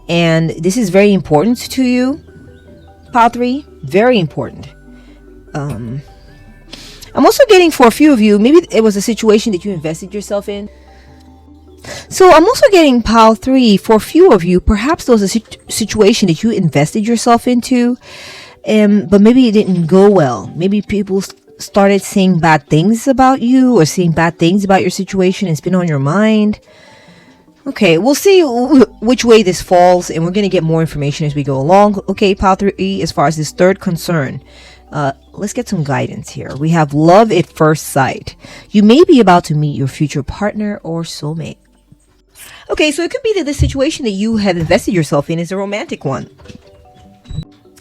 And this is very important to you, Pile 3. Very important. I'm also getting, for a few of you, maybe it was a situation that you invested yourself in. So I'm also getting, Pile 3, for a few of you, perhaps there was a situation that you invested yourself into, but maybe it didn't go well. Maybe people started saying bad things about you, or saying bad things about your situation, and it's been on your mind. Okay, we'll see which way this falls, and we're going to get more information as we go along. Okay, Pile 3, as far as this third concern, let's get some guidance here. We have love at first sight. You may be about to meet your future partner or soulmate. Okay, so it could be that the situation that you have invested yourself in is a romantic one,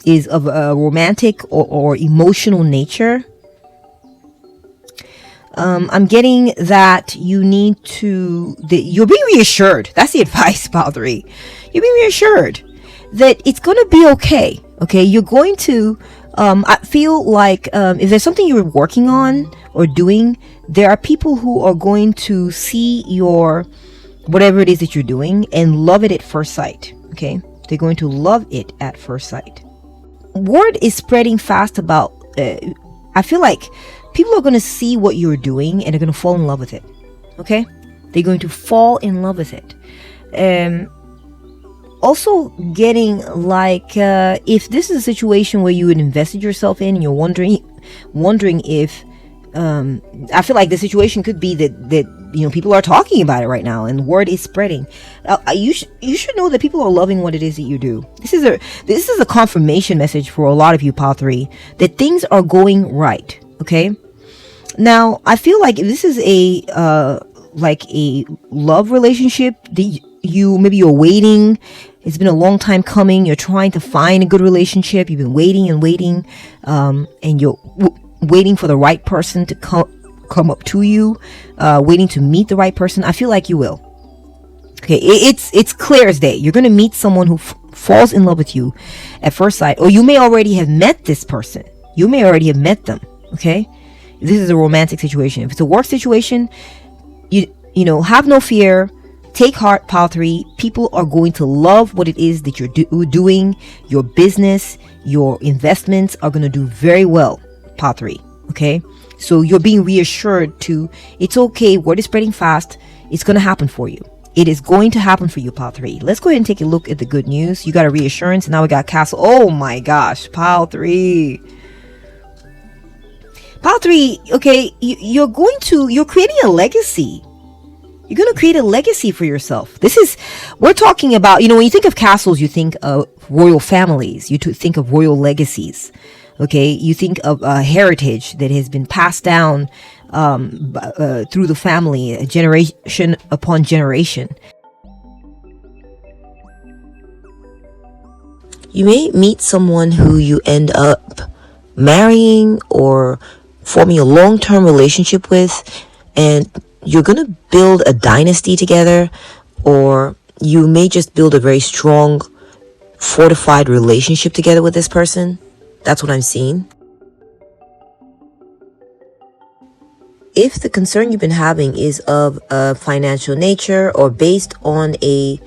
is of a romantic or emotional nature. I'm getting that you need to, that you're being reassured. That's the advice, pile 3. You're being reassured that it's going to be okay. Okay, you're going to, I feel like if there's something you're working on or doing, there are people who are going to see your, whatever it is that you're doing, and love it at first sight. Okay, they're going to love it at first sight. Word is spreading fast about, I feel like people are going to see what you're doing and they're going to fall in love with it. Okay, they're going to fall in love with it. Also getting like, if this is a situation where you had invested yourself in and you're wondering if, I feel like the situation could be that people are talking about it right now and word is spreading. You should know that people are loving what it is that you do. This is a confirmation message for a lot of you, pile 3, that things are going right. Okay, now I feel like if this is a love relationship that you're waiting, it's been a long time coming, you're trying to find a good relationship, you've been waiting and waiting, and you're waiting for the right person to come up to you, waiting to meet the right person, I feel like you will. Okay, it's clear as day. You're going to meet someone who falls in love with you at first sight, or you may already have met this person. You may already have met them. Okay, this is a romantic situation. If it's a work situation, you know, have no fear. Take heart, pile 3. People are going to love what it is that you're doing. Your business, your investments are going to do very well, pile 3. Okay, so you're being reassured to, it's okay. Word is spreading fast. It's going to happen for you. It is going to happen for you, pile 3. Let's go ahead and take a look at the good news. You got a reassurance, and now we got castle. Oh my gosh, pile 3. Pile 3, okay, you're creating a legacy. You're going to create a legacy for yourself. We're talking about, when you think of castles, you think of royal families. You think of royal legacies. Okay, you think of a heritage that has been passed down through the family, generation upon generation. You may meet someone who you end up marrying or forming a long-term relationship with, and you're going to build a dynasty together, or you may just build a very strong, fortified relationship together with this person. That's what I'm seeing. If the concern you've been having is of a financial nature or based on an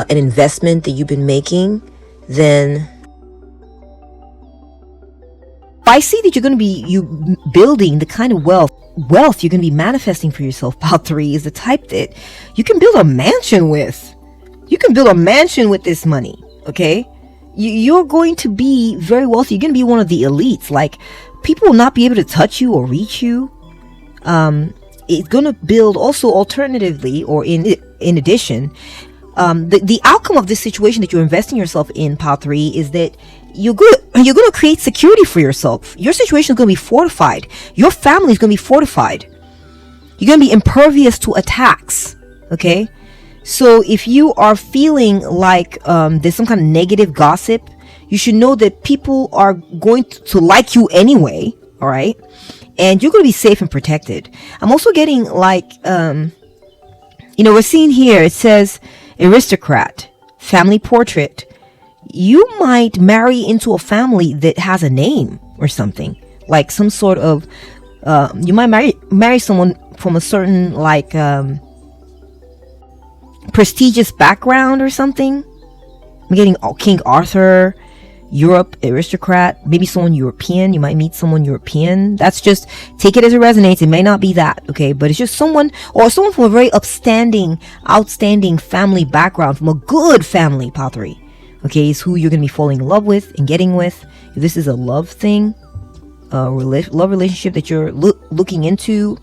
investment that you've been making, then I see that you're going to be building the kind of wealth you're going to be manifesting for yourself. Pile 3 is the type that you can build a mansion with. You can build a mansion with this money. Okay, you're going to be very wealthy. You're going to be one of the elites. Like, people will not be able to touch you or reach you. It's going to build also alternatively, or in addition, the outcome of this situation that you're investing yourself in, pile 3, is that you're going to create security for yourself. Your situation is going to be fortified. Your family is going to be fortified. You're going to be impervious to attacks. Okay, so if you are feeling like there's some kind of negative gossip, you should know that people are going to like you anyway. All right, and you're going to be safe and protected. I'm also getting like, we're seeing here, it says aristocrat, family portrait. You might marry into a family that has a name or something, like some sort of, you might marry someone from a certain like prestigious background or something. I'm getting King Arthur, Europe, aristocrat, maybe someone European. You might meet someone European. That's just, take it as it resonates. It may not be that, okay, but it's just someone from a very outstanding family background, from a good family, pile 3. Okay, is who you're going to be falling in love with and getting with. If this is a love thing, love relationship that you're looking into.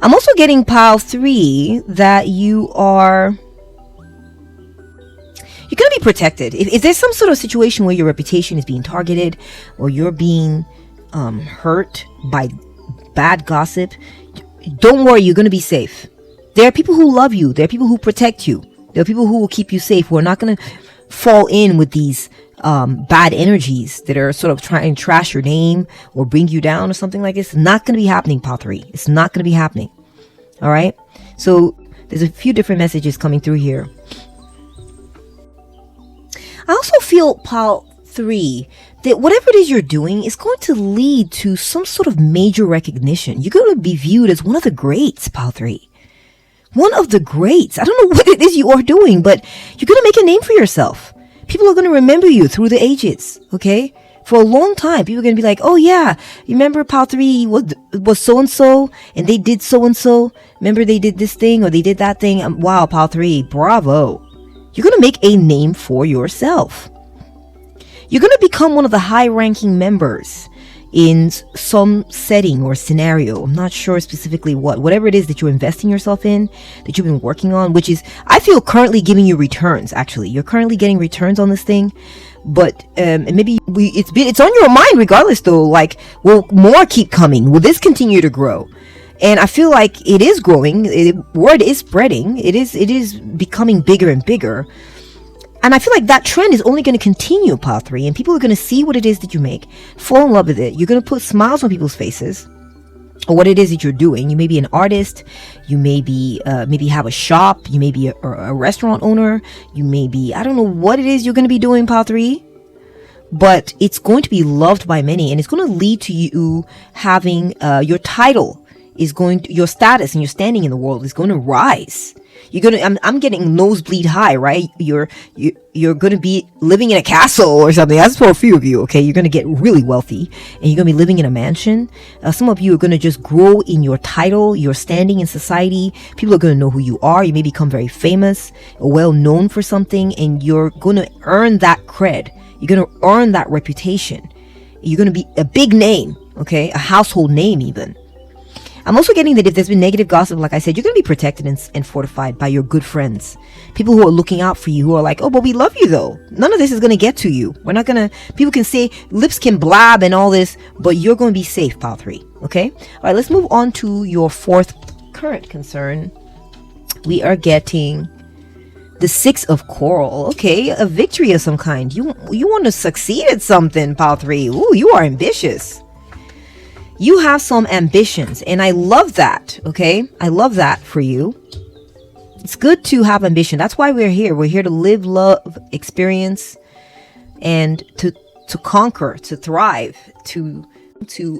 I'm also getting, pile 3, that you're going to be protected. If there's some sort of situation where your reputation is being targeted, or you're being hurt by bad gossip, don't worry, you're going to be safe. There are people who love you. There are people who protect you. There are people who will keep you safe, who are not going to fall in with these bad energies that are sort of trying to trash your name or bring you down or something like this. It's not going to be happening, Pile 3. It's not going to be happening. All right. So there's a few different messages coming through here. I also feel, Pile 3, that whatever it is you're doing is going to lead to some sort of major recognition. You're going to be viewed as one of the greats, Pile 3. One of the greats. I don't know what it is you are doing, but you're going to make a name for yourself. People are going to remember you through the ages, okay? For a long time, people are going to be like, oh yeah, you remember Pile 3 was so-and-so, and they did so-and-so. Remember they did this thing, or they did that thing. Wow, Pile 3, bravo. You're going to make a name for yourself. You're going to become one of the high-ranking members in some setting or scenario. I'm not sure specifically whatever it is that you're investing yourself in, that you've been working on, which is, I feel, currently giving you returns. Actually, you're currently getting returns on this thing, but maybe it's on your mind regardless though. Like, will more keep coming? Will this continue to grow? And I feel like it is growing. Word is spreading. It is becoming bigger and bigger. And I feel like that trend is only going to continue, Pile 3, and people are going to see what it is that you make, fall in love with it. You're going to put smiles on people's faces, or what it is that you're doing. You may be an artist, you may be, maybe have a shop, you may be a restaurant owner, you may be, I don't know what it is you're going to be doing, Pile 3, but it's going to be loved by many, and it's going to lead to you having, your title is going to, your status and your standing in the world is going to rise. You're gonna, I'm getting nosebleed high, right? You're gonna be living in a castle or something. That's for a few of you, okay? You're gonna get really wealthy, and you're gonna be living in a mansion. Some of you are gonna just grow in your title, your standing in society. People are gonna know who you are. You may become very famous, or well known for something, and you're gonna earn that cred. You're gonna earn that reputation. You're gonna be a big name, okay? A household name, even. I'm also getting that if there's been negative gossip, like I said, you're going to be protected and fortified by your good friends. People who are looking out for you, who are like, oh, but we love you though. None of this is going to get to you. We're not going to, people can say, lips can blab and all this, but you're going to be safe, Pile 3. Okay? All right, let's move on to your fourth current concern. We are getting the 6 of Coral. Okay, a victory of some kind. You want to succeed at something, Pile 3. Ooh, you are ambitious. You have some ambitions, and I love that, okay? I love that for you. It's good to have ambition. That's why we're here. We're here to live, love, experience, and to conquer, to thrive, to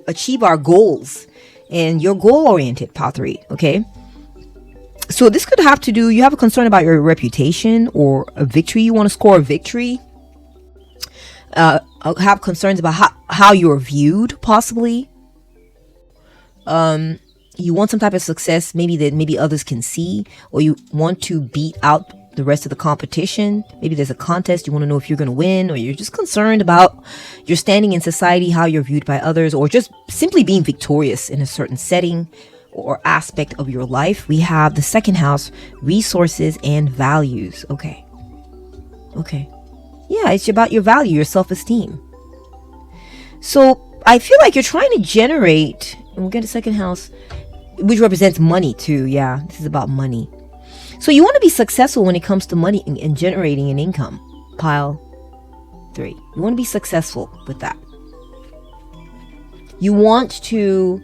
achieve our goals. And you're goal-oriented, Pile 3, okay? So this could have to do, you have a concern about your reputation or a victory. You want to score a victory. Have concerns about how you're viewed, possibly. You want some type of success, maybe others can see, or you want to beat out the rest of the competition. Maybe there's a contest, you want to know if you're going to win, or you're just concerned about your standing in society, how you're viewed by others, or just simply being victorious in a certain setting or aspect of your life. We have the second house, resources and values. Okay. Yeah, it's about your value, your self-esteem. So I feel like you're trying to generate, and we'll get a second house, which represents money too. Yeah, this is about money. So you want to be successful when it comes to money and generating an income, Pile 3. You want to be successful with that. You want to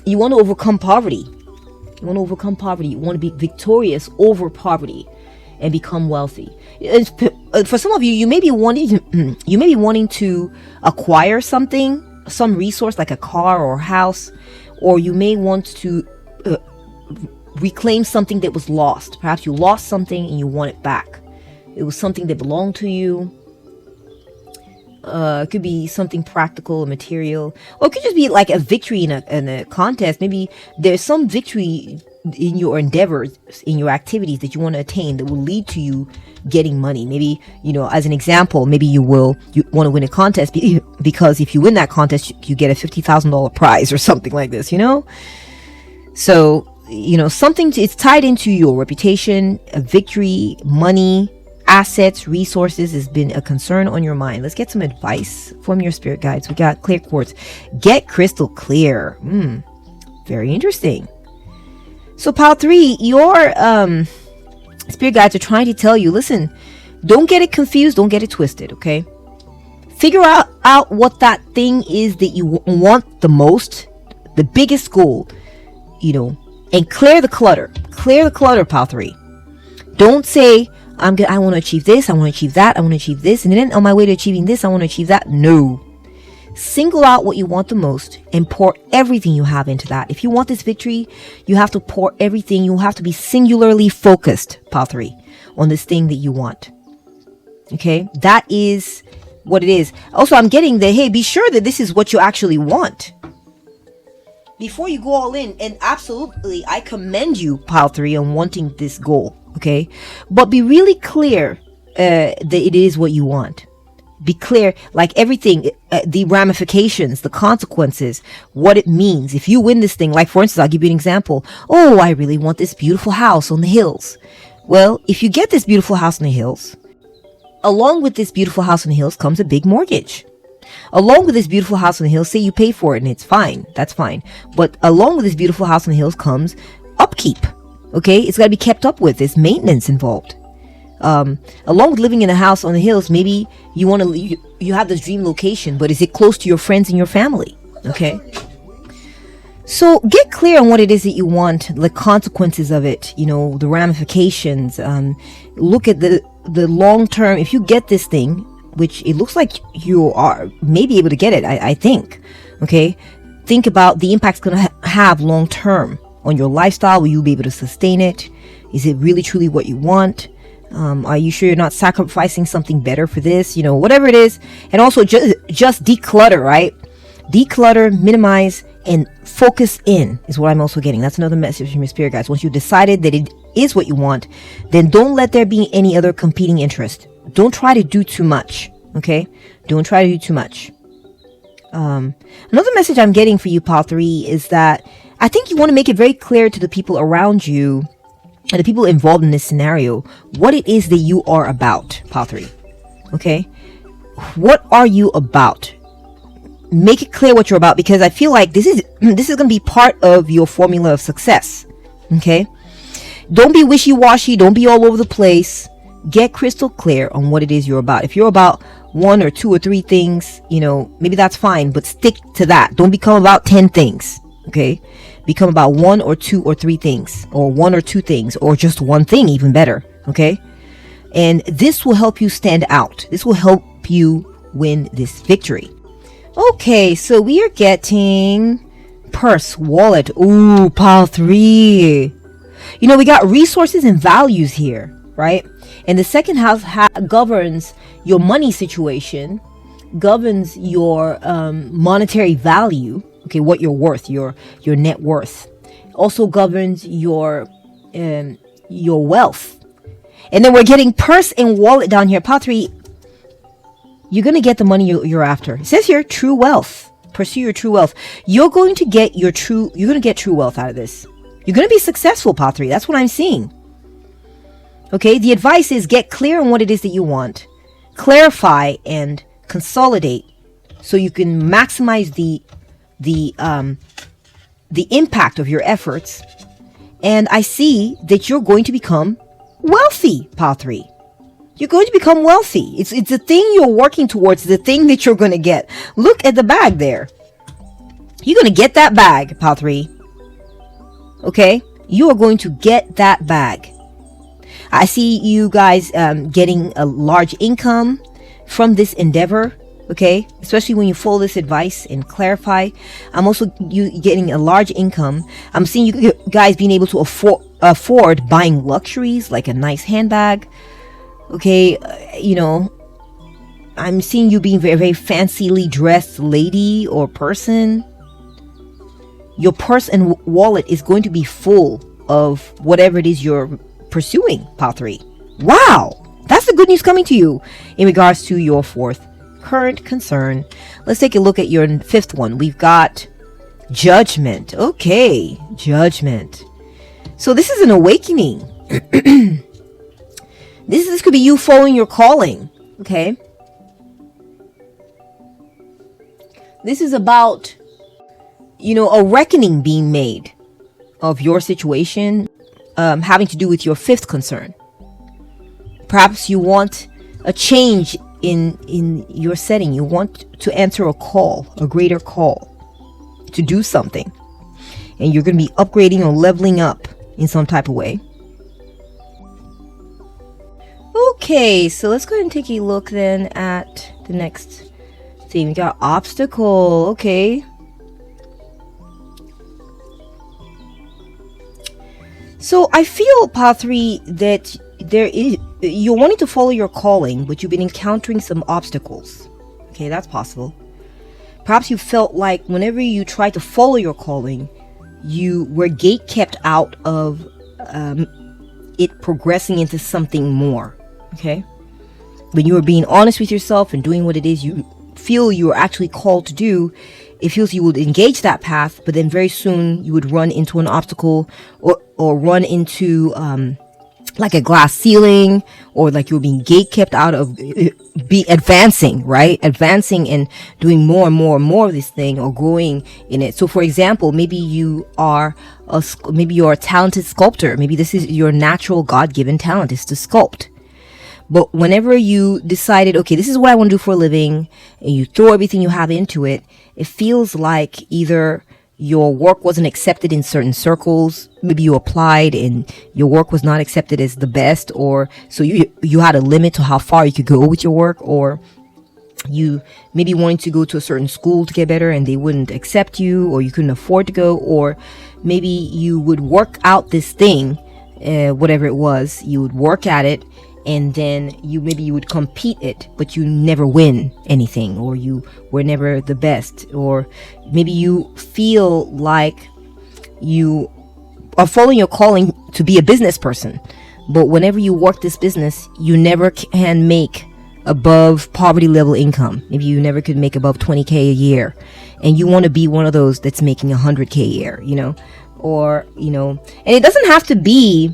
overcome poverty. You want to be victorious over poverty and become wealthy. For some of you, you may be wanting to acquire something, some resource like a car or a house, or you may want to reclaim something that was lost. Perhaps you lost something and you want it back. It was something that belonged to you. It could be something practical or material, or it could just be like a victory in a contest. Maybe there's some victory in your endeavors, in your activities that you want to attain that will lead to you getting money. Maybe, as an example, maybe you want to win a contest because if you win that contest, you get a $50,000 prize or something like this, So, something it's tied into your reputation, a victory, money, assets, resources has been a concern on your mind. Let's get some advice from your spirit guides. We got clear quartz. Get crystal clear. Very interesting. So pile 3, your spirit guides are trying to tell you, listen, don't get it confused, don't get it twisted, okay? Figure out what that thing is that you want the most, the biggest goal, and clear the clutter. Clear the clutter, pile 3. Don't say, I want to achieve this, I want to achieve that, I want to achieve this, and then on my way to achieving this, I want to achieve that. No. Single out what you want the most and pour everything you have into that. If you want this victory, you have to pour everything. You have to be singularly focused, pile 3, on this thing that you want. Okay? That is what it is. Also, I'm getting the, hey, be sure that this is what you actually want before you go all in. And absolutely, I commend you, pile 3, on wanting this goal. Okay? But be really clear that it is what you want. Be clear, like everything, the ramifications, the consequences, what it means. If you win this thing, like for instance, I'll give you an example. Oh, I really want this beautiful house on the hills. Well, if you get this beautiful house on the hills, along with this beautiful house on the hills comes a big mortgage. Along with this beautiful house on the hills, say you pay for it and it's fine. That's fine. But along with this beautiful house on the hills comes upkeep. Okay? It's got to be kept up with. There's maintenance involved. Along with living in a house on the hills, maybe you want to, you have this dream location, but is it close to your friends and your family? Okay. So get clear on what it is that you want, the consequences of it, the ramifications. Look at the long term. If you get this thing, which it looks like you are maybe able to get it, I think. Okay. Think about the impact it's going to have long term on your lifestyle. Will you be able to sustain it? Is it really truly what you want? Are you sure you're not sacrificing something better for this? Whatever it is. And also just declutter, right? Declutter, minimize, and focus in is what I'm also getting. That's another message from your spirit guides. Once you decided that it is what you want, then don't let there be any other competing interest. Don't try to do too much. Okay? Don't try to do too much. Another message I'm getting for you, pile 3, is that I think you want to make it very clear to the people around you and the people involved in this scenario what it is that you are about, pile 3. Okay? What are you about? Make it clear what you're about, because I feel like this is going to be part of your formula of success. Okay? Don't be wishy-washy. Don't be all over the place. Get crystal clear on what it is you're about. If you're about 1 or 2 or 3 things, maybe that's fine, but stick to that. Don't become about 10 things. Okay? Become about 1 or 2 or 3 things, or 1 or 2 things, or just one thing, even better. Okay? And this will help you stand out. This will help you win this victory. Okay, so we are getting purse, wallet. Ooh, pile 3. We got resources and values here, right? And the second house governs your money situation, governs your monetary value. Okay, what you're worth, your net worth. Also governs your wealth. And then we're getting purse and wallet down here. Pile 3, you're going to get the money you're after. It says here, true wealth. Pursue your true wealth. You're going to get true wealth out of this. You're going to be successful, pile 3. That's what I'm seeing. Okay, the advice is get clear on what it is that you want. Clarify and consolidate so you can maximize the impact of your efforts. And I see that you're going to become wealthy, pile 3. You're going to become wealthy. It's the thing you're working towards, the thing that you're going to get. Look at the bag there. You're going to get that bag, pile 3. Okay? You are going to get that bag. I see you guys getting a large income from this endeavor. Okay, especially when you follow this advice and clarify. I'm also you getting a large income. I'm seeing you guys being able to afford buying luxuries like a nice handbag. Okay, I'm seeing you being very, very fancily dressed lady or person. Your purse and wallet is going to be full of whatever it is you're pursuing, pile 3. Wow, that's the good news coming to you in regards to your 4th current concern. Let's take a look at your 5th one. We've got judgment. Okay, judgment. So this is an awakening. This could be you following your calling. Okay, this is about a reckoning being made. of your situation having to do with your fifth concern. Perhaps you want a change in your setting. You want to answer a call, a greater call to do something. And you're going to be upgrading or leveling up in some type of way. Okay, so let's go ahead and take a look then at the next theme. We got obstacle. Okay. So I feel, Pile 3, that you're wanting to follow your calling, but you've been encountering some obstacles. Okay, that's possible. Perhaps you felt like whenever you tried to follow your calling, you were gate kept out of it progressing into something more. Okay, when you were being honest with yourself and doing what it is you feel you are actually called to do, it feels you would engage that path, but then very soon you would run into an obstacle or run into like a glass ceiling, or like you're being gate kept out of be advancing, right? Advancing and doing more and more and more of this thing, or growing in it. So for example, maybe you're a talented sculptor. Maybe this is your natural God-given talent, is to sculpt. But whenever you decided, okay, this is what I want to do for a living, and you throw everything you have into it, it feels like either your work wasn't accepted in certain circles. Maybe you applied and your work was not accepted as the best, or so you had a limit to how far you could go with your work, or you maybe wanted to go to a certain school to get better and they wouldn't accept you, or you couldn't afford to go, or maybe you would work out this thing, whatever it was, you would work at it, and then you would compete it, but you never win anything, or you were never the best. Or maybe you feel like you are following your calling to be a business person, but whenever you work this business, you never can make above poverty level income. Maybe you never could make above 20K a year, and you want to be one of those that's making 100K a year, or and it doesn't have to be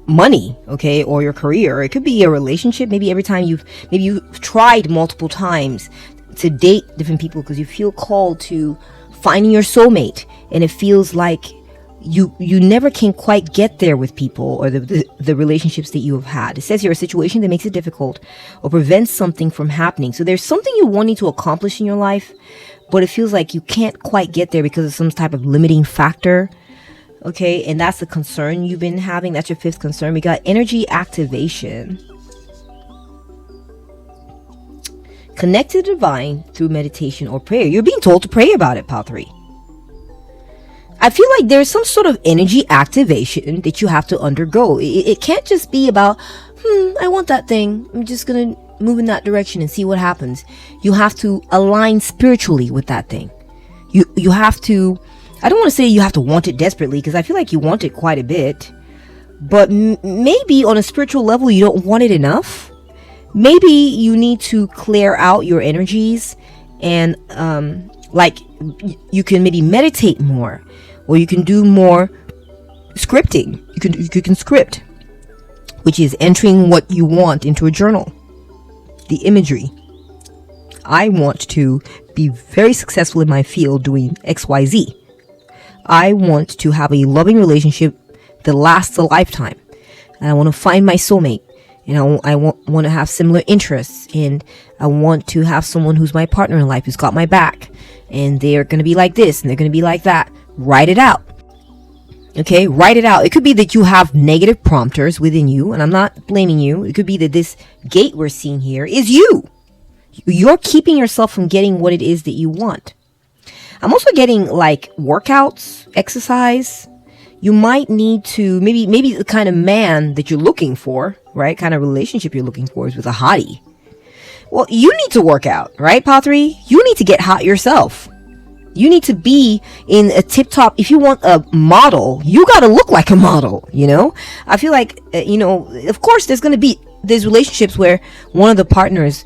money, okay, or your career. It could be a relationship. Maybe every time you've tried multiple times to date different people because you feel called to finding your soulmate, and it feels like you never can quite get there with people or the relationships that you have had. It says here a situation that makes it difficult or prevents something from happening. So there's something you're wanting to accomplish in your life, but it feels like you can't quite get there because of some type of limiting factor. Okay, and that's the concern you've been having. That's your fifth concern. We got energy activation. Connect to the divine through meditation or prayer. You're being told to pray about it, Pile 3. I feel like there's some sort of energy activation that you have to undergo. It can't just be about, I want that thing, I'm just going to move in that direction and see what happens. You have to align spiritually with that thing. You have to, I don't want to say you have to want it desperately, because I feel like you want it quite a bit, but maybe on a spiritual level you don't want it enough. Maybe you need to clear out your energies, and like you can maybe meditate more, or you can do more scripting. You can script, which is entering what you want into a journal. The imagery. I want to be very successful in my field doing XYZ. I want to have a loving relationship that lasts a lifetime. And I want to find my soulmate. And I want to have similar interests. And I want to have someone who's my partner in life, who's got my back. And they're going to be like this, and they're going to be like that. Write it out. Okay, write it out. It could be that you have negative prompters within you, and I'm not blaming you. It could be that this gate we're seeing here is you. You're keeping yourself from getting what it is that you want. I'm also getting like workouts, exercise. You might need to, maybe the kind of man that you're looking for, right? Kind of relationship you're looking for is with a hottie. Well, you need to work out, right, Pile 3? You need to get hot yourself. You need to be in a tip-top. If you want a model, you got to look like a model, I feel like, of course there's relationships where one of the partners,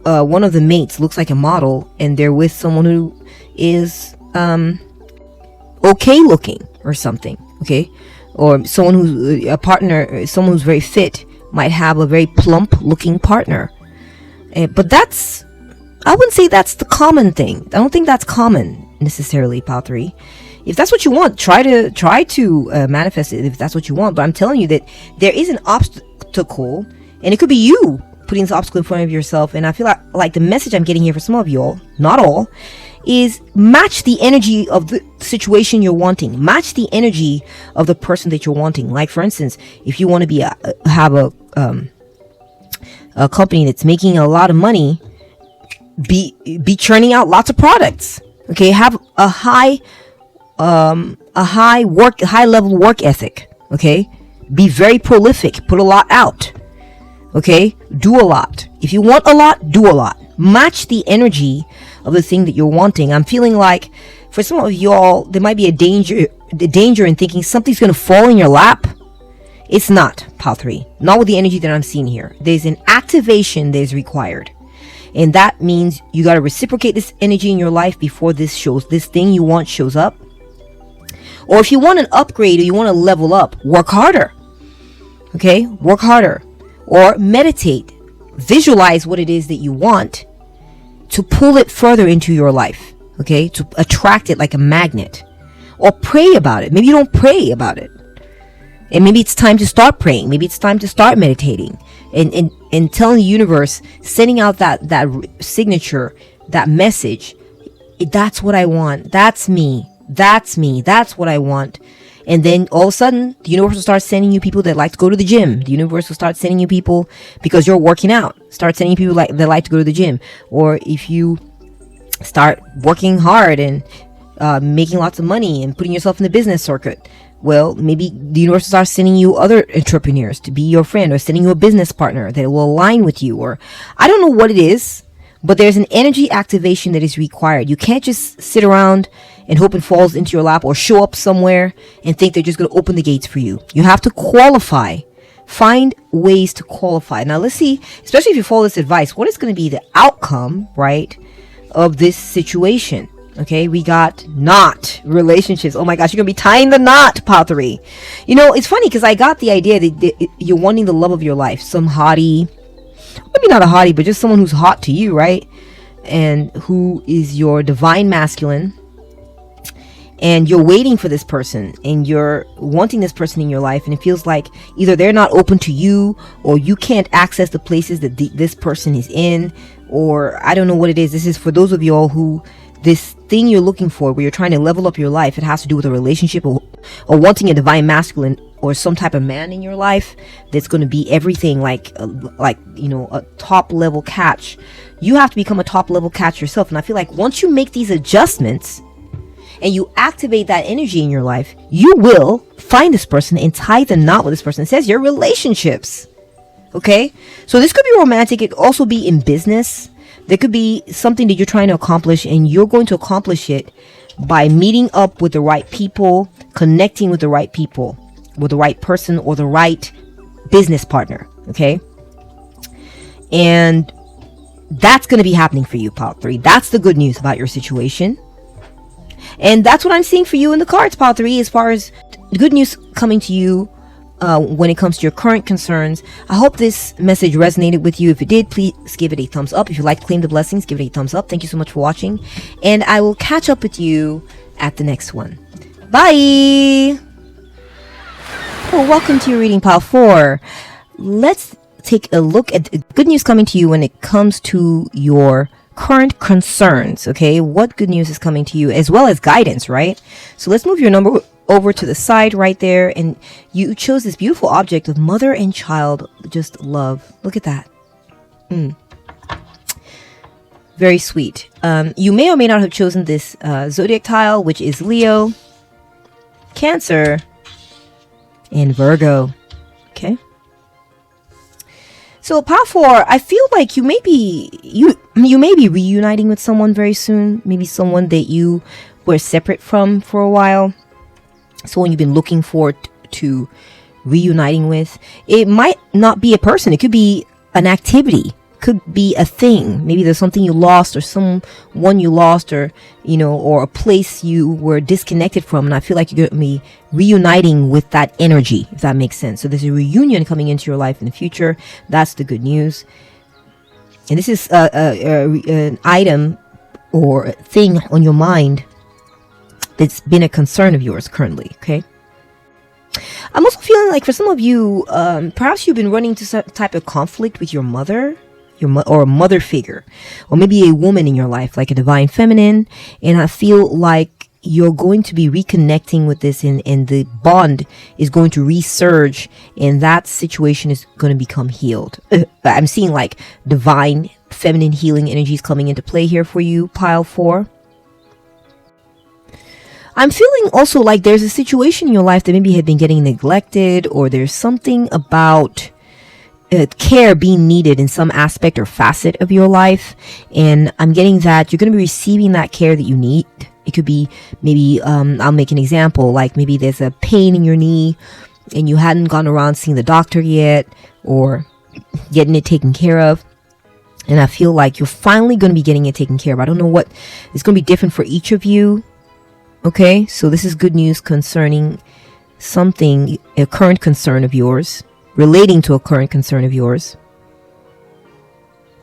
one of the mates looks like a model, and they're with someone who is okay looking or something, okay? Or someone who's a partner, someone who's very fit might have a very plump looking partner. But I wouldn't say that's the common thing. I don't think that's common necessarily, Pile 3. If that's what you want, try to manifest it if that's what you want. But I'm telling you that there is an obstacle, and it could be you putting this obstacle in front of yourself. And I feel like the message I'm getting here for some of you all, not all, is match the energy of the situation you're wanting. Match the energy of the person that you're wanting. Like, for instance, if you want to have a company that's making a lot of money, be churning out lots of products. Okay, have a high level work ethic. Okay, be very prolific. Put a lot out. Okay, do a lot. If you want a lot, do a lot. Match the energy of the thing that you're wanting. I'm feeling like for some of y'all, there might be a danger in thinking something's going to fall in your lap. It's not, pile 3. Not with the energy that I'm seeing here. There's an activation that is required. And that means you got to reciprocate this energy in your life before this thing you want shows up. Or if you want an upgrade or you want to level up, work harder. Okay? Work harder. Or meditate. Visualize what it is that you want to pull it further into your life. Okay? To attract it like a magnet. Or pray about it. Maybe you don't pray about it. And maybe it's time to start praying. Maybe it's time to start meditating. And telling the universe, sending out that signature, that message. That's what I want. That's me. That's me. That's what I want. And then all of a sudden, the universe will start sending you people that like to go to the gym. The universe will start sending you people because you're working out. Start sending you people that like to go to the gym. Or if you start working hard and making lots of money and putting yourself in the business circuit, well, maybe the universe will start sending you other entrepreneurs to be your friend, or sending you a business partner that will align with you. Or I don't know what it is, but there's an energy activation that is required. You can't just sit around and hope it falls into your lap, or show up somewhere and think they're just going to open the gates for you. You have to qualify. Find ways to qualify. Now let's see, especially if you follow this advice, what is going to be the outcome, right, of this situation? Okay, we got knot relationships. Oh my gosh, you're gonna be tying the knot, pile 3. You know, it's funny because I got the idea that you're wanting the love of your life, some hottie, maybe not a hottie, but just someone who's hot to you, right? And who is your divine masculine. And you're waiting for this person, and you're wanting this person in your life, and it feels like either they're not open to you, or you can't access the places that this person is in, or I don't know what it is. This is for those of you all who this thing you're looking for, where you're trying to level up your life. It has to do with a relationship, or wanting a divine masculine, or some type of man in your life that's going to be everything, like you know, a top level catch. You have to become a top level catch yourself. And I feel like once you make these adjustments and you activate that energy in your life, you will find this person and tie the knot with this person. It says your relationships. Okay, so this could be romantic. It could also be in business. There could be something that you're trying to accomplish, and you're going to accomplish it by meeting up with the right people, connecting with the right people, with the right person, or the right business partner. Okay, and that's going to be happening for you, pile 3. That's the good news about your situation. And that's what I'm seeing for you in the cards, pile 3, as far as good news coming to you when it comes to your current concerns. I hope this message resonated with you. If it did, please give it a thumbs up. If you'd like to claim the blessings, give it a thumbs up. Thank you so much for watching, and I will catch up with you at the next one. Bye. Well, welcome to your reading, pile 4. Let's take a look at the good news coming to you when it comes to your current concerns. Okay, what good news is coming to you, as well as guidance, right? So let's move your number over to the side right there, and you chose this beautiful object of mother and child just love. Look at that. Very sweet. You may or may not have chosen this zodiac tile, which is Leo, Cancer, and Virgo. Okay, so pile 4, I feel like you may be reuniting with someone very soon. Maybe someone that you were separate from for a while, someone you've been looking forward to reuniting with. It might not be a person. It could be an activity. Could be a thing. Maybe there's something you lost, or someone you lost, or you know, or a place you were disconnected from. And I feel like you're going to be reuniting with that energy, if that makes sense. So there's a reunion coming into your life in the future. That's the good news. And this is an item or thing on your mind that's been a concern of yours currently. Okay. I'm also feeling like for some of you, perhaps you've been running into some type of conflict with your mother, or a mother figure, or maybe a woman in your life, like a divine feminine. And I feel like you're going to be reconnecting with this, and the bond is going to resurge, and that situation is going to become healed. I'm seeing like divine feminine healing energies coming into play here for you, pile 4. I'm feeling also like there's a situation in your life that maybe had been getting neglected, or there's something about care being needed in some aspect or facet of your life. And I'm getting that you're going to be receiving that care that you need. It could be maybe, I'll make an example, like maybe there's a pain in your knee and you hadn't gone around seeing the doctor yet, or getting it taken care of. And I feel like you're finally going to be getting it taken care of. I don't know what, it's going to be different for each of you. Okay, so this is good news concerning something, a current concern of yours, relating to a current concern of yours.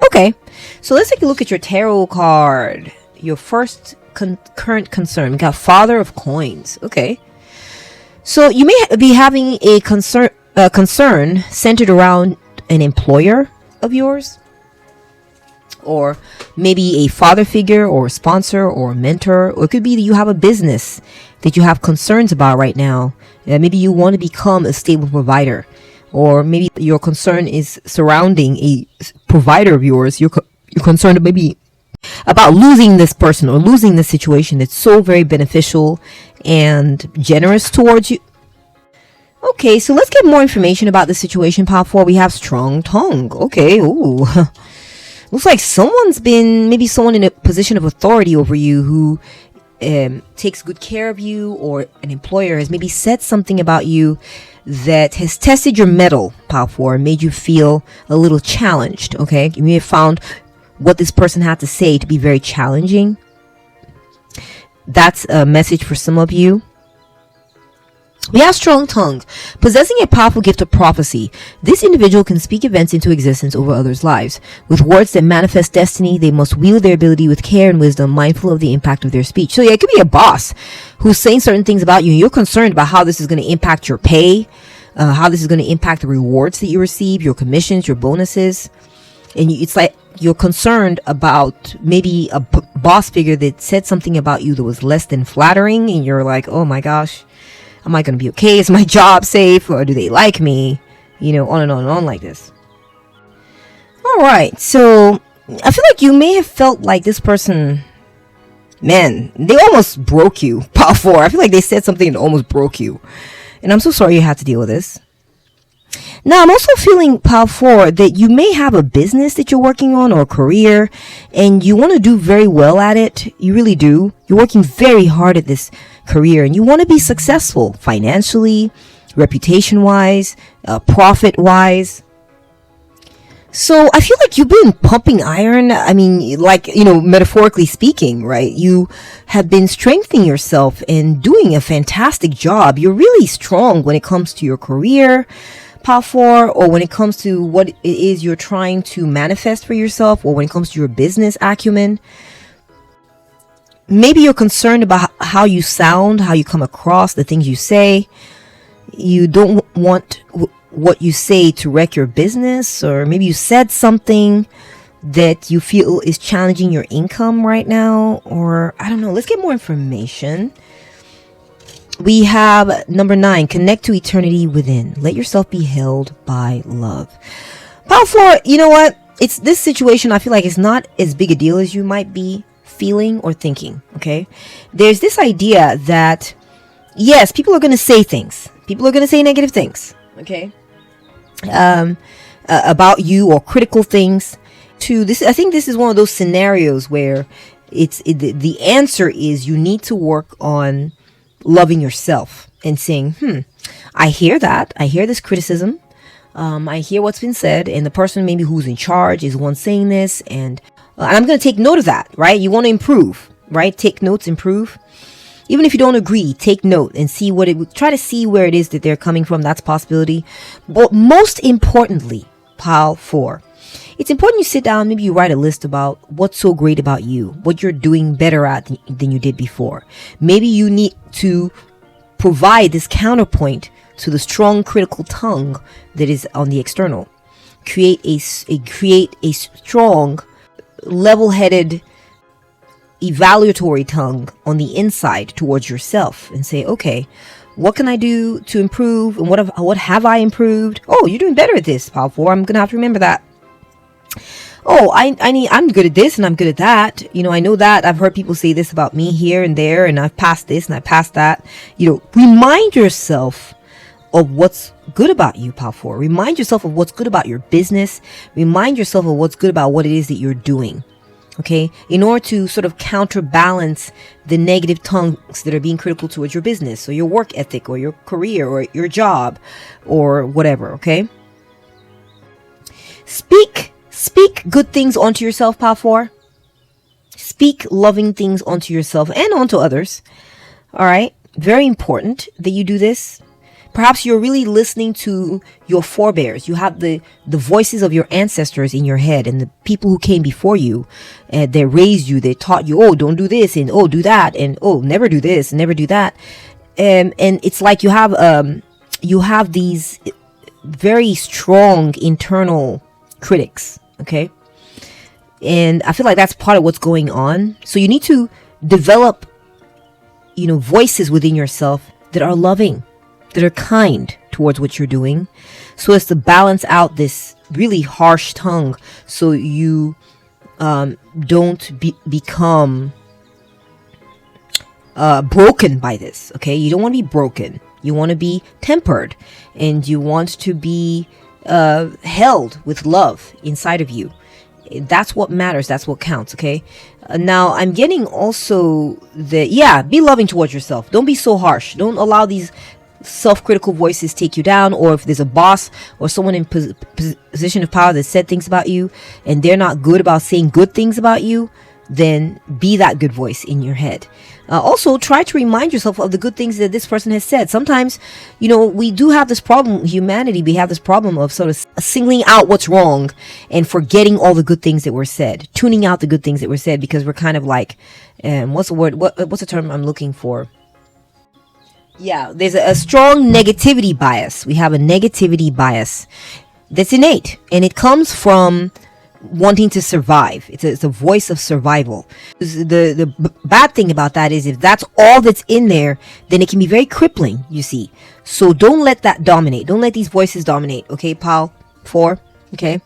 Okay, so let's take a look at your tarot card. Your first current concern. We got Father of Coins. Okay, so you may be having a concern centered around an employer of yours, or maybe a father figure or a sponsor or a mentor, or it could be that you have a business that you have concerns about right now. Maybe you want to become a stable provider, or maybe your concern is surrounding a provider of yours. You're concerned maybe about losing this person or losing this situation that's so very beneficial and generous towards you. Okay, so let's get more information about the situation, pile 4. We have strong tongue. Okay, ooh. Looks like maybe someone in a position of authority over you who takes good care of you, or an employer has maybe said something about you that has tested your mettle, pile 4, and made you feel a little challenged. Okay, you may have found what this person had to say to be very challenging. That's a message for some of you. We have strong tongue. Possessing a powerful gift of prophecy, this individual can speak events into existence over others' lives. With words that manifest destiny, they must wield their ability with care and wisdom, mindful of the impact of their speech. So yeah, it could be a boss who's saying certain things about you, and you're concerned about how this is going to impact your pay, how this is going to impact the rewards that you receive, your commissions, your bonuses. And it's like you're concerned about maybe a boss figure that said something about you that was less than flattering, and you're like, oh my gosh, am I going to be okay? Is my job safe? Or do they like me? You know, on and on and on like this. All right. So I feel like you may have felt like this person, man, they almost broke you. Pile 4. I feel like they said something that almost broke you. And I'm so sorry you had to deal with this. Now, I'm also feeling, pile 4, that you may have a business that you're working on, or a career, and you want to do very well at it. You really do. You're working very hard at this career, and you want to be successful financially, reputation-wise, profit-wise. So I feel like you've been pumping iron. I mean, like, you know, metaphorically speaking, right? You have been strengthening yourself and doing a fantastic job. You're really strong when it comes to your career, pile 4, or when it comes to what it is you're trying to manifest for yourself, or when it comes to your business acumen. Maybe you're concerned about how you sound, how you come across, the things you say. You don't want what you say to wreck your business, or maybe you said something that you feel is challenging your income right now, or I don't know. Let's get more information. We have number 9, connect to eternity within. Let yourself be held by love. Pile 4, you know what? It's this situation, I feel like it's not as big a deal as you might be feeling or thinking, okay? There's this idea that, yes, people are going to say things. People are going to say negative things, okay? About you, or critical things. To this, I think this is one of those scenarios where the answer is you need to work on loving yourself and saying, I hear that. I hear this criticism. I hear what's been said, and the person maybe who's in charge is one saying this, and I'm going to take note of that, right? You want to improve, right? Take notes, improve. Even if you don't agree, take note and see try to see where it is that they're coming from. That's a possibility. But most importantly, pile 4, it's important you sit down, maybe you write a list about what's so great about you, what you're doing better at than you did before. Maybe you need to provide this counterpoint to the strong critical tongue that is on the external. Create a strong, level-headed, evaluatory tongue on the inside towards yourself, and say, okay, what can I do to improve, and what have I improved? Oh, you're doing better at this, Power 4. I'm gonna have to remember that. Oh, I'm good at this and I'm good at that. I know that. I've heard people say this about me here and there, and I've passed this and I've passed that. Remind yourself of what's good about you, Power 4. Remind yourself of what's good about your business. Remind yourself of what's good about what it is that you're doing. Okay, in order to sort of counterbalance the negative tongues that are being critical towards your business or your work ethic or your career or your job or whatever. Okay, speak good things onto yourself, Power 4. Speak loving things onto yourself and onto others. All right, very important that you do this. Perhaps you're really listening to your forebears. You have the voices of your ancestors in your head, and the people who came before you, they raised you, they taught you, oh, don't do this, and oh, do that, and oh, never do this, never do that. And it's like you have these very strong internal critics, okay? And I feel like that's part of what's going on. So you need to develop, voices within yourself that are loving, that are kind towards what you're doing, so as to balance out this really harsh tongue, so you don't become broken by this. Okay, you don't want to be broken. You want to be tempered, and you want to be held with love inside of you. That's what matters. That's what counts. Okay. Now I'm getting also that, be loving towards yourself. Don't be so harsh. Don't allow these self-critical voices take you down, or if there's a boss or someone in position of power that said things about you and they're not good about saying good things about you, then be that good voice in your head. Also, try to remind yourself of the good things that this person has said. Sometimes, we do have this problem, humanity, we have this problem of sort of singling out what's wrong and forgetting all the good things that were said, tuning out the good things that were said, because we're kind of like, what's the term I'm looking for? Yeah, there's a strong negativity bias. We have a negativity bias that's innate, and it comes from wanting to survive. It's a voice of survival. The bad thing about that is, if that's all that's in there, then it can be very crippling, you see. So don't let that dominate. Don't let these voices dominate. Okay, Pal 4. Okay,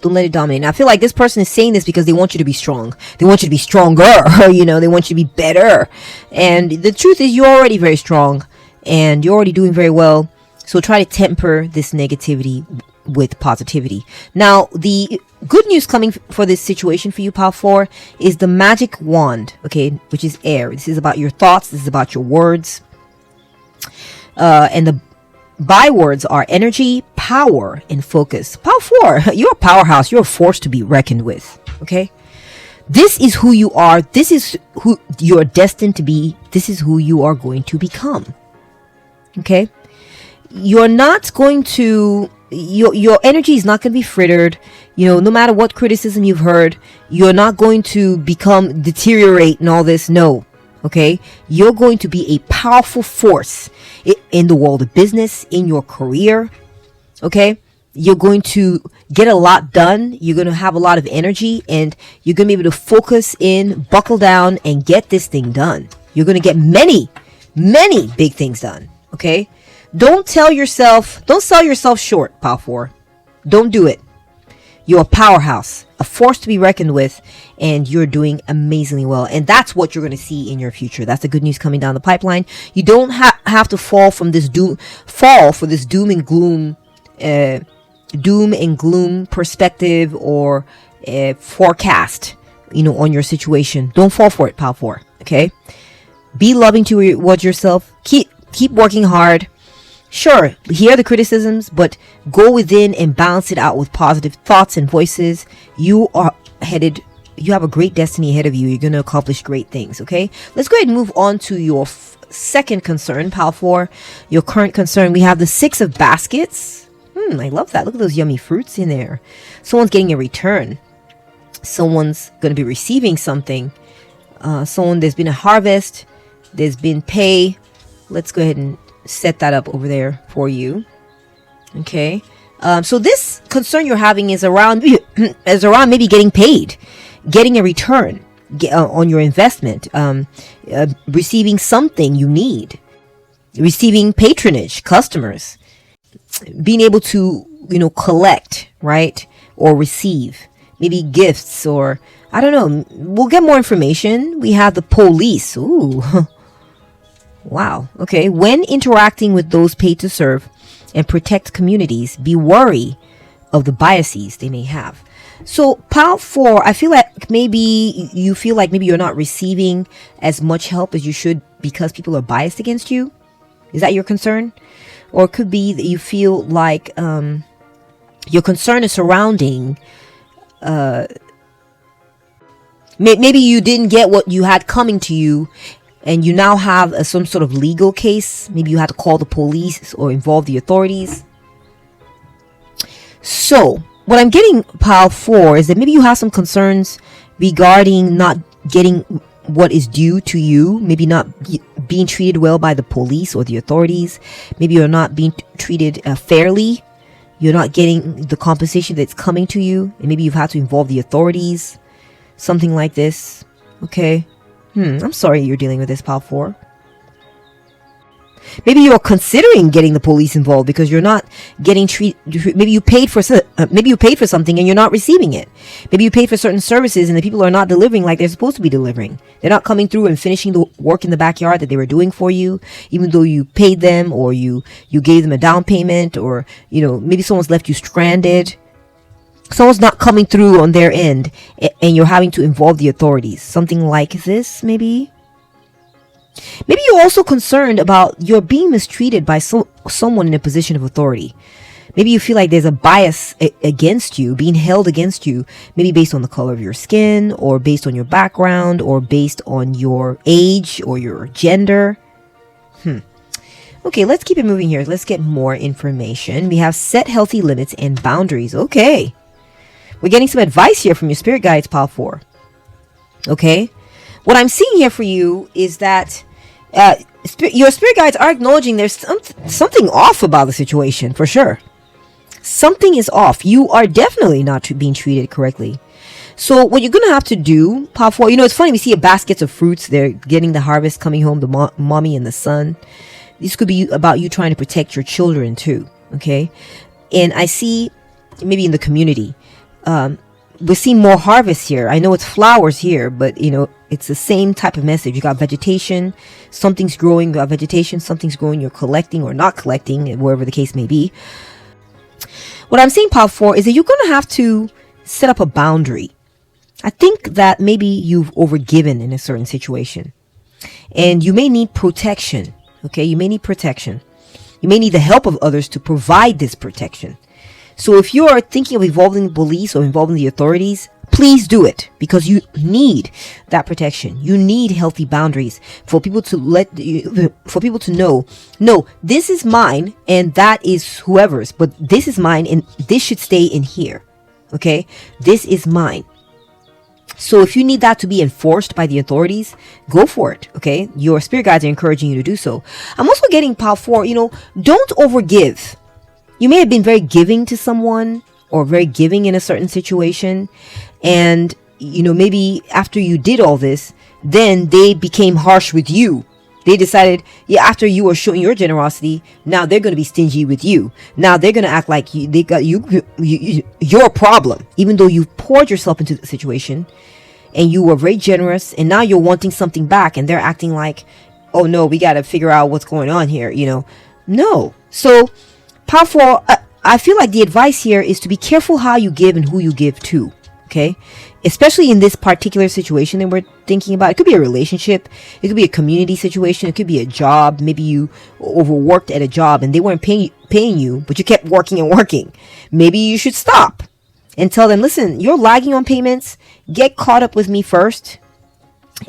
don't let it dominate. Now, I feel like this person is saying this because they want you to be strong. They want you to be stronger. They want you to be better. And the truth is, you're already very strong and you're already doing very well. So try to temper this negativity with positivity. Now, the good news coming for this situation for you, Pal 4, is the magic wand, okay, which is air. This is about your thoughts. This is about your words. And the bywords are energy, power, and focus. Pal 4, you're a powerhouse. You're a force to be reckoned with, okay? This is who you are. This is who you're destined to be. This is who you are going to become, okay? You're not going to... Your energy is not going to be frittered. No matter what criticism you've heard, you're not going to deteriorate and all this. No. Okay. You're going to be a powerful force in the world of business, in your career. Okay. You're going to get a lot done. You're going to have a lot of energy, and you're going to be able to focus in, buckle down, and get this thing done. You're going to get many, many big things done. Okay. Don't sell yourself short, Pal 4. Don't do it. You're a powerhouse, a force to be reckoned with, and you're doing amazingly well. And that's what you're going to see in your future. That's the good news coming down the pipeline. You don't have to fall for this doom and gloom perspective or forecast, on your situation. Don't fall for it, Pal 4. Okay? Be loving towards yourself. Keep working hard. Sure, hear the criticisms, but go within and balance it out with positive thoughts and voices. You have a great destiny ahead of you. You're going to accomplish great things, okay? Let's go ahead and move on to your second concern, Pal 4. Your current concern. We have the 6 of baskets. I love that. Look at those yummy fruits in there. Someone's getting a return. Someone's going to be receiving something. There's been a harvest. There's been pay. Let's go ahead and set that up over there for you. Okay. So this concern you're having is around maybe getting paid, getting a return on your investment, receiving something you need, receiving patronage, customers, being able to, collect, right? Or receive maybe gifts, or I don't know. We'll get more information. We have the police. Ooh. Wow. Okay. When interacting with those paid to serve and protect communities, be wary of the biases they may have. So pile 4, I feel like maybe you're not receiving as much help as you should because people are biased against you. Is that your concern? Or it could be that you feel like your concern is surrounding maybe you didn't get what you had coming to you, and you now have some sort of legal case. Maybe you had to call the police or involve the authorities. So what I'm getting, pile 4, is that maybe you have some concerns regarding not getting what is due to you. Maybe not being treated well by the police or the authorities. Maybe you're not being treated fairly. You're not getting the compensation that's coming to you. And maybe you've had to involve the authorities. Something like this. Okay. I'm sorry you're dealing with this, pile 4. Maybe you're considering getting the police involved because you're not getting treated. Maybe you paid for something and you're not receiving it. Maybe you paid for certain services and the people are not delivering like they're supposed to be delivering. They're not coming through and finishing the work in the backyard that they were doing for you, even though you paid them, or you gave them a down payment, or maybe someone's left you stranded. Someone's not coming through on their end and you're having to involve the authorities. Something like this, maybe. Maybe you're also concerned about you're being mistreated by someone in a position of authority. Maybe you feel like there's a bias against you, being held against you, maybe based on the color of your skin, or based on your background, or based on your age or your gender. Okay, let's keep it moving here. Let's get more information. We have set healthy limits and boundaries. Okay. We're getting some advice here from your spirit guides, pile 4. Okay. What I'm seeing here for you is that your spirit guides are acknowledging there's something off about the situation, for sure. Something is off. You are definitely not being treated correctly. So what you're going to have to do, pile 4, it's funny, we see a baskets of fruits. They're getting the harvest coming home, the mommy and the son. This could be about you trying to protect your children too. Okay. And I see maybe in the community, we're seeing more harvest here. I know it's flowers here, but it's the same type of message. You got vegetation, something's growing, you got vegetation, something's growing, you're collecting or not collecting, wherever the case may be. What I'm saying, pile 4, is that you're going to have to set up a boundary. I think that maybe you've overgiven in a certain situation and you may need protection. Okay. You may need protection. You may need the help of others to provide this protection. So if you are thinking of involving the police or involving the authorities, please do it, because you need that protection. You need healthy boundaries for people to know, no, this is mine and that is whoever's, but this is mine and this should stay in here. Okay. This is mine. So if you need that to be enforced by the authorities, go for it. Okay. Your spirit guides are encouraging you to do so. I'm also getting, pile 4, don't overgive. You may have been very giving to someone or very giving in a certain situation. And, maybe after you did all this, then they became harsh with you. They decided, after you were showing your generosity, now they're going to be stingy with you. Now they're going to act like they got you're a problem, even though you poured yourself into the situation and you were very generous. And now you're wanting something back and they're acting like, oh no, we got to figure out what's going on here. No. So, pile 4, I feel like the advice here is to be careful how you give and who you give to. Okay. Especially in this particular situation that we're thinking about. It could be a relationship. It could be a community situation. It could be a job. Maybe you overworked at a job and they weren't paying you, but you kept working and working. Maybe you should stop and tell them, listen, you're lagging on payments. Get caught up with me first,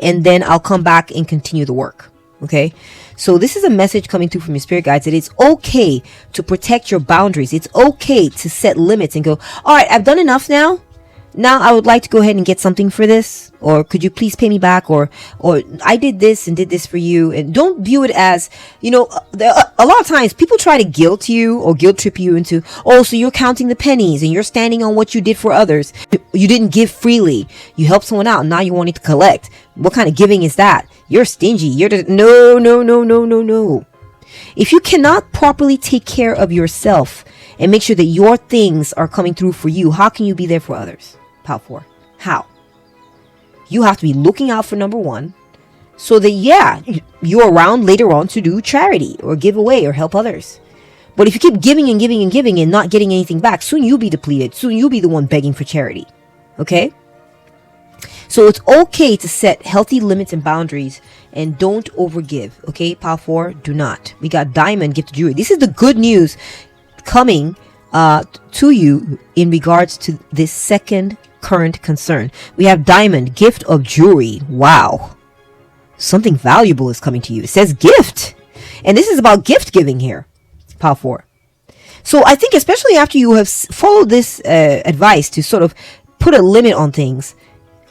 and then I'll come back and continue the work. Okay. So this is a message coming through from your spirit guides that it's okay to protect your boundaries. It's okay to set limits and go, all right, I've done enough now. Now I would like to go ahead and get something for this, or could you please pay me back, or I did this and did this for you. And don't view it as, a lot of times people try to guilt you or guilt trip you into, oh, so you're counting the pennies and you're standing on what you did for others. You didn't give freely. You helped someone out and now you wanting to collect. What kind of giving is that? You're stingy. No. If you cannot properly take care of yourself and make sure that your things are coming through for you, how can you be there for others? Pile 4. How? You have to be looking out for number 1, so that you're around later on to do charity or give away or help others. But if you keep giving and giving and giving and not getting anything back, soon you'll be depleted. Soon you'll be the one begging for charity. Okay? So it's okay to set healthy limits and boundaries, and don't overgive. Okay, Pile 4, do not. We got diamond gift jewelry. This is the good news coming to you in regards to this second current concern. We have diamond gift of jewelry. Wow, something valuable is coming to you. It says gift, and this is about gift giving here, Pile 4. So I think especially after you have followed this advice to sort of put a limit on things,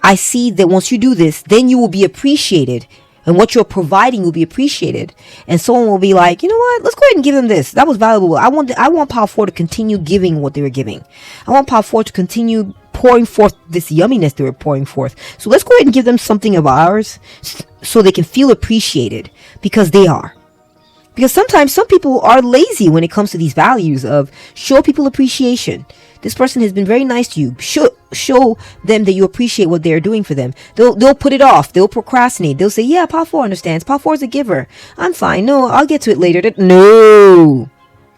I see that once you do this, then you will be appreciated. And what you're providing will be appreciated. And someone will be like, you know what? Let's go ahead and give them this. That was valuable. I want Pile 4 to continue giving what they were giving. I want Pile 4 to continue pouring forth this yumminess they were pouring forth. So let's go ahead and give them something of ours so they can feel appreciated, because they are. Because sometimes some people are lazy when it comes to these values of show people appreciation. This person has been very nice to you. Show them that you appreciate what they're doing for them. They'll put it off. They'll procrastinate. They'll say, yeah, Pile 4 understands. Pile 4 is a giver. I'm fine. No, I'll get to it later. No.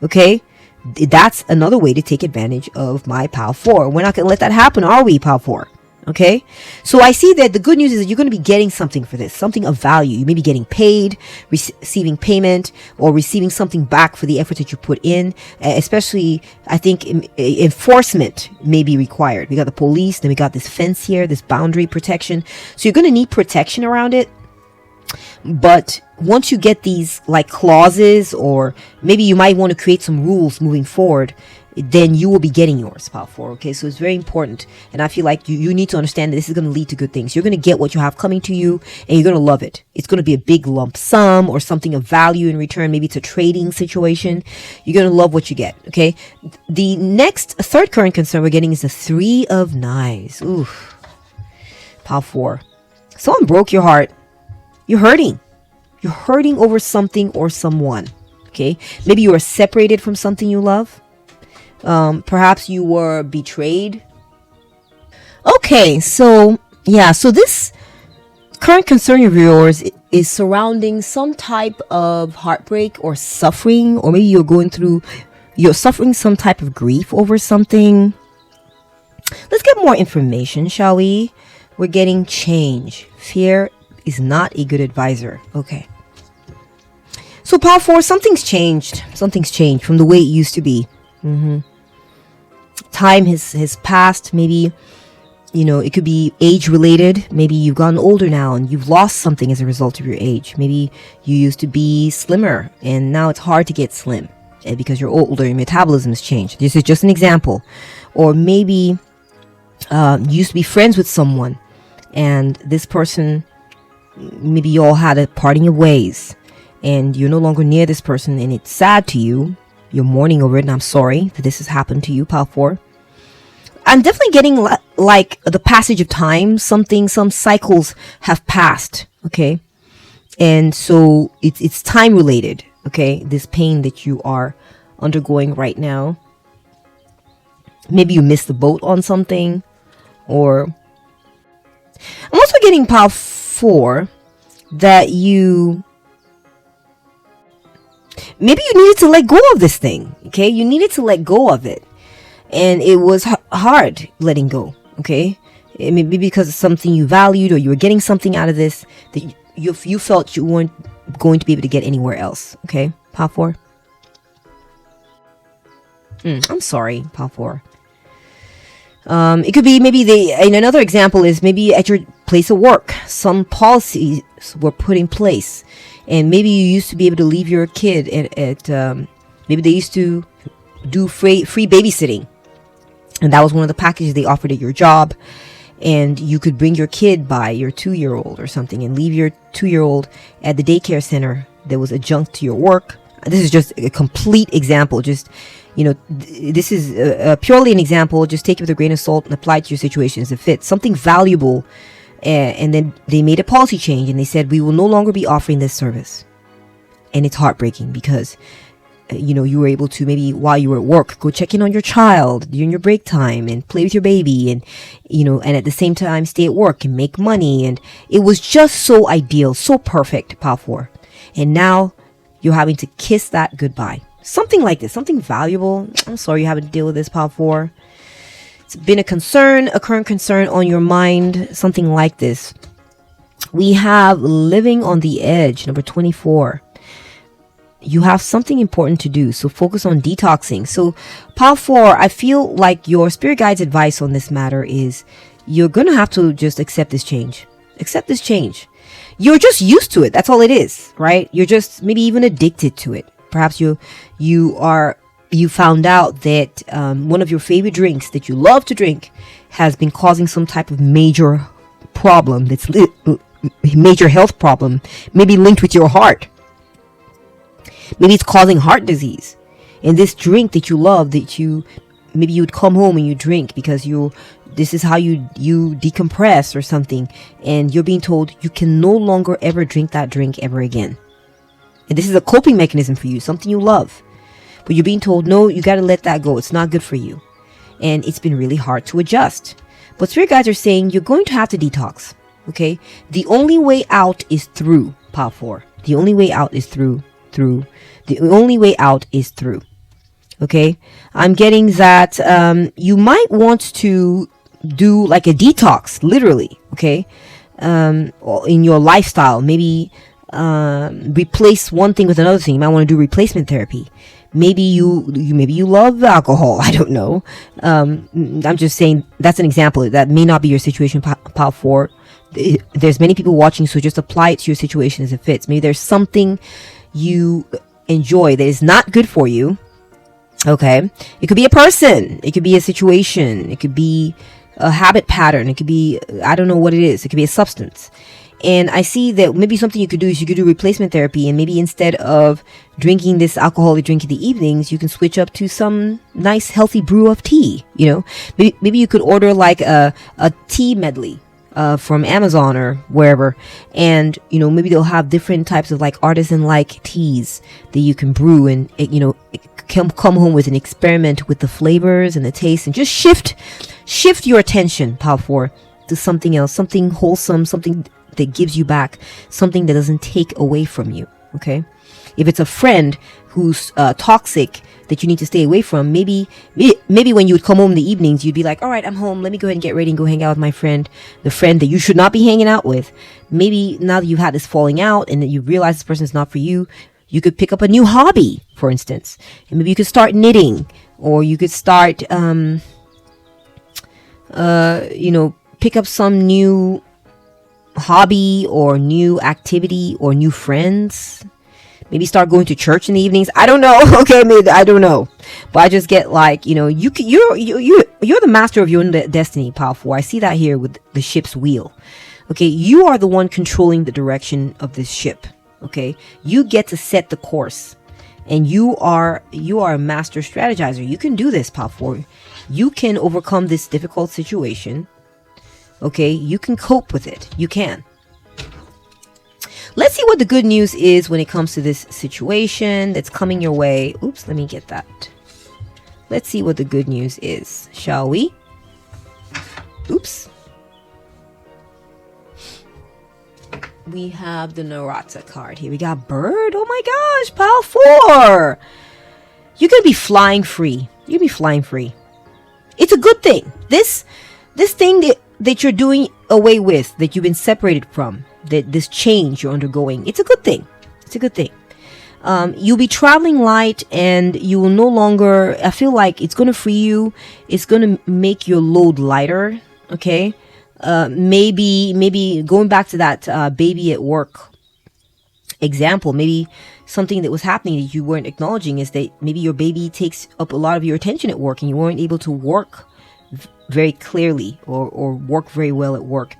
Okay? That's another way to take advantage of my Pile 4. We're not going to let that happen, are we, Pile 4? Okay, so I see that the good news is that you're going to be getting something for this, something of value. You may be getting paid, receiving payment, or receiving something back for the effort that you put in. Especially, I think enforcement may be required. We got the police, then we got this fence here, this boundary protection. So you're going to need protection around it. But once you get these like clauses, or maybe you might want to create some rules moving forward, then you will be getting yours, Pile 4. Okay, so it's very important, and I feel like you need to understand that this is going to lead to good things. You're going to get what you have coming to you, and you're going to love it. It's going to be a big lump sum or something of value in return. Maybe it's a trading situation. You're going to love what you get. Okay, the next third current concern we're getting is the 3 of Knives. Oof, Pile 4. Someone broke your heart. You're hurting. You're hurting over something or someone. Okay, maybe you are separated from something you love. Perhaps you were betrayed. Okay, so this current concern of yours is surrounding some type of heartbreak or suffering, or maybe you're suffering some type of grief over something. Let's get more information, shall we? We're getting change. Fear is not a good advisor. Okay. So Pile 4, something's changed. Something's changed from the way it used to be. Time has passed. Maybe it could be age related. Maybe you've gotten older now and you've lost something as a result of your age. Maybe you used to be slimmer and now it's hard to get slim because you're older, your metabolism has changed. This is just an example. Or maybe you used to be friends with someone, and this person, maybe you all had a parting of ways and you're no longer near this person, and it's sad to you. You're mourning over it, and I'm sorry that this has happened to you, Pile 4. I'm definitely getting like the passage of time. Some cycles have passed, okay? And so it's time related, okay? This pain that you are undergoing right now. Maybe you missed the boat on something, or I'm also getting, Pile 4, that maybe you needed to let go of this thing, okay? You needed to let go of it. And it was hard letting go, okay? It may be because of something you valued, or you were getting something out of this that you felt you weren't going to be able to get anywhere else, okay? Pile 4. I'm sorry, Pile 4. It could be maybe and another example is maybe at your place of work, some policy were put in place. And maybe you used to be able to leave your kid maybe they used to do free babysitting, and that was one of the packages they offered at your job. And you could bring your kid by, your 2-year-old or something, and leave your 2-year-old at the daycare center that was adjunct to your work. This is just a complete example. Just, this is purely an example. Just take it with a grain of salt and apply it to your situation as it fits. Something valuable. And then they made a policy change and they said, we will no longer be offering this service. And it's heartbreaking because you were able to, maybe while you were at work, go check in on your child during your break time and play with your baby, and and at the same time stay at work and make money. And it was just so ideal, so perfect, Power 4. And now you're having to kiss that goodbye. Something like this, something valuable. I'm sorry you're having to deal with this, Power 4. It's been a current concern on your mind, something like this. We have living on the edge, number 24. You have something important to do, so focus on detoxing. So, Power 4, I feel like your spirit guide's advice on this matter is you're going to have to just accept this change. Accept this change. You're just used to it. That's all it is, right? You're just maybe even addicted to it. Perhaps you found out that one of your favorite drinks that you love to drink has been causing some type of major problem, major health problem, maybe linked with your heart. Maybe it's causing heart disease. And this drink that you love, maybe you would come home and you drink because this is how you decompress or something. And you're being told you can no longer ever drink that drink ever again. And this is a coping mechanism for you, something you love. But you're being told, no, you got to let that go. It's not good for you. And it's been really hard to adjust. But spirit guides are saying you're going to have to detox. Okay? The only way out is through, Power 4. The only way out is through. The only way out is through. Okay? I'm getting that you might want to do like a detox, literally. Okay? In your lifestyle. Maybe replace one thing with another thing. You might want to do replacement therapy. Maybe you love alcohol. I don't know. I'm just saying that's an example. That may not be your situation, Power 4. There's many people watching, so just apply it to your situation as it fits. Maybe there's something you enjoy that is not good for you. Okay. It could be a person. It could be a situation. It could be a habit pattern. It could be, I don't know what it is. It could be a substance. And I see that maybe something you could do is you could do replacement therapy, and maybe instead of drinking this alcoholic drink in the evenings, you can switch up to some nice healthy brew of tea. Maybe you could order like a tea medley from Amazon or wherever, and maybe they'll have different types of like artisan like teas that you can brew, and come home with an experiment with the flavors and the taste, and just shift your attention, Power 4, to something else, something wholesome, something that gives you back, something that doesn't take away from you. Okay? If it's a friend who's toxic that you need to stay away from, maybe when you would come home in the evenings, you'd be like, all right, I'm home, let me go ahead and get ready and go hang out with my friend, the friend that you should not be hanging out with. Maybe now that you've had this falling out and that you realize this person is not for you, you could pick up a new hobby, for instance, and maybe you could start knitting, or you could start pick up some new hobby or new activity or new friends. Maybe start going to church in the evenings. I don't know. Okay, maybe I don't know, but I just get like you're the master of your own destiny, Power 4. I see that here with the ship's wheel. Okay, you are the one controlling the direction of this ship. Okay, you get to set the course, and you are a master strategizer. You can do this, Power 4. You can overcome this difficult situation. Okay, you can cope with it. You can. Let's see what the good news is when it comes to this situation that's coming your way. Oops, let me get that. Let's see what the good news is, shall we? Oops. We have the Narata card here. We got Bird. Oh my gosh, Power 4. You're going to be flying free. You're going to be flying free. It's a good thing. This thing that you're doing away with, that you've been separated from, that this change you're undergoing, it's a good thing. It's a good thing. You'll be traveling light, and you will no longer, I feel like it's going to free you. It's going to make your load lighter. Okay. Maybe going back to that baby at work example, maybe something that was happening that you weren't acknowledging is that maybe your baby takes up a lot of your attention at work, and you weren't able to work very clearly or work very well at work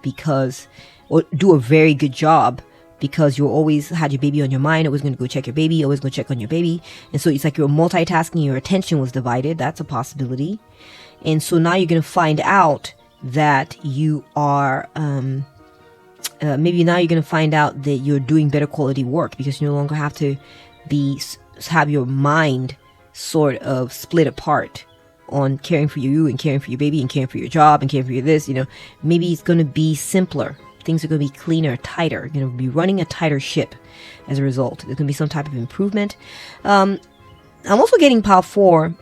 or do a very good job because you always had your baby on your mind, always going to go check your baby, always going to check on your baby. And so it's like you're multitasking, your attention was divided. That's a possibility. And so now you're going to find out that you are, maybe now you're going to find out that you're doing better quality work because you no longer have to have your mind sort of split apart on caring for you and caring for your baby and caring for your job and caring for your this. Maybe it's going to be simpler. Things are going to be cleaner, tighter. You're going to be running a tighter ship as a result. There's going to be some type of improvement. I'm also getting Pile 4.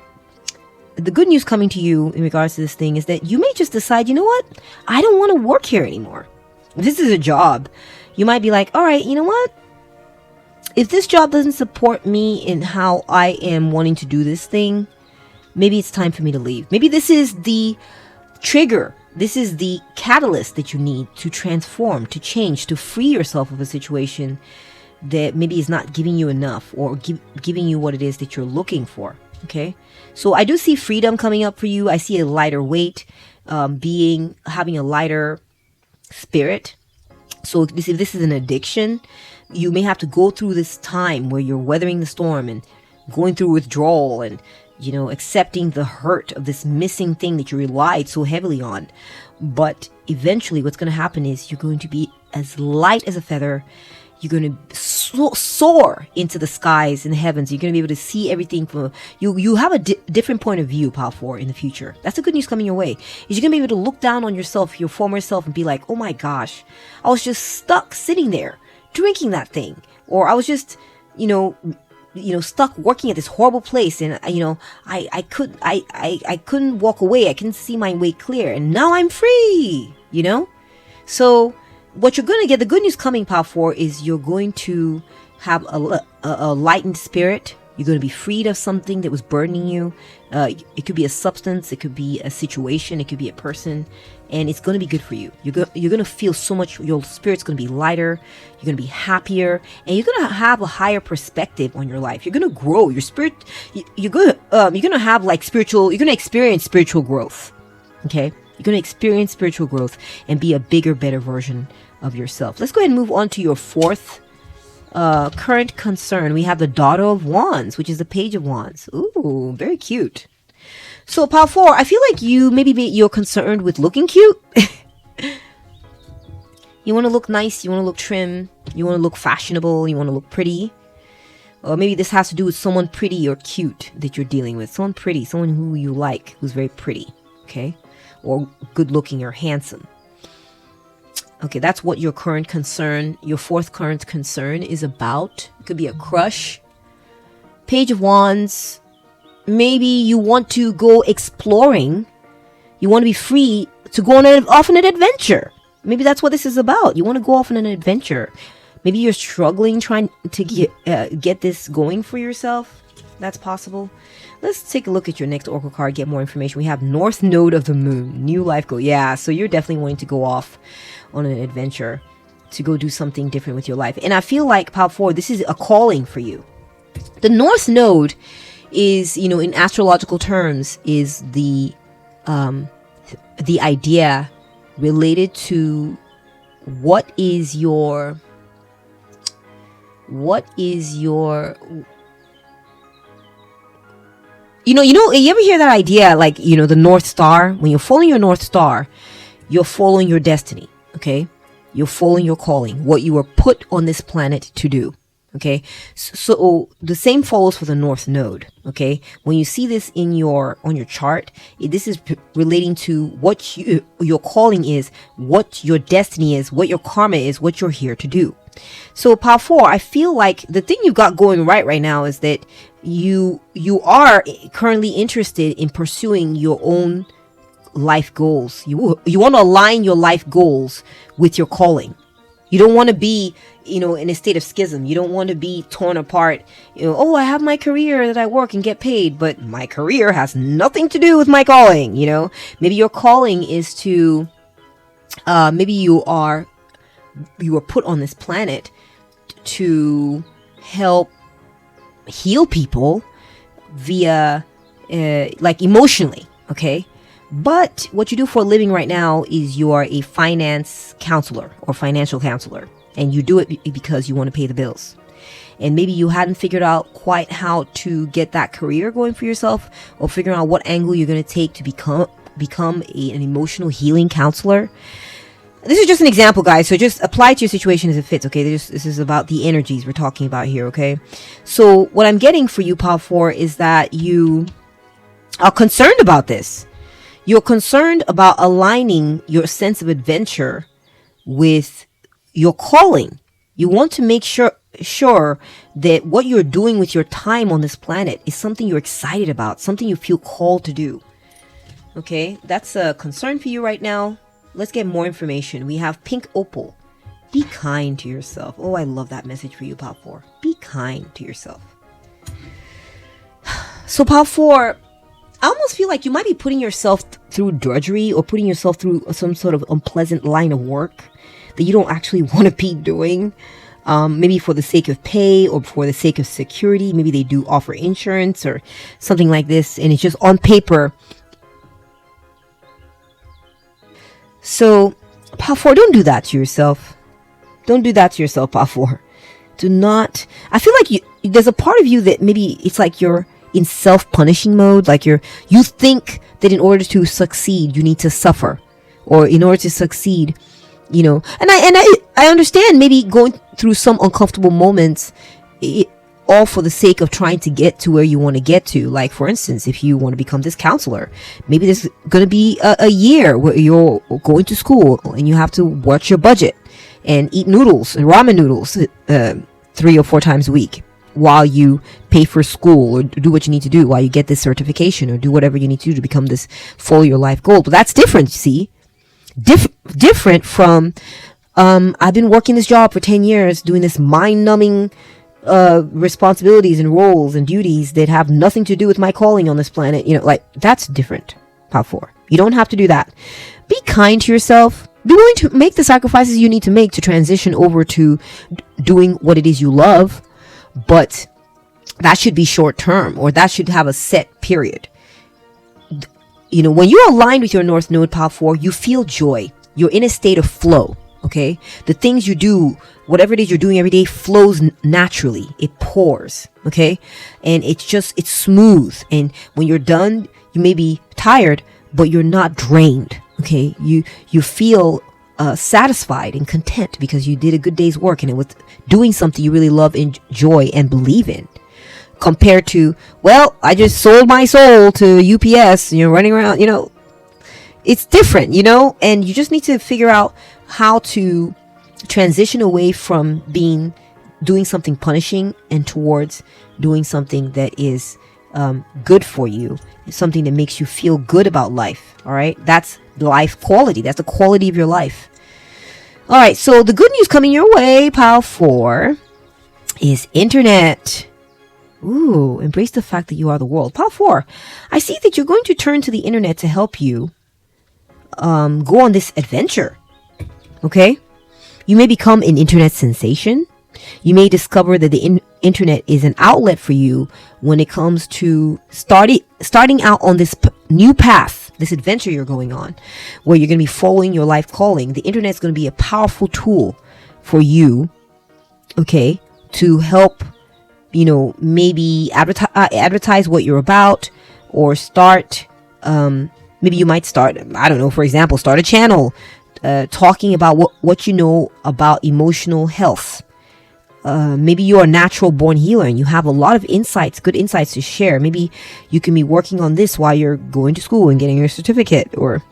The good news coming to you in regards to this thing is that you may just decide, you know what? I don't want to work here anymore. If this is a job, you might be like, all right, you know what? If this job doesn't support me in how I am wanting to do this thing, maybe it's time for me to leave. Maybe this is the trigger. This is the catalyst that you need to transform, to change, to free yourself of a situation that maybe is not giving you enough or giving you what it is that you're looking for. Okay. So I do see freedom coming up for you. I see a lighter weight, having a lighter spirit. So if this is an addiction, you may have to go through this time where you're weathering the storm and going through withdrawal and accepting the hurt of this missing thing that you relied so heavily on. But eventually what's going to happen is you're going to be as light as a feather. You're going to soar into the skies and the heavens. You're going to be able to see everything from you have a different point of view, Pile 4, in the future. That's the good news coming your way. Is you're going to be able to look down on yourself, your former self, and be like, oh my gosh, I was just stuck sitting there drinking that thing. Or I was just, stuck working at this horrible place, and I couldn't walk away. I couldn't see my way clear, and now I'm free. So what you're going to get, the good news coming, Pile 4, is you're going to have a lightened spirit. You're going to be freed of something that was burdening you. It could be a substance, it could be a situation, it could be a person, and it's going to be good for you. You're going to feel so much. Your spirit's going to be lighter. You're going to be happier, and you're going to have a higher perspective on your life. You're going to grow your spirit. You're going to have you're going to experience spiritual growth. Okay, you're going to experience spiritual growth and be a bigger, better version of yourself. Let's go ahead and move on to your fourth current concern. We have the Daughter of Wands, which is the Page of Wands. Ooh, very cute. So Pile 4, I feel like you're concerned with looking cute. You want to look nice, you want to look trim, you want to look fashionable, you want to look pretty. Or maybe this has to do with someone pretty or cute that you're dealing with. Someone pretty, someone who you like, who's very pretty, okay? Or good looking or handsome. Okay, that's what your current concern, your fourth current concern is about. It could be a crush. Page of Wands. Maybe you want to go exploring. You want to be free to go off on an adventure. Maybe that's what this is about. You want to go off on an adventure. Maybe you're struggling trying to get this going for yourself. That's possible. Let's take a look at your next oracle card, get more information. We have North Node of the Moon, new life goal. Yeah, so you're definitely wanting to go off on an adventure, to go do something different with your life. And I feel like, Pile 4, this is a calling for you. The North Node is, in astrological terms, is the idea related to what is your you ever hear that idea, like, the North Star? When you're following your North Star, you're following your destiny, okay? You're following your calling, what you were put on this planet to do, okay? So the same follows for the North Node, okay? When you see this on your chart, this is relating to what your calling is, what your destiny is, what your karma is, what you're here to do. So Pile 4, I feel like the thing you've got going right now is that you are currently interested in pursuing your own life goals. You want to align your life goals with your calling. You don't want to be, in a state of schism. You don't want to be torn apart. I have my career that I work and get paid, but my career has nothing to do with my calling. Maybe your calling is to Maybe you were put on this planet to help heal people via like emotionally, okay? But what you do for a living right now is you are a finance counselor or financial counselor, and you do it because you want to pay the bills. And maybe you hadn't figured out quite how to get that career going for yourself, or figuring out what angle you're going to take to become an emotional healing counselor. This is just an example, guys, so just apply it to your situation as it fits, okay? This is about the energies we're talking about here, okay? So what I'm getting for you, Power 4, is that you are concerned about this. You're concerned about aligning your sense of adventure with your calling. You want to make sure that what you're doing with your time on this planet is something you're excited about, something you feel called to do. Okay, that's a concern for you right now. Let's get more information. We have Pink Opal. Be kind to yourself. Oh, I love that message for you, Power 4. Be kind to yourself. So, Power 4, I almost feel like you might be putting yourself through drudgery, or putting yourself through some sort of unpleasant line of work that you don't actually want to be doing. Maybe for the sake of pay or for the sake of security. Maybe they do offer insurance or something like this, and it's just on paper. So, Power 4, don't do that to yourself. Don't do that to yourself, Power 4. Do not. I feel like there's a part of you that maybe it's like you're in self-punishing mode. Like you think that in order to succeed, you need to suffer, or in order to succeed, and I understand maybe going through some uncomfortable moments, all for the sake of trying to get to where you want to get to. Like, for instance, if you want to become this counselor, maybe there's going to be a year where you're going to school and you have to watch your budget and eat noodles and ramen noodles 3 or 4 times a week while you pay for school, or do what you need to do while you get this certification, or do whatever you need to do to become this follow your life goal. But that's different, see? Different from I've been working this job for 10 years, doing this mind-numbing responsibilities and roles and duties that have nothing to do with my calling on this planet. Like, that's different, Power 4. You don't have to do that. Be kind to yourself. Be willing to make the sacrifices you need to make to transition over to doing what it is you love, but that should be short term, or that should have a set period. When you're aligned with your North Node, Power 4, you feel joy. You're in a state of flow. Okay, the things you do, whatever it is you're doing every day, flows naturally. It pours. Okay, and it's smooth. And when you're done, you may be tired, but you're not drained. Okay, you feel satisfied and content because you did a good day's work, and it was doing something you really love, enjoy, and believe in. Compared to, well, I just sold my soul to UPS. Running around. It's different. And you just need to figure out how to transition away from doing something punishing and towards doing something that is good for you, something that makes you feel good about life. All right, that's life quality. That's the quality of your life. All right, so the good news coming your way, Power 4, is internet. Ooh, embrace the fact that you are the world. Power 4, I see that you're going to turn to the internet to help you go on this adventure. Okay, you may become an internet sensation. You may discover that the internet is an outlet for you when it comes to starting out on this new path, this adventure you're going on, where you're going to be following your life calling. The internet is going to be a powerful tool for you, okay, to help, maybe advertise what you're about, or start, maybe you might start, I don't know, for example, start a channel talking about what you know about emotional health. Maybe you're a natural born healer and you have a lot of insights, good insights to share. Maybe you can be working on this while you're going to school and getting your certificate, or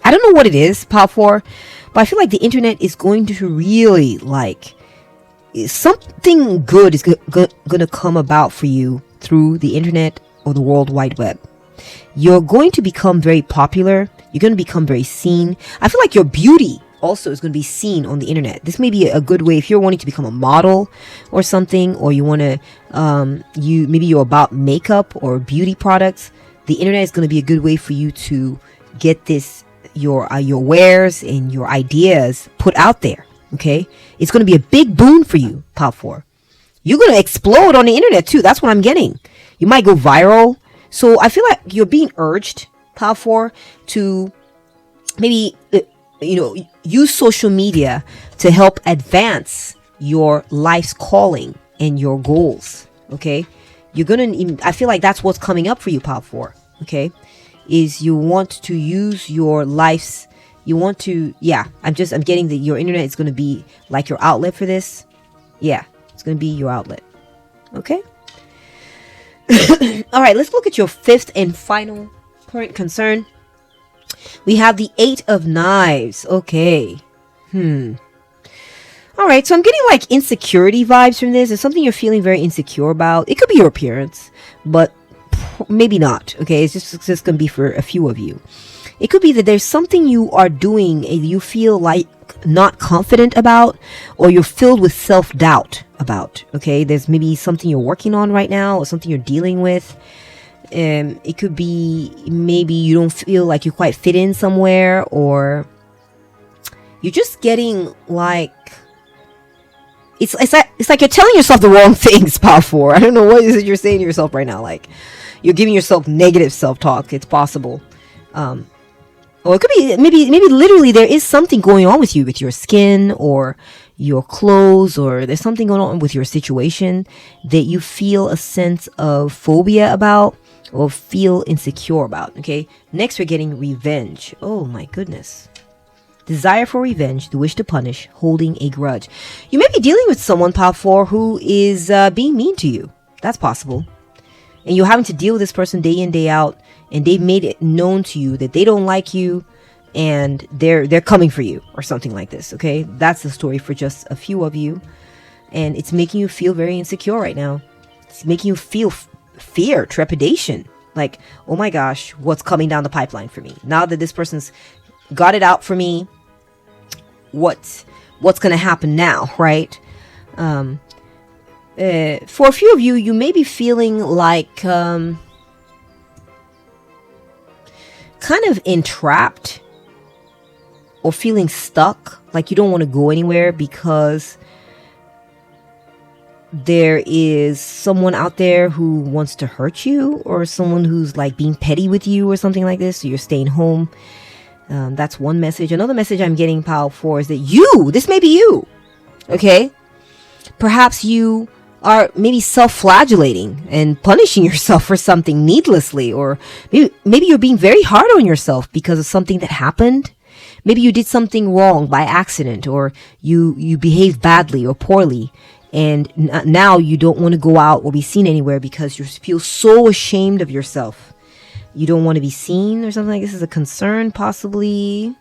I don't know what it is, Power 4, but I feel like the internet is going to really, something good is going to come about for you through the internet or the World Wide Web. You're going to become very popular. You're going to become very seen. I feel like your beauty also is going to be seen on the internet. This may be a good way if you're wanting to become a model or something, or you want to, maybe you're about makeup or beauty products. The internet is going to be a good way for you to get this your wares and your ideas put out there. Okay, it's going to be a big boon for you, Pal 4. You're going to explode on the internet too. That's what I'm getting. You might go viral. So I feel like you're being urged, Pal 4, to maybe use social media to help advance your life's calling and your goals. Okay, I feel like that's what's coming up for you, Pal 4. Okay, is you want to use your life's, I'm getting that your internet is going to be like your outlet for this. Yeah, it's going to be your outlet. Okay. All right, let's look at your fifth and final current concern. We have the 8 of Knives. Okay. All right, so I'm getting like insecurity vibes from this. It's something you're feeling very insecure about. It could be your appearance, but maybe not. Okay, it's just going to be for a few of you. It could be that there's something you are doing and you feel like not confident about, or you're filled with self-doubt about. Okay, there's maybe something you're working on right now or something you're dealing with. It could be maybe you don't feel like you quite fit in somewhere, or you're just getting like it's like you're telling yourself the wrong things, Pal 4. I don't know what is it you're saying to yourself right now. Like you're giving yourself negative self-talk. It's possible. Or it could be maybe literally there is something going on with you, with your skin or your clothes, or there's something going on with your situation that you feel a sense of phobia about or feel insecure about. Okay, next we're getting revenge. Oh my goodness. Desire for revenge, the wish to punish, holding a grudge. You may be dealing with someone, Pal 4, who is being mean to you. That's possible. And you're having to deal with this person day in, day out, and they've made it known to you that they don't like you and they're coming for you or something like this. Okay, that's the story for just a few of you, and it's making you feel very insecure right now. It's making you feel fear, trepidation, like, oh my gosh, what's coming down the pipeline for me now that this person's got it out for me? What's going to happen now, right? For a few of you, you may be feeling like kind of entrapped or feeling stuck, like you don't want to go anywhere because there is someone out there who wants to hurt you, or someone who's like being petty with you or something like this, so you're staying home. That's one message. Another message I'm getting, Pal 4, is that this may be you. Okay, perhaps you are maybe self-flagellating and punishing yourself for something needlessly, or maybe you're being very hard on yourself because of something that happened. Maybe you did something wrong by accident, or you behaved badly or poorly, and now you don't want to go out or be seen anywhere because you feel so ashamed of yourself. You don't want to be seen or something like this. Is a concern, possibly.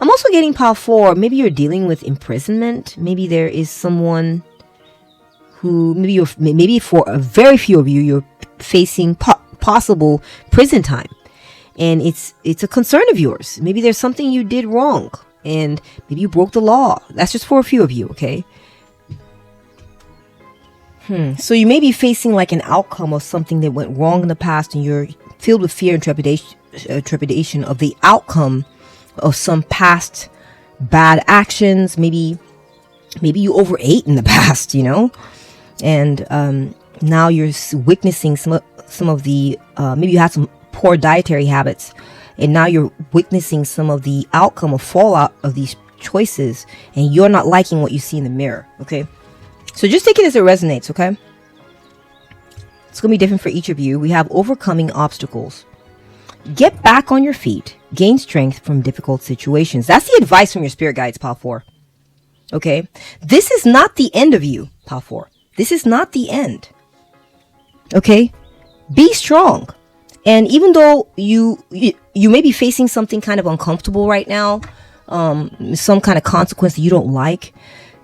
I'm also getting, Pal 4, maybe you're dealing with imprisonment. Maybe there is someone who, maybe for a very few of you, you're facing possible prison time. And it's a concern of yours. Maybe there's something you did wrong, and maybe you broke the law. That's just for a few of you, okay? So you may be facing like an outcome of something that went wrong in the past, and you're filled with fear and trepidation of the outcome of some past bad actions. Maybe you overate in the past, and now you're witnessing some of the maybe you had some poor dietary habits, and now you're witnessing some of the outcome of fallout of these choices, and you're not liking what you see in the mirror. Okay, so just take it as it resonates. Okay, it's gonna be different for each of you. We have overcoming obstacles. Get back on your feet. Gain strength from difficult situations. That's the advice from your spirit guides, Pal 4. Okay, this is not the end of you, Pal 4. This is not the end. Okay, be strong. And even though you may be facing something kind of uncomfortable right now, some kind of consequence that you don't like,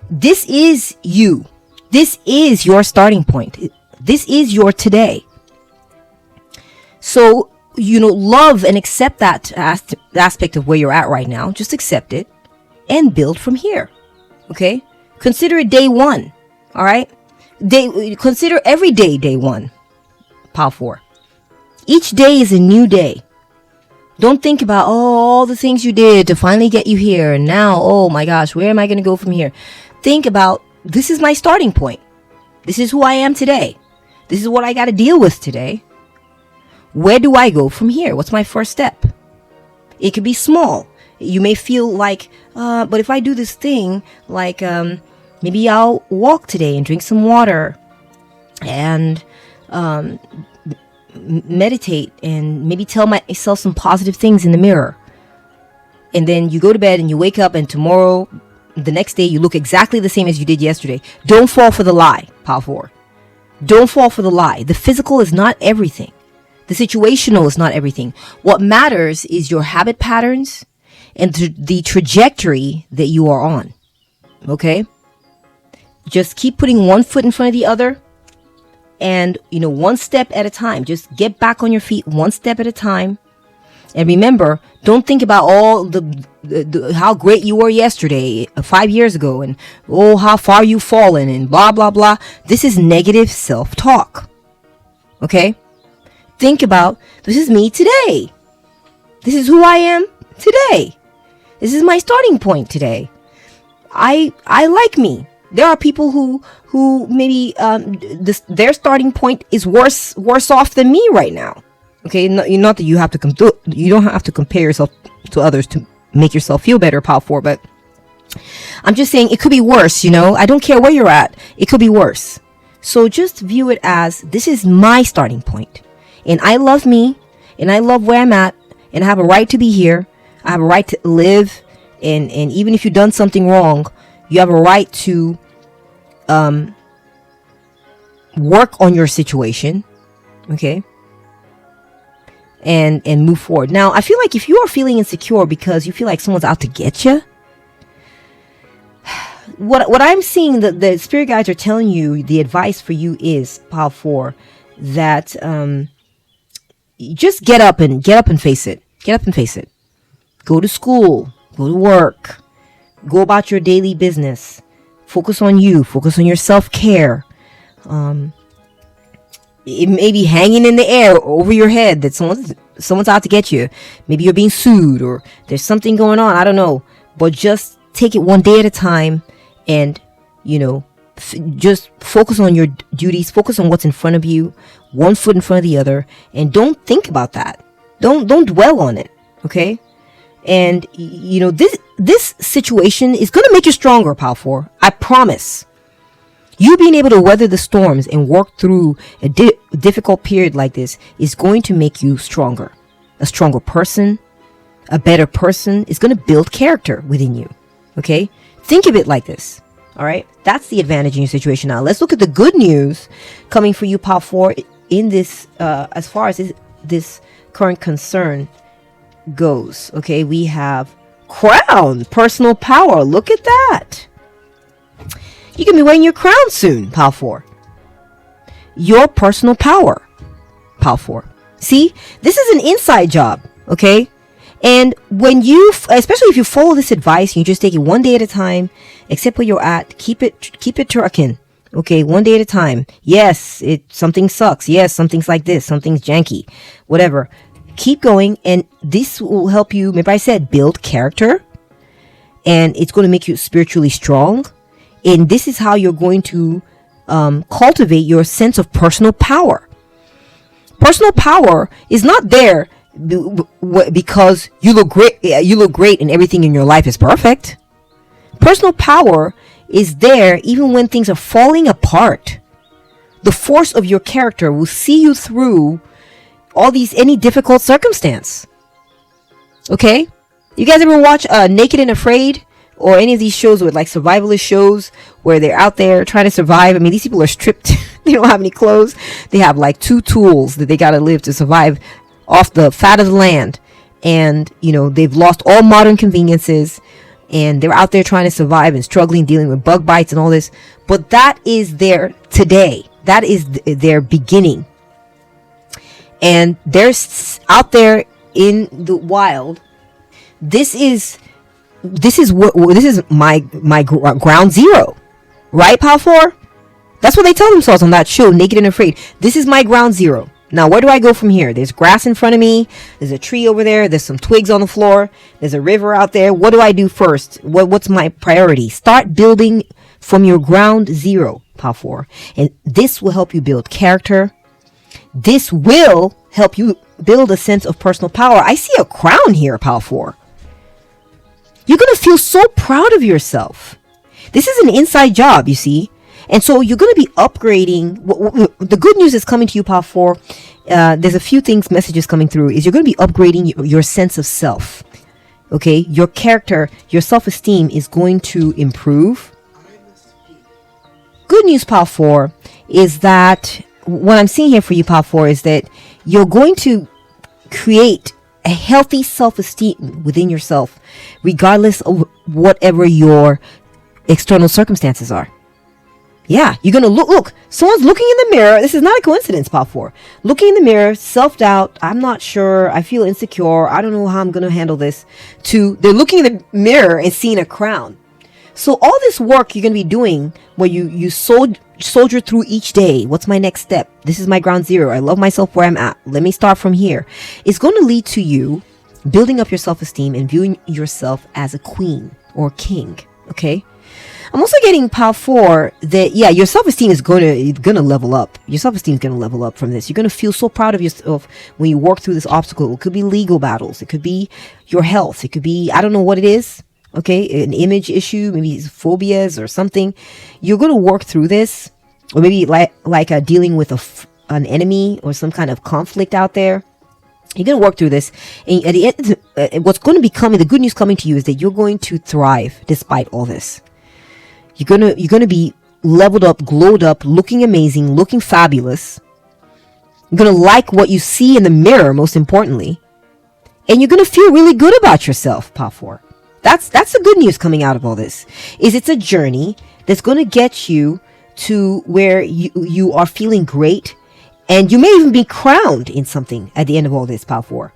this is you. This is your starting point. This is your today. So, love and accept that aspect of where you're at right now. Just accept it and build from here. Okay? Consider it day one. All right? consider every day day one, pile 4. Each day is a new day. Don't think about, all the things you did to finally get you here. And now, oh my gosh, where am I going to go from here? Think about, this is my starting point. This is who I am today. This is what I got to deal with today. Where do I go from here? What's my first step? It could be small. You may feel like, but if I do this thing, like maybe I'll walk today and drink some water and meditate and maybe tell myself some positive things in the mirror. And then you go to bed and you wake up, and tomorrow, the next day, you look exactly the same as you did yesterday. Don't fall for the lie, pile 4. Don't fall for the lie. The physical is not everything. The situational is not everything. What matters is your habit patterns and the trajectory that you are on. Okay? Just keep putting one foot in front of the other, and, one step at a time. Just get back on your feet one step at a time. And remember, don't think about all the how great you were yesterday, 5 years ago, and how far you've fallen, and blah, blah, blah. This is negative self-talk. Okay? Think about, this is me today. This is who I am today. This is my starting point today. I like me. There are people who maybe their starting point is worse off than me right now. Okay, not that you have to you don't have to compare yourself to others to make yourself feel better, pile 4. But I'm just saying it could be worse. I don't care where you're at. It could be worse. So just view it as, this is my starting point, and I love me, and I love where I'm at, and I have a right to be here. I have a right to live, and even if you've done something wrong, you have a right to work on your situation, okay, and move forward. Now, I feel like if you are feeling insecure because you feel like someone's out to get you, what I'm seeing, the spirit guides are telling you, the advice for you is, pile 4, that just get up and face it. Get up and face it. Go to school, go to work, go about your daily business. Focus on you. Focus on your self-care. It may be hanging in the air over your head that someone's out to get you. Maybe you're being sued, or there's something going on. I don't know. But just take it one day at a time, and, just focus on your duties. Focus on what's in front of you. One foot in front of the other. And don't think about that. Don't dwell on it. Okay? And, this situation is going to make you stronger, pile 4. I promise. You being able to weather the storms and work through a difficult period like this is going to make you stronger. A stronger person, a better person, is going to build character within you. Okay? Think of it like this. All right? That's the advantage in your situation. Now, let's look at the good news coming for you, pile 4, in this, as far as this current concern goes. Okay? We have crown, personal power. Look at that. You can be wearing your crown soon, pile 4. Your personal power, pile 4. See, this is an inside job, okay? And when especially if you follow this advice, you just take it one day at a time, accept where you're at, keep it trucking, okay? One day at a time. Yes, something sucks. Yes, something's like this. Something's janky. Whatever. Keep going, and this will help you, remember I said, build character, and it's going to make you spiritually strong. And this is how you're going to cultivate your sense of personal power. Personal power is not there because you look great. You look great, and everything in your life is perfect. Personal power is there even when things are falling apart. The force of your character will see you through any difficult circumstance. Okay? You guys ever watch Naked and Afraid? Or any of these shows with like survivalist shows where they're out there trying to survive? I mean, these people are stripped. They don't have any clothes. They have like 2 tools that they got to live to survive off the fat of the land. And, they've lost all modern conveniences. And they're out there trying to survive and struggling, dealing with bug bites and all this. But that is their today. That is their beginning. And they're out there in the wild. This is my ground zero, right, pile 4? That's what they tell themselves on that show, Naked and Afraid. This is my ground zero. Now, where do I go from here? There's grass in front of me. There's a tree over there. There's some twigs on the floor. There's a river out there. What do I do first? What's my priority? Start building from your ground zero, Pile 4. And this will help you build character. This will help you build a sense of personal power. I see a crown here, Pile 4. You're going to feel so proud of yourself. This is an inside job, you see. And so you're going to be upgrading. The good news is coming to you, Pile 4. There's a few messages coming through. Is you're going to be upgrading your sense of self. Okay? Your character, your self-esteem is going to improve. Good news, Pile 4, is that what I'm seeing here for you, Pile 4, is that you're going to create a healthy self-esteem within yourself, regardless of whatever your external circumstances are. Yeah, you're going to look, someone's looking in the mirror. This is not a coincidence, Pile 4. Looking in the mirror, self-doubt, I'm not sure, I feel insecure, I don't know how I'm going to handle this, to they're looking in the mirror and seeing a crown. So all this work you're going to be doing, where you soldier through each day. What's my next step? This is my ground zero. I love myself where I'm at. Let me start from here. It's going to lead to you building up your self-esteem and viewing yourself as a queen or king. Okay? I'm also getting, Pile 4, that yeah, your self-esteem is gonna level up. Your self-esteem is gonna level up from this. You're gonna feel so proud of yourself when you work through this obstacle. It could be legal battles. It could be your health. It could be, I don't know what it is. Okay, an image issue, maybe it's phobias or something. You're gonna work through this, or maybe like dealing with an enemy or some kind of conflict out there. You're gonna work through this, and at the end, what's going to be coming, the good news coming to you, is that you're going to thrive despite all this. You're gonna be leveled up, glowed up, looking amazing, looking fabulous. You're gonna like what you see in the mirror, most importantly, and you're gonna feel really good about yourself, Pile 4. That's the good news coming out of all this. Is it's a journey that's gonna get you to where you are feeling great, and you may even be crowned in something at the end of all this, Pile 4.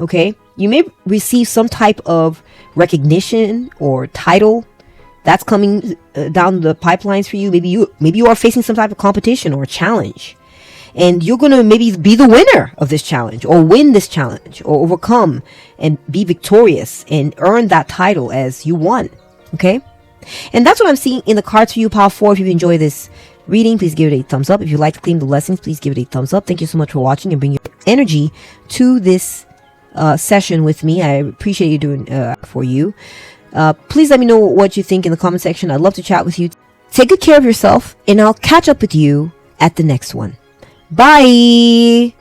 Okay, you may receive some type of recognition or title that's coming down the pipelines for you. Maybe you are facing some type of competition or challenge, and you're going to maybe be the winner of this challenge, or win this challenge, or overcome and be victorious and earn that title as you won. Okay, and that's what I'm seeing in the cards for you, Pile 4. If you enjoy this reading, please give it a thumbs up. If you like to claim the lessons, please give it a thumbs up. Thank you so much for watching and bringing your energy to this session with me. I appreciate you doing for you. Please let me know what you think in the comment section. I'd love to chat with you. Take good care of yourself, and I'll catch up with you at the next one. Bye!